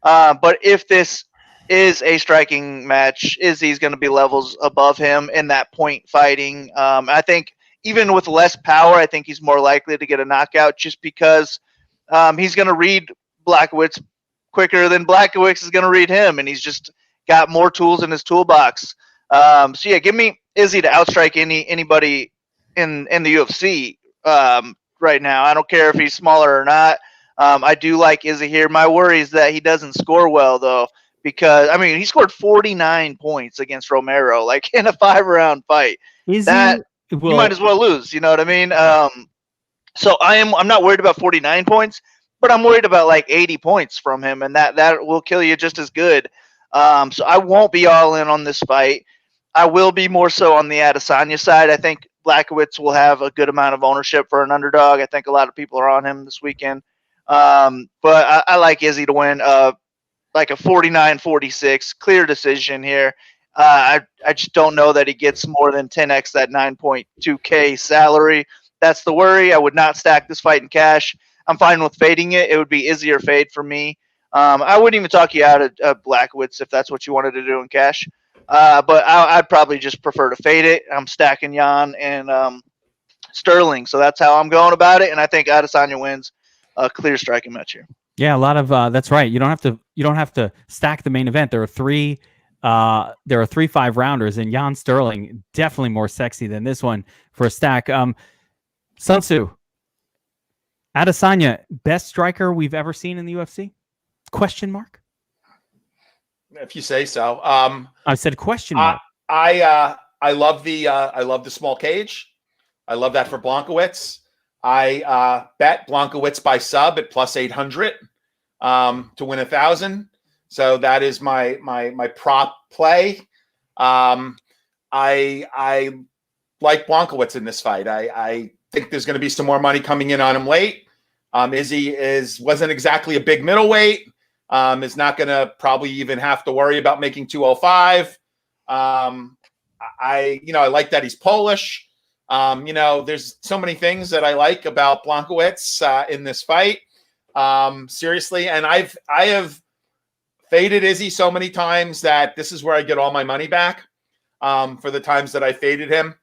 But if this is a striking match, Izzy's going to be levels above him in that point fighting. I think even with less power, I think he's more likely to get a knockout just because he's going to read Blachowicz quicker than Blachowicz is going to read him, and he's just got more tools in his toolbox. So yeah, give me Izzy to outstrike anybody in the UFC right now. I don't care if he's smaller or not. I do like Izzy here. My worry is that he doesn't score well, though, because, he scored 49 points against Romero, like in a 5-round fight. You might as well lose, you know what I mean? So I'm not worried about 49 points, but I'm worried about like 80 points from him, and that will kill you just as good. So I won't be all in on this fight. I will be more so on the Adesanya side. I think Blachowicz will have a good amount of ownership for an underdog. I think a lot of people are on him this weekend. But I like Izzy to win like a 49-46, clear decision here. I just don't know that he gets more than 10x that 9.2K salary. That's the worry. I would not stack this fight in cash. I'm fine with fading it. It would be Izzy or fade for me. I wouldn't even talk you out of Blachowicz if that's what you wanted to do in cash. But I'd probably just prefer to fade it. I'm stacking Jan and Sterling, so that's how I'm going about it. And I think Adesanya wins a clear striking match here. Yeah, a lot of that's right. You don't have to stack the main event. There are three 5-rounders, and Jan Sterling definitely more sexy than this one for a stack. Sun Tzu, Adesanya, best striker we've ever seen in the UFC? Question mark. If you say so. I said question mark. I love the small cage. I love that for Blachowicz. I bet Blachowicz by sub at plus 800 to win 1,000. So that is my prop play. I like Blachowicz in this fight. I think there's going to be some more money coming in on him late. Izzy wasn't exactly a big middleweight. Is not going to probably even have to worry about making 205. I like that he's Polish. There's so many things that I like about Blachowicz in this fight. Seriously, and I have faded Izzy so many times that this is where I get all my money back for the times that I faded him.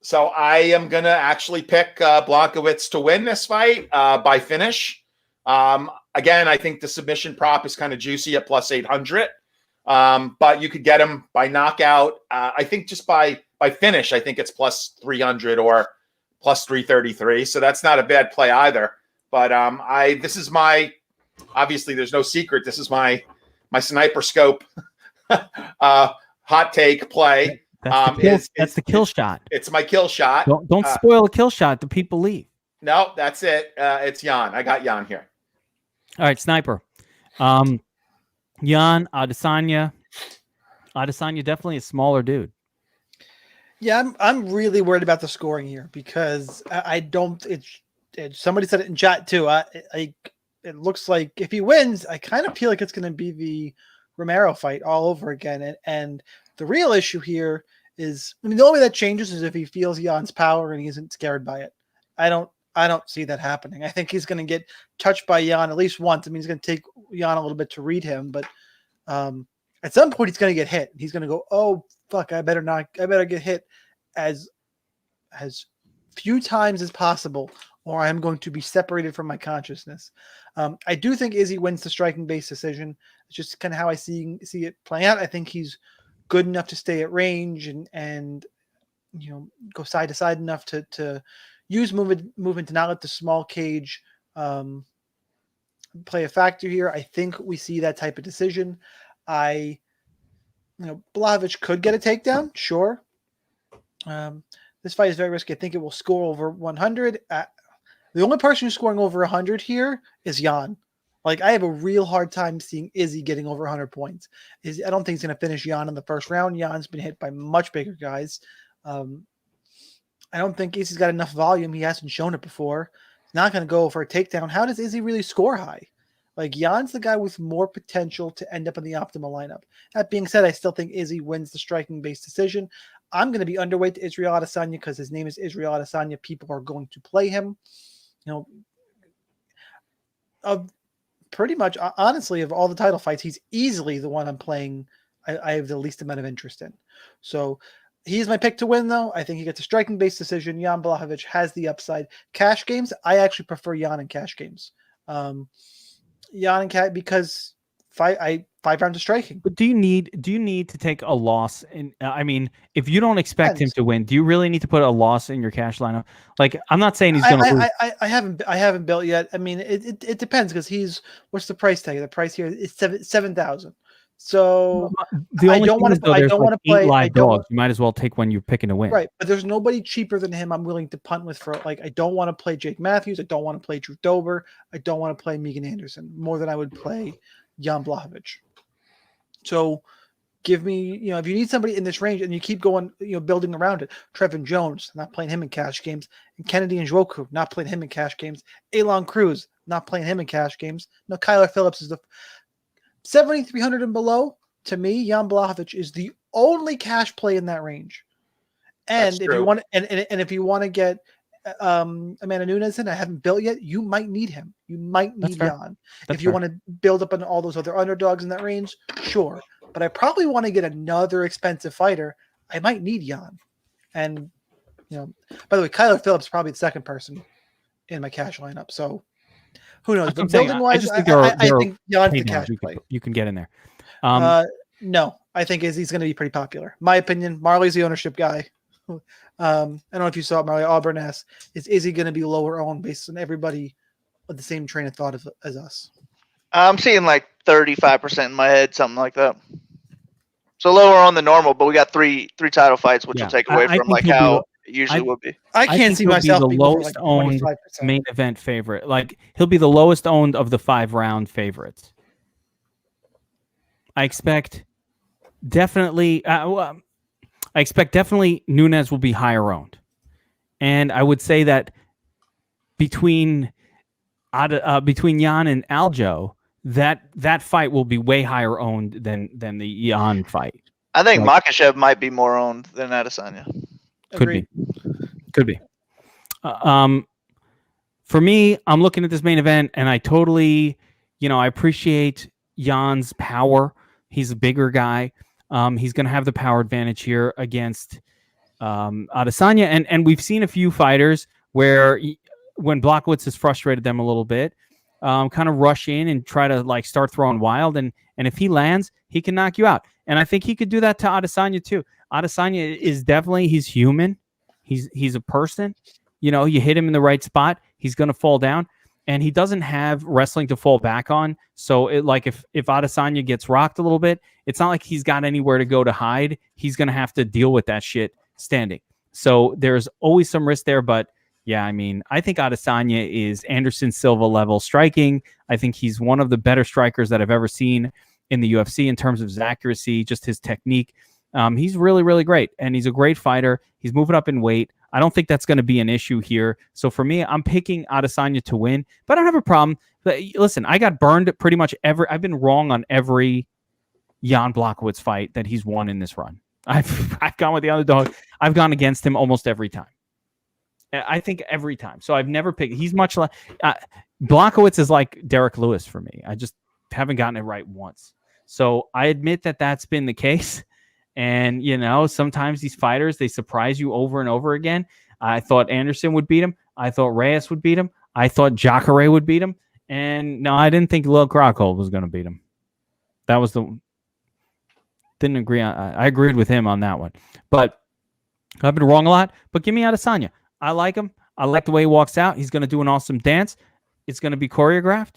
So I am going to actually pick Blachowicz to win this fight by finish. Again, I think the submission prop is kind of juicy at plus 800. But you could get him by knockout. I think just by finish, I think it's plus 300 or plus 333. So that's not a bad play either. But this is obviously there's no secret. This is my sniper scope hot take play. That's the kill shot. It's my kill shot. Don't spoil a kill shot. The people leave. No, that's it. It's Jan. I got Jan here. All right, sniper. Jan, Adesanya. Adesanya definitely a smaller dude. Yeah, I'm really worried about the scoring here because I don't. Somebody said it in chat too. It looks like if he wins, I kind of feel like it's going to be the Romero fight all over again. And the real issue here is, the only way that changes is if he feels Jan's power and he isn't scared by it. I don't see that happening. I think he's going to get touched by Jan at least once. He's going to take Jan a little bit to read him, but at some point he's going to get hit. He's going to go, oh fuck, I better get hit as few times as possible, or I'm going to be separated from my consciousness. I do think Izzy wins the striking-based decision. It's just kind of how I see it playing out. I think he's good enough to stay at range and go side to side enough to use movement to not let the small cage play a factor here. I think we see that type of decision. Blachowicz could get a takedown, sure. This fight is very risky. I think it will score over 100. The only person who's scoring over 100 here is Jan. I have a real hard time seeing Izzy getting over 100 points. I don't think he's going to finish Jan in the first round. Jan's been hit by much bigger guys. I don't think Izzy's got enough volume. He hasn't shown it before. He's not going to go for a takedown. How does Izzy really score high? Jan's the guy with more potential to end up in the optimal lineup. That being said, I still think Izzy wins the striking-based decision. I'm going to be underweight to Israel Adesanya because his name is Israel Adesanya. People are going to play him. Pretty much, honestly, of all the title fights, he's easily the one I'm playing. I have the least amount of interest in. So he's my pick to win, though. I think he gets a striking-based decision. Jan Blachowicz has the upside. Cash games, I actually prefer Jan in cash games. Jan and Cat because 5 rounds of striking. But do you need to take a loss? If you don't expect him to win, do you really need to put a loss in your cash lineup? I'm not saying he's going to lose. I haven't built yet. It depends because what's the price tag? The price here is 7,000. So I don't want to play live dogs. You might as well take one you're picking to win. Right, but there's nobody cheaper than him I'm willing to punt with for I don't want to play Jake Matthews. I don't want to play Drew Dober. I don't want to play Megan Anderson more than I would play Jan Blachowicz. So give me, if you need somebody in this range and you keep going, building around it, Trevin Jones, not playing him in cash games, and Kennedy Nzechukwu, not playing him in cash games, Elon Cruz, not playing him in cash games. No, Kyler Phillips is the 7,300 and below. To me, Jan Blachowicz is the only cash play in that range. And if you want, and if you want to get Amanda Nunes in, I haven't built yet. You might need him. You might need Jan. If you want to build up on all those other underdogs in that range, sure. But I probably want to get another expensive fighter. I might need Jan. And by the way, Kyler Phillips is probably the second person in my cash lineup. So who knows? But building wise, I think Jan's the cash play. You can get in there. No, I think Izzy's going to be pretty popular. My opinion, Marley's the ownership guy. I don't know if you saw Marley Auburn asked, is Izzy going to be lower owned based on everybody with the same train of thought as us? I'm seeing like 35% in my head, something like that. So lower on the normal, but we got three title fights, which Yeah. will take away I from think like he'll be how the- it usually would be. I I can't think see he'll myself be the being over lowest like owned 25%. main event favorite. Like he'll be the lowest owned of the 5-round favorites. I expect definitely. I expect definitely Nunes will be higher owned, and I would say that between Jan and Aljo, that fight will be way higher owned than the Jan fight. I think Like- Makhachev might be more owned than Adesanya. Agreed. Could be. For me, I'm looking at this main event, and I totally, I appreciate Jan's power. He's a bigger guy. He's going to have the power advantage here against Adesanya, and we've seen a few fighters where when Blachowicz has frustrated them a little bit, kind of rush in and try to like start throwing wild, and if he lands, he can knock you out. And I think he could do that to Adesanya too. Adesanya is definitely, he's human. He's a person. You hit him in the right spot, he's going to fall down, and he doesn't have wrestling to fall back on. So if Adesanya gets rocked a little bit, it's not like he's got anywhere to go to hide. He's going to have to deal with that shit standing. So there's always some risk there, but yeah, I mean, I think Adesanya is Anderson Silva level striking. I think he's one of the better strikers that I've ever seen in the UFC in terms of his accuracy, just his technique. He's really, really great, and he's a great fighter. He's moving up in weight. I don't think that's going to be an issue here. So for me, I'm picking Adesanya to win, but I don't have a problem. But listen, I got burned pretty much I've been wrong on every Jan Blachowicz fight that he's won in this run. I've gone with the underdog. I've gone against him almost every time. I think every time. So I've never picked. He's much like Blachowicz is like Derek Lewis for me. I just haven't gotten it right once. So I admit that that's been the case. And, sometimes these fighters, they surprise you over and over again. I thought Anderson would beat him. I thought Reyes would beat him. I thought Jacare would beat him. And no, I didn't think Lil Krakow was going to beat him. That was didn't agree on. I agreed with him on that one. But I've been wrong a lot. But give me Adesanya. I like him. I like the way he walks out. He's going to do an awesome dance. It's going to be choreographed.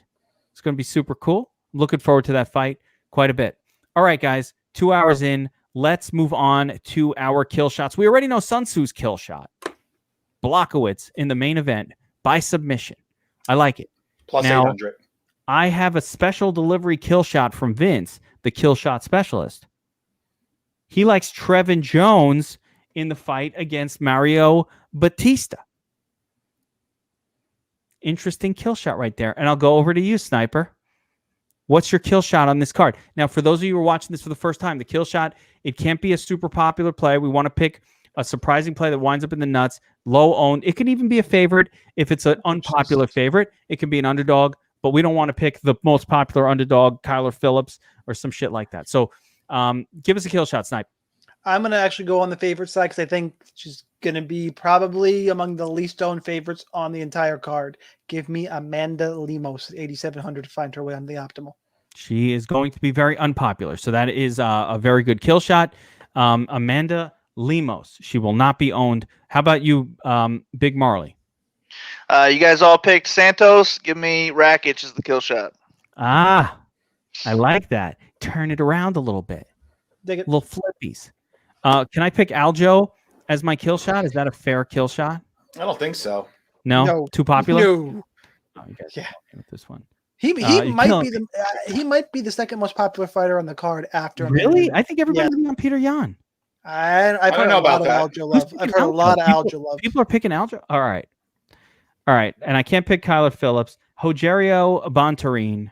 It's going to be super cool. I'm looking forward to that fight quite a bit. All right, guys, 2 hours in. Let's move on to our kill shots. We already know Sun Tzu's kill shot. Blachowicz in the main event by submission. I like it. Plus Now, 800. I have a special delivery kill shot from Vince, the kill shot specialist. He likes Trevin Jones in the fight against Mario Bautista. Interesting kill shot right there. And I'll go over to you, Sniper. What's your kill shot on this card? Now, for those of you who are watching this for the first time, the kill shot, it can't be a super popular play. We want to pick a surprising play that winds up in the nuts, low owned. It can even be a favorite if it's an unpopular favorite. It can be an underdog, but we don't want to pick the most popular underdog, Kyler Phillips, or some shit like that. So give us a kill shot, Snipe. I'm going to actually go on the favorite side because I think she's going to be probably among the least owned favorites on the entire card. Give me Amanda Lemos, 8,700 to find her way on the optimal. She is going to be very unpopular. So that is a very good kill shot. Amanda Lemos. She will not be owned. How about you, Big Marley? You guys all picked Santos. Give me Rakic as the kill shot. Ah, I like that. Turn it around a little bit. Dig it. Little flippies. Can I pick Aljo as my kill shot? Is that a fair kill shot? I don't think so. No? No. Too popular? No. Oh, you guys Yeah. are with this one. He you're might killing be he might be the second most popular fighter on the card after Really? Amanda. I think everybody's on Peter Yan. I've don't heard know a lot about of that. Aljo love. I've heard a lot of Aljo love. People are picking Aljo? All right. And I can't pick Kyler Phillips. Rogerio Bontorin.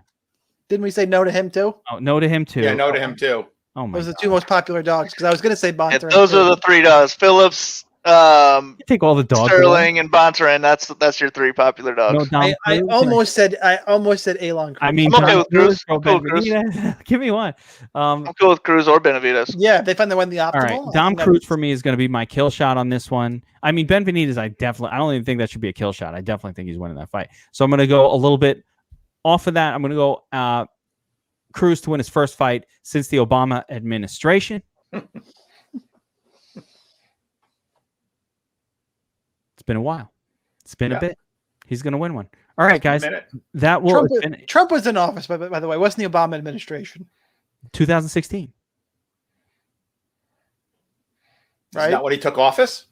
Didn't we say no to him too? Oh, no to him too. Yeah, no to him too. Oh my Those are God. the two most popular dogs because I was going to say Yeah, Bontorin. those are the three dogs. Phillips, You take all the dogs. Sterling, and Bontorin. That's your three popular dogs. No, Dom I Cruz? almost said Elon Cruz. I mean, I'm okay Dom with Cruz. or I'm cool with Cruz. Benavidez. Give me one. I'm cool with Cruz or Benavidez. Yeah, if they find the one the optimal. All right, I Dom think that- Cruz for me is going to be my kill shot on this one. I mean, Benavidez, I don't even think that should be a kill shot. I definitely think he's winning that fight. So I'm going to go a little bit off of that. I'm going to go Cruz to win his first fight since the Obama administration. It's been a while. It's been a bit. He's going to win one. All right, guys. That will Trump was in office, by the way. Wasn't the Obama administration? 2016. Right? Is that when he took office?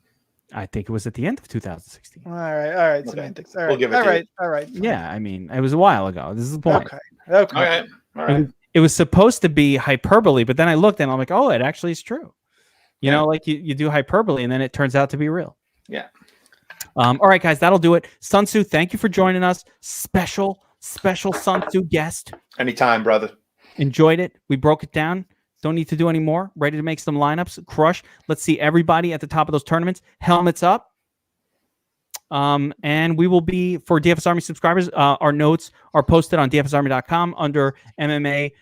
I think it was at the end of 2016. All right. Okay. Semantics. All right. We'll give it to you. All right. Yeah, I mean, it was a while ago. This is the point. Okay. All right. It was supposed to be hyperbole, but then I looked and I'm like, oh, it actually is true. You know, like you do hyperbole and then it turns out to be real. Yeah. All right, guys, that'll do it. Sun Tzu, thank you for joining us. Special Sun Tzu guest. Anytime, brother. Enjoyed it. We broke it down. Don't need to do any more. Ready to make some lineups. Crush. Let's see everybody at the top of those tournaments. Helmets up. And we will be, for DFS Army subscribers, our notes are posted on dfsarmy.com under MMA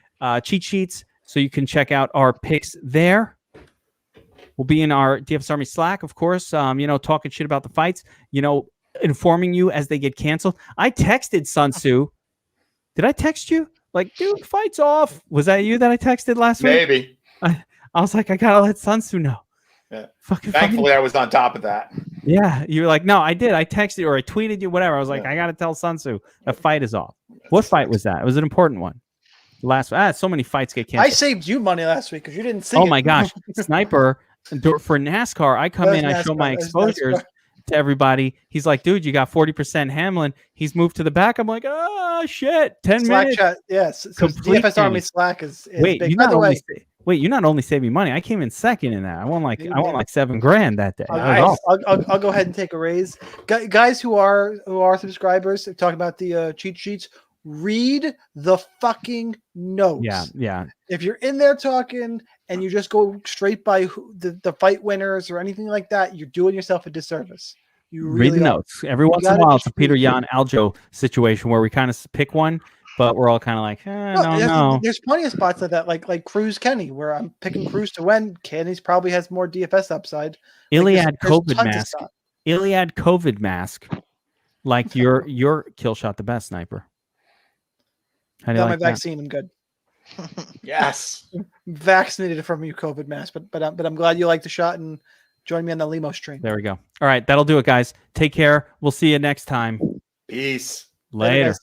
cheat sheets. So you can check out our picks there. We'll be in our DFS Army Slack, of course, talking shit about the fights, informing you as they get canceled. I texted Sun Tzu. Did I text you? Like, dude, fight's off. Was that you that I texted last week? Maybe. I was like, I got to let Sun Tzu know. Yeah. Thankfully, I was on top of that. Yeah. You were like, no, I did. I texted or I tweeted you, whatever. I was like, I got to tell Sun Tzu the fight is off. What fight was that? It was an important one. So many fights get canceled. I saved you money last week because you didn't see it. Oh, my gosh. Sniper. For NASCAR, I come in, I show my exposures to everybody. He's like, dude, you got 40% Hamlin. He's moved to the back. I'm like, oh, shit. 10 Slack minutes. Chat, yes. So DFS Army Slack is wait, big. You not only saved me money, I came in second in that. I won like $7,000 that day. I'll go ahead and take a raise. Guys who are subscribers, talking about the cheat sheets, read the fucking notes. Yeah. If you're in there talking and you just go straight by the fight winners or anything like that, you're doing yourself a disservice. You really read the notes. Every once in a while, it's a Peter Yan Aljo situation where we kind of pick one, but we're all kind of like, no. There's plenty of spots like that, like Cruz Kenny, where I'm picking Cruz to win. Kenny's probably has more DFS upside. Iliad COVID mask. Iliad COVID mask. Like your Killshot the best sniper. How do you like my vaccine. I'm good. Yes. Vaccinated from your COVID mask, but I'm glad you like the shot and join me on the Lemos stream. There we go. All right, that'll do it, guys. Take care. We'll see you next time. Peace. Later.